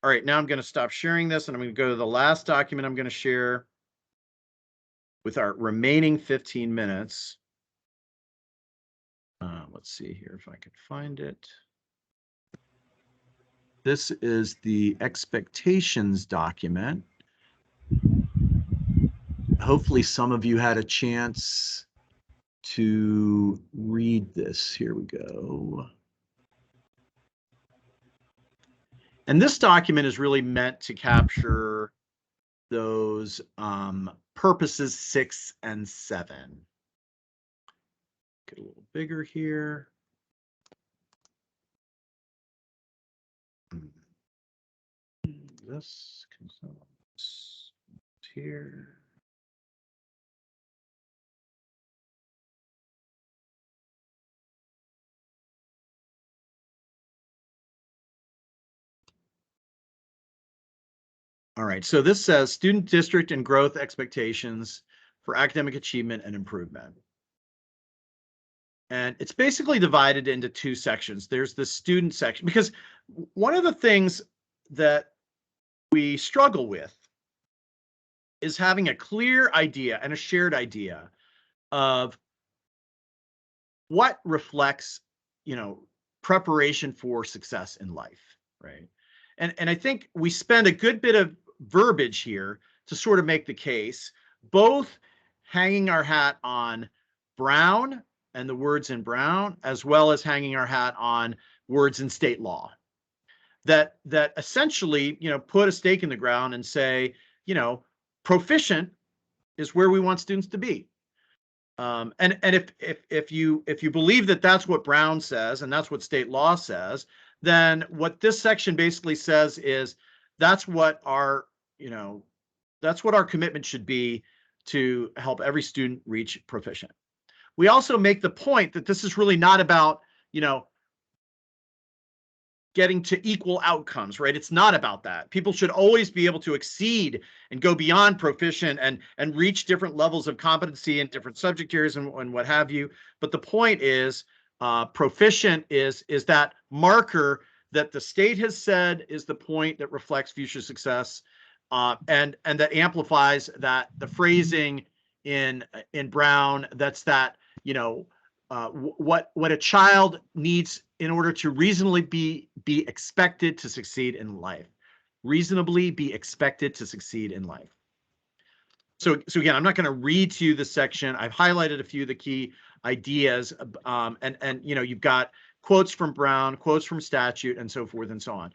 All right, now I'm going to stop sharing this, and I'm going to go to the last document I'm going to share with our remaining 15 minutes. Let's see here if I can find it. This is the expectations document. Hopefully some of you had a chance to read this. Here we go. And this document is really meant to capture those purposes 6 and 7. Get a little bigger here. This comes here. All right, so this says student district and growth expectations for academic achievement and improvement. And it's basically divided into two sections. There's the student section, because one of the things that we struggle with is having a clear idea and a shared idea of what reflects, preparation for success in life, right? And I think we spend a good bit of verbiage here to sort of make the case, both hanging our hat on Brown and the words in Brown, as well as hanging our hat on words in state law, that essentially, put a stake in the ground and say, proficient is where we want students to be. And if you believe that that's what Brown says and that's what state law says, then what this section basically says is that's what our commitment should be, to help every student reach proficient. We also make the point that this is really not about, getting to equal outcomes, right? It's not about that. People should always be able to exceed and go beyond proficient and reach different levels of competency in different subject areas and what have you. But the point is, proficient is that marker that the state has said is the point that reflects future success, and that amplifies that the phrasing in Brown, that's that, what a child needs in order to reasonably be expected to succeed in life. Reasonably be expected to succeed in life. So again, I'm not going to read to you this section. I've highlighted a few of the key ideas, and you've got quotes from Brown, quotes from statute, and so forth and so on.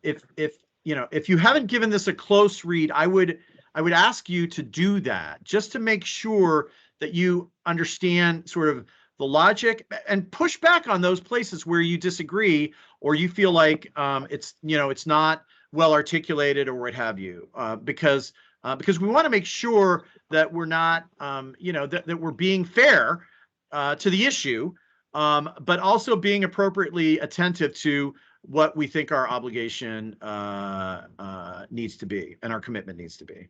If you haven't given this a close read, I would ask you to do that, just to make sure that you understand sort of the logic, and push back on those places where you disagree or you feel like it's not well articulated or what have you, because we want to make sure that we're not that we're being fair to the issue, but also being appropriately attentive to what we think our obligation needs to be and our commitment needs to be.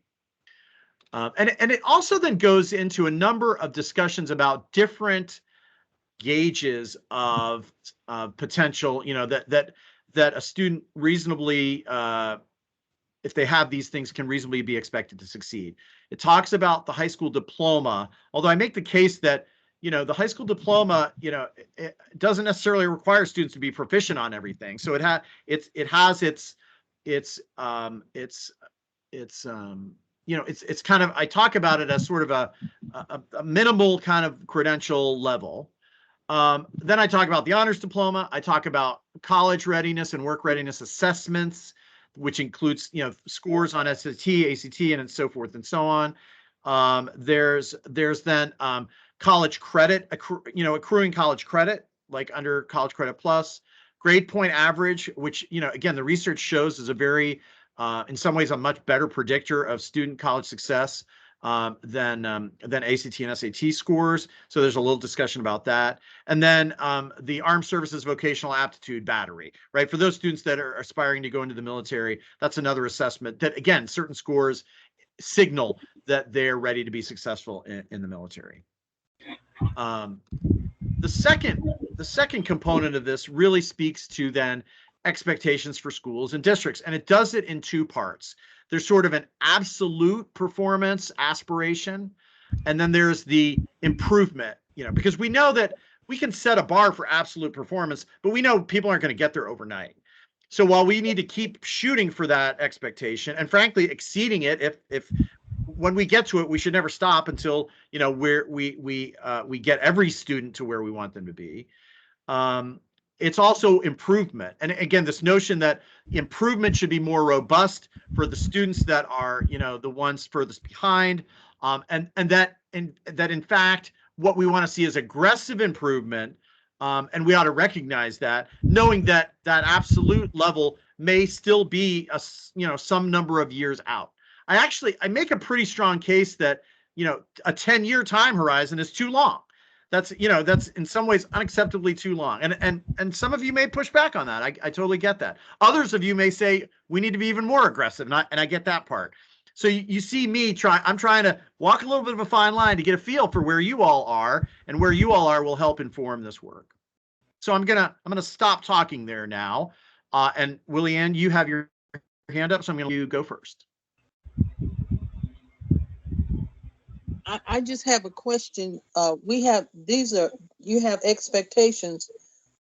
And it also then goes into a number of discussions about different gauges of potential, that a student reasonably, if they have these things, can reasonably be expected to succeed. It talks about the high school diploma, although I make the case that, the high school diploma, it doesn't necessarily require students to be proficient on everything. So it has it's kind of, I talk about it as sort of a minimal kind of credential level. Then I talk about the honors diploma. I talk about college readiness and work readiness assessments, which includes, scores on SAT, ACT, and so forth and so on. There's then college credit, accruing college credit, like under College Credit Plus, grade point average, which, again, the research shows is a very, in some ways, a much better predictor of student college success than ACT and SAT scores. So there's a little discussion about that. And then the Armed Services Vocational Aptitude Battery, right? For those students that are aspiring to go into the military, that's another assessment that, again, certain scores signal that they're ready to be successful in the military. The second component of this really speaks to then expectations for schools and districts, and it does it in two parts. There's sort of an absolute performance aspiration, and then there's the improvement, because we know that we can set a bar for absolute performance, but we know people aren't going to get there overnight. So while we need to keep shooting for that expectation, and frankly exceeding it, if when we get to it, we should never stop until we get every student to where we want them to be. It's also improvement. And again, this notion that improvement should be more robust for the students that are, the ones furthest behind. And that in fact, what we want to see is aggressive improvement. And we ought to recognize that, knowing that that absolute level may still be some number of years out. I make a pretty strong case that, a 10-year time horizon is too long. That's in some ways unacceptably too long. And some of you may push back on that. I totally get that. Others of you may say we need to be even more aggressive, and I get that part. So you see me I'm trying to walk a little bit of a fine line to get a feel for where you all are, and where you all are will help inform this work. So I'm gonna stop talking there now. And Willie Ann, you have your hand up, so I'm gonna let you go first. I just have a question. You have expectations,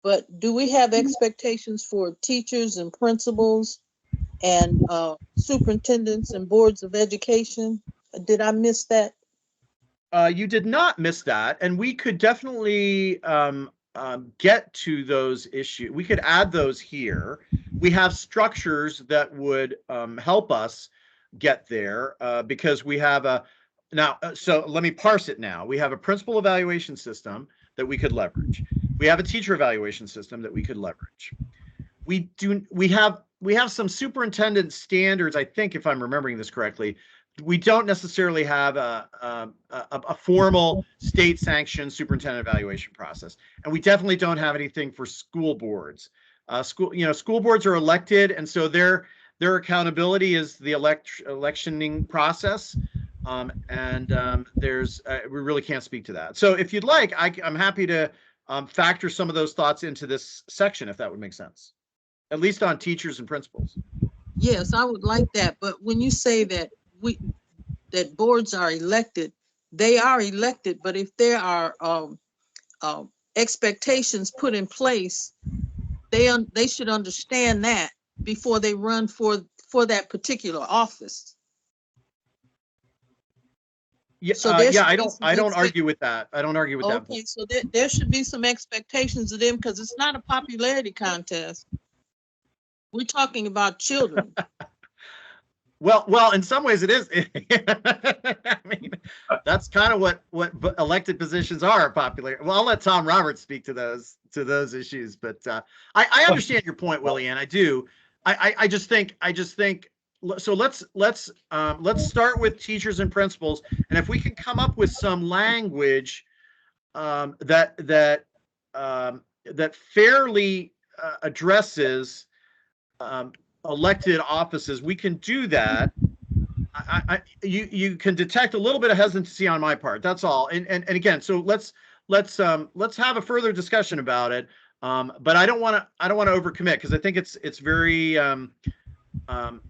but do we have expectations for teachers and principals and superintendents and boards of education? Did I miss that? You did not miss that, and we could definitely get to those issues. We could add those here. We have structures that would help us get there because we have so let me parse it now. We have a principal evaluation system that we could leverage. We have a teacher evaluation system that we could leverage. We have some superintendent standards, I think, if I'm remembering this correctly. We don't necessarily have a formal state-sanctioned superintendent evaluation process, and we definitely don't have anything for school boards. School boards are elected, and so their accountability is the electioning process. We really can't speak to that. So if you'd like, I'm happy to factor some of those thoughts into this section, if that would make sense, at least on teachers and principals. Yes, I would like that. But when you say that boards are elected, they are elected. But if there are expectations put in place, they should understand that before they run for that particular office. Yeah, so I don't argue with that. I don't argue with that. Okay, so there should be some expectations of them, because it's not a popularity contest. We're talking about children. Well, in some ways it is. I mean, that's kind of what elected positions are, popular. Well, I'll let Tom Roberts speak to those issues, but I understand your point, Willie, and I do. I just think. So let's start with teachers and principals, and if we can come up with some language that fairly addresses elected offices, we can do that. You can detect a little bit of hesitancy on my part. That's all. And again, so let's have a further discussion about it. But I don't want to overcommit, because I think it's very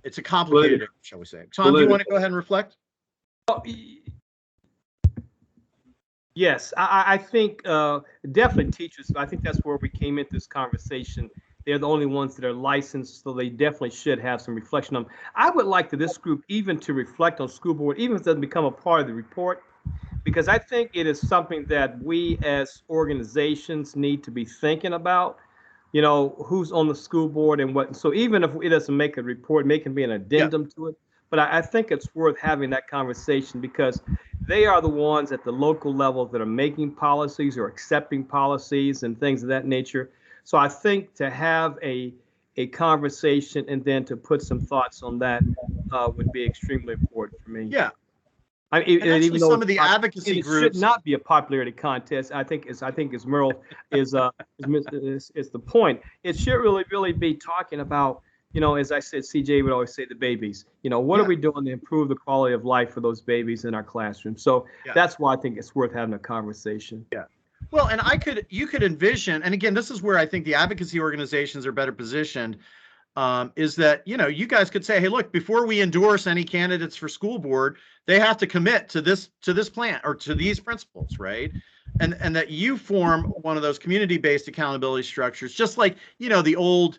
it's a complicated, shall we say. Tom, do you want to go ahead and reflect? Yes, I think definitely teachers. I think that's where we came into this conversation. They're the only ones that are licensed, so they definitely should have some reflection on them. I would like this group even to reflect on school board, even if it doesn't become a part of the report, because I think it is something that we as organizations need to be thinking about. Who's on the school board and what. So even if it doesn't make a report, it can be an addendum to it. But I think it's worth having that conversation, because they are the ones at the local level that are making policies or accepting policies and things of that nature. So I think to have a conversation and then to put some thoughts on that would be extremely important for me. Yeah. Even though some of the advocacy groups should not be a popularity contest. I think as Merle is the point. It should really be talking about, as I said, CJ would always say, the babies. What are we doing to improve the quality of life for those babies in our classroom? So that's why I think it's worth having a conversation. Yeah. Well, and you could envision, and again, this is where I think the advocacy organizations are better positioned, is that, you guys could say, hey, look, before we endorse any candidates for school board, they have to commit to this plan or to these principles, right? And that you form one of those community-based accountability structures, just like, the old,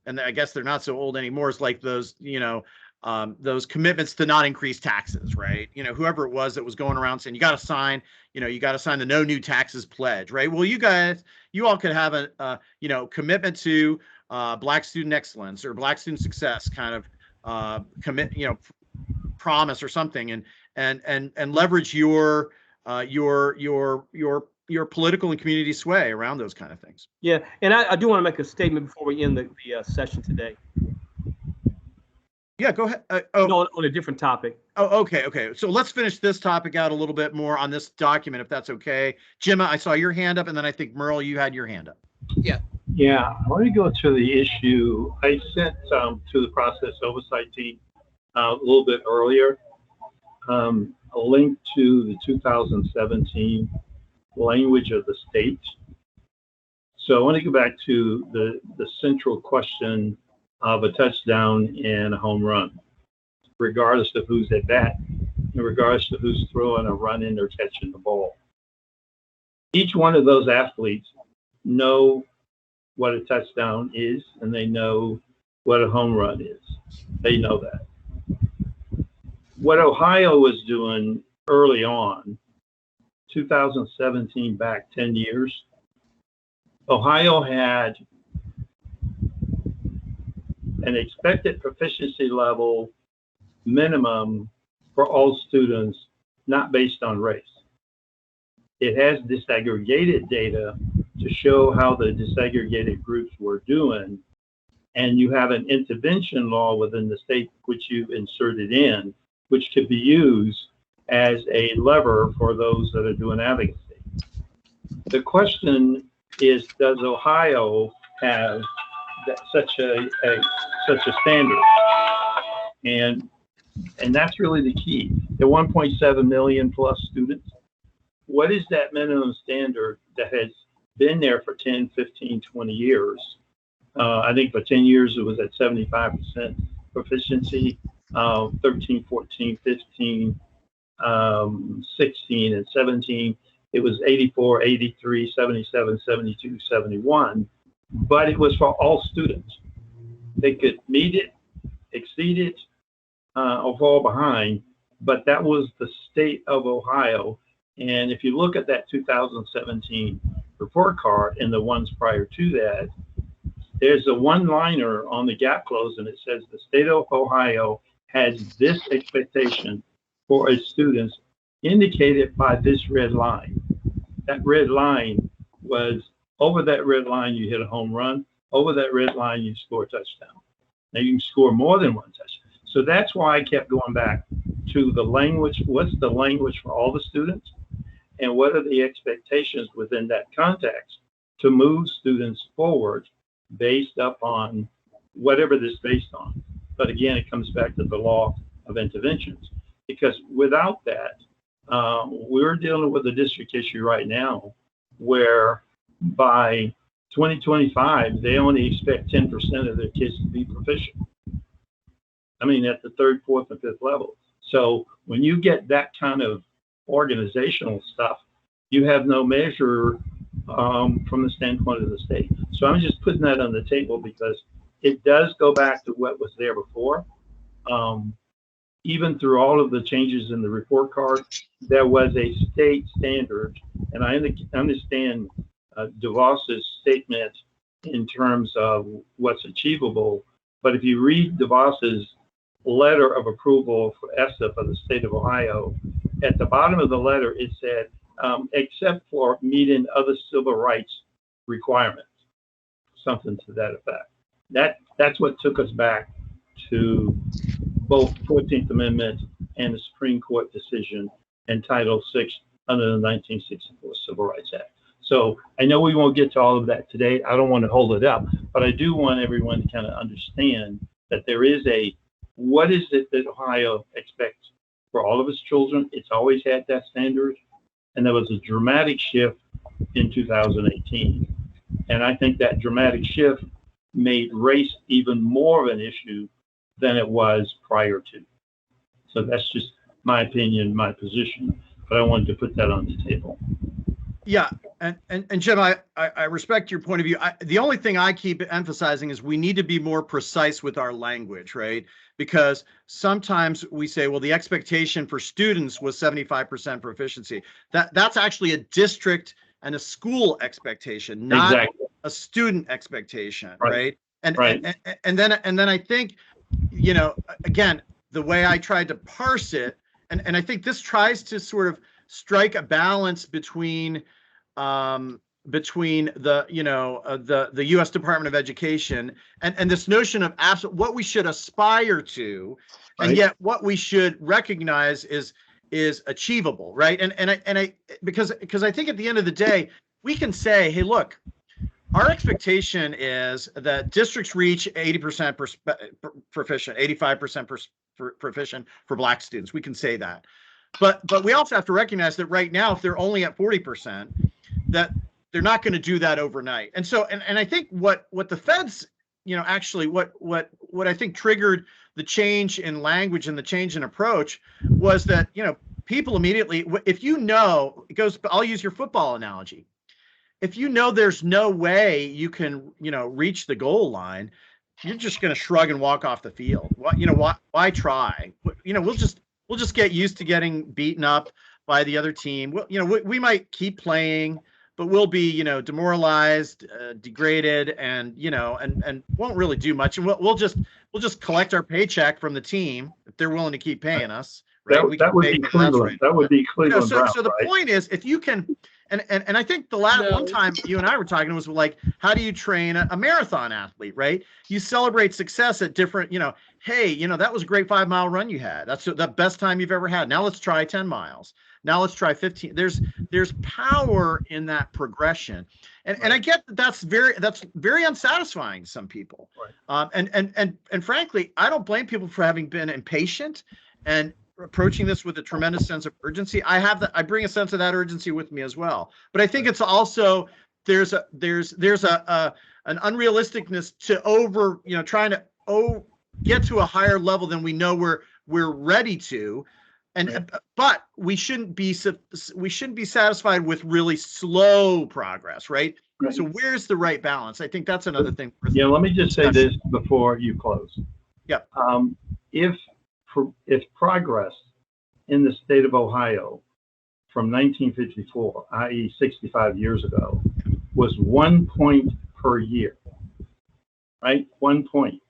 and I guess they're not so old anymore, it's like those commitments to not increase taxes, right? Whoever it was that was going around saying you got to sign the no new taxes pledge, right? Well, you all could have a commitment to Black student excellence or Black student success kind of promise or something, and leverage your political and community sway around those kind of things. Yeah, and I do want to make a statement before we end the session today. Yeah, go ahead. No, on a different topic. Oh, okay. So let's finish this topic out a little bit more on this document, if that's okay. Jimma, I saw your hand up, and then I think Merle, you had your hand up. Yeah. Yeah, I want to go to the issue. I sent to the process oversight team a little bit earlier a link to the 2017 language of the state. So I want to go back to the central question of a touchdown and a home run, regardless of who's at bat, and regardless of who's throwing a run in or catching the ball. Each one of those athletes know what a touchdown is, and they know what a home run is. They know that. What Ohio was doing early on, 2017 back 10 years, Ohio had an expected proficiency level minimum for all students, not based on race. It has disaggregated data to show how the disaggregated groups were doing, and you have an intervention law within the state which you've inserted in, which could be used as a lever for those that are doing advocacy. The question is, does Ohio have such a standard? And that's really the key. There are 1.7 million plus students. What is that minimum standard that has been there for 10, 15, 20 years? I think for 10 years it was at 75% proficiency, 13, 14, 15, 16, and 17. It was 84, 83, 77, 72, 71, but it was for all students. They could meet it, exceed it, or fall behind, but that was the state of Ohio. And if you look at that 2017 report card and the ones prior to that, there's a one-liner on the gap close, and it says the state of Ohio has this expectation for its students indicated by this red line. That red line was, over that red line you hit a home run, over that red line you score a touchdown. Now you can score more than one touchdown. So that's why I kept going back to the language. What's the language for all the students? And what are the expectations within that context to move students forward based upon whatever this is based on? But again, it comes back to the law of interventions, because without that, we're dealing with a district issue right now where by 2025, they only expect 10% of their kids to be proficient. I mean, at the third, fourth, and fifth level. So when you get that kind of organizational stuff, you have no measure from the standpoint of the state. So I'm just putting that on the table because it does go back to what was there before. Even through all of the changes in the report card, there was a state standard, and I understand DeVos's statement in terms of what's achievable. But if you read DeVos's letter of approval for ESSA for the state of Ohio, at the bottom of the letter it said, except for meeting other civil rights requirements, something to that effect. That's what took us back to both 14th Amendment and the Supreme Court decision and Title VI under the 1964 Civil Rights Act. So I know we won't get to all of that today. I don't want to hold it up, but I do want everyone to kind of understand that there is what is it that Ohio expects for all of its children? It's always had that standard. And there was a dramatic shift in 2018. And I think that dramatic shift made race even more of an issue than it was prior to. So that's just my opinion, my position, but I wanted to put that on the table. Yeah, and Jim, I respect your point of view. The only thing I keep emphasizing is we need to be more precise with our language, right? Because sometimes we say, well, the expectation for students was 75% proficiency. That's actually a district and a school expectation, not exactly a student expectation, right? And then I think, you know, again, the way I tried to parse it, and I think this tries to sort of strike a balance between the the U.S. Department of Education and this notion of what we should aspire to, and yet what we should recognize is achievable, right? And I because I think at the end of the day we can say, hey, look, our expectation is that districts reach 80% proficient, 85% proficient for Black students. We can say that. But we also have to recognize that right now, if they're only at 40%, that they're not going to do that overnight. And so, and I think what the feds, actually what I think triggered the change in language and the change in approach was that, people immediately, if it goes, I'll use your football analogy. If there's no way you can, reach the goal line, you're just going to shrug and walk off the field. Why try? We'll just get used to getting beaten up by the other team. Well, we might keep playing, but we'll be, demoralized, degraded, and won't really do much. And we'll just collect our paycheck from the team if they're willing to keep paying us. Right? That would be Cleveland. That would be Cleveland. So the point is, if you can, and I think the last one time you and I were talking was like, how do you train a marathon athlete, right? You celebrate success at different, hey, that was a great 5-mile run you had. That's the best time you've ever had. Now let's try 10 miles. Now let's try 15. There's power in that progression. And I get that that's very unsatisfying to some people. Right. And frankly, I don't blame people for having been impatient and approaching this with a tremendous sense of urgency. I bring a sense of that urgency with me as well. But I think it's also there's an unrealisticness to trying to get to a higher level than we know we're ready to. And but we shouldn't be satisfied with really slow progress, right? So where's the right balance? I think that's another thing. Let me just say this before you close. Yeah. If progress in the state of Ohio from 1954, i.e. 65 years ago, was 1 point per year, right? 1 point.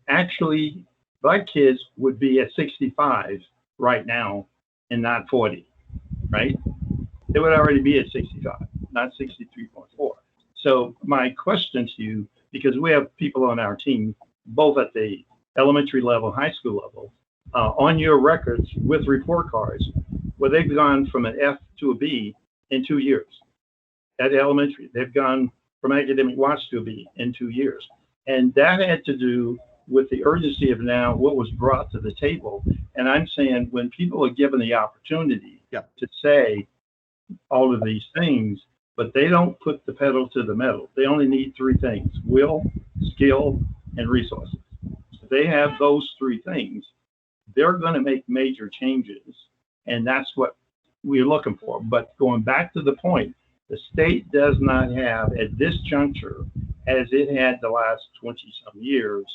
Actually, Black kids would be at 65 right now and not 40, right? They would already be at 65, not 63.4. So my question to you, because we have people on our team, both at the elementary level, high school level, on your records with report cards, where they've gone from an F to a B in 2 years. At elementary, they've gone from academic watch to a B in 2 years. And that had to do with the urgency of now what was brought to the table. And I'm saying when people are given the opportunity to say all of these things, but they don't put the pedal to the metal. They only need 3 things: will, skill, and resources. If they have those 3 things, they're going to make major changes. And that's what we're looking for. But going back to the point, the state does not have at this juncture, as it had the last 20-some years,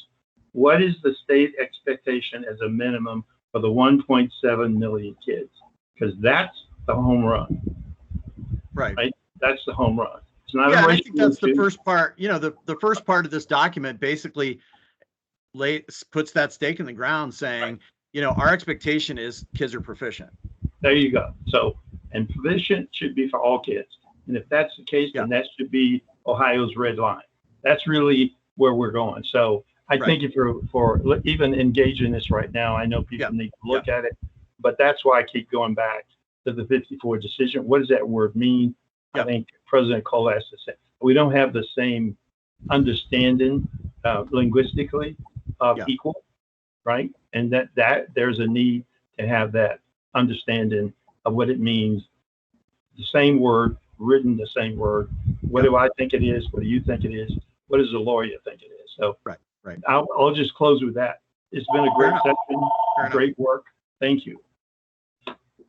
what is the state expectation as a minimum for the 1.7 million kids? Because that's the home run. Right. That's the home run. It's not I think that's the first part. The first part of this document basically puts that stake in the ground saying, our expectation is kids are proficient. There you go. So, and proficient should be for all kids. And if that's the case, then that should be Ohio's red line. That's really where we're going. So I think if you're for even engaging this right now, I know people need to look at it, but that's why I keep going back to the 54 decision. What does that word mean? I think President Cole has to say, we don't have the same understanding linguistically of equal, right? And that there's a need to have that understanding of what it means. The same word, written the same word. What do I think it is? What do you think it is? What does the lawyer think it is? So right. I'll just close with that. It's been a great session, great work. Thank you.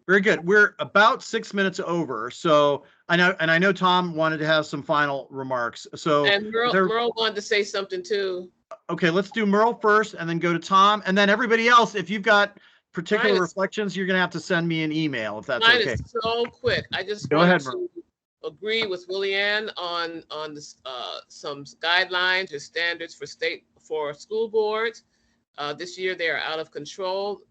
Very good. We're about 6 minutes over. So I know Tom wanted to have some final remarks. So and Merle wanted to say something too. Okay, let's do Merle first and then go to Tom. And then everybody else, if you've got particular reflections, you're going to have to send me an email if that's okay. Mine is so quick. I just wanted to agree with Willie Ann on this, some guidelines or standards for school boards. This year they are out of control.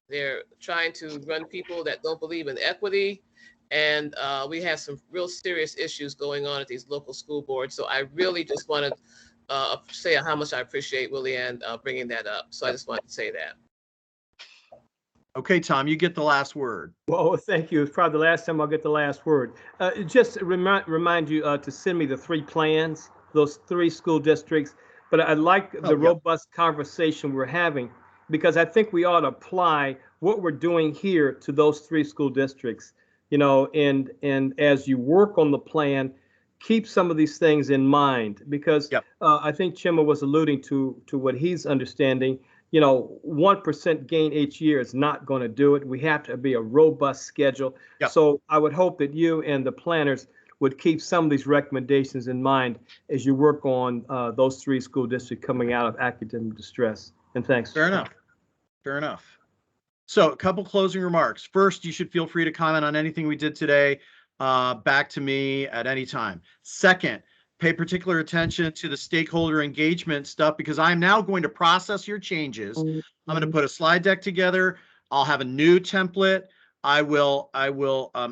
They're trying to run people that don't believe in equity. And we have some real serious issues going on at these local school boards. So I really just want to say how much I appreciate Willie Ann bringing that up. So I just wanted to say that. Okay, Tom, you get the last word. Well, thank you. It's probably the last time I'll get the last word. Just remind you to send me the 3 plans, those 3 school districts. But I like the robust conversation we're having, because I think we ought to apply what we're doing here to those 3 school districts. And as you work on the plan, keep some of these things in mind, because I think Chima was alluding to what he's understanding. 1% gain each year is not going to do it. We have to be a robust schedule. So I would hope that you and the planners would keep some of these recommendations in mind as you work on those 3 school districts coming out of academic distress. And thanks. Fair enough. Fair enough. So a couple closing remarks. First, you should feel free to comment on anything we did today back to me at any time. Second, pay particular attention to the stakeholder engagement stuff, because I'm now going to process your changes. I'm going to put a slide deck together. I'll have a new template. I will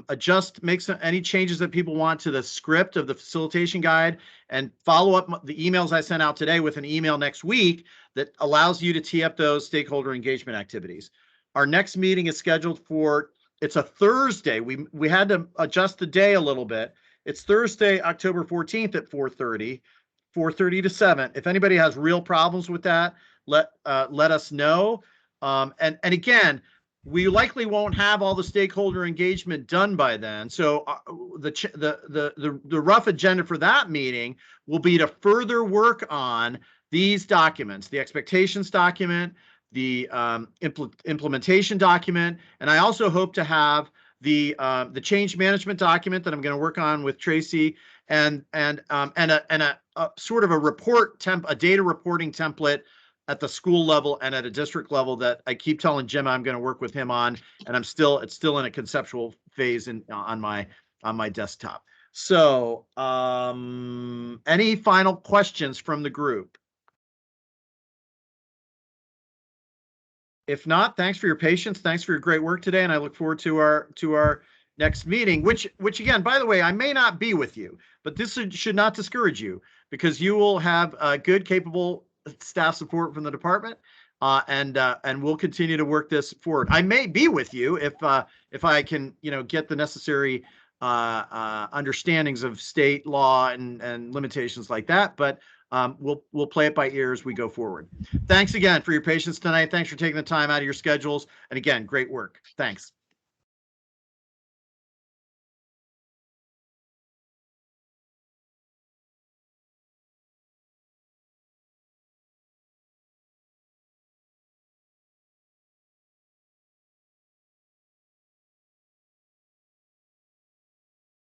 adjust, make any changes that people want to the script of the facilitation guide, and follow up the emails I sent out today with an email next week that allows you to tee up those stakeholder engagement activities. Our next meeting is scheduled for, it's a Thursday. We had to adjust the day a little bit. It's Thursday, October 14th at 4:30 to 7. If anybody has real problems with that, let us know. And again, we likely won't have all the stakeholder engagement done by then. So the rough agenda for that meeting will be to further work on these documents, the expectations document, the implementation document, and I also hope to have the change management document that I'm going to work on with Tracy, and a sort of a data reporting template at the school level and at a district level that I keep telling Jim I'm going to work with him on, and it's still in a conceptual phase on my desktop. So, any final questions from the group? If not, thanks for your patience. Thanks for your great work today, and I look forward to our next meeting. Which again, by the way, I may not be with you, but this should not discourage you, because you will have good, capable staff support from the department, and we'll continue to work this forward. I may be with you if I can get the necessary understandings of state law and limitations like that, but we'll play it by ear as we go forward. Thanks again for your patience tonight. Thanks for taking the time out of your schedules. And again, great work. Thanks.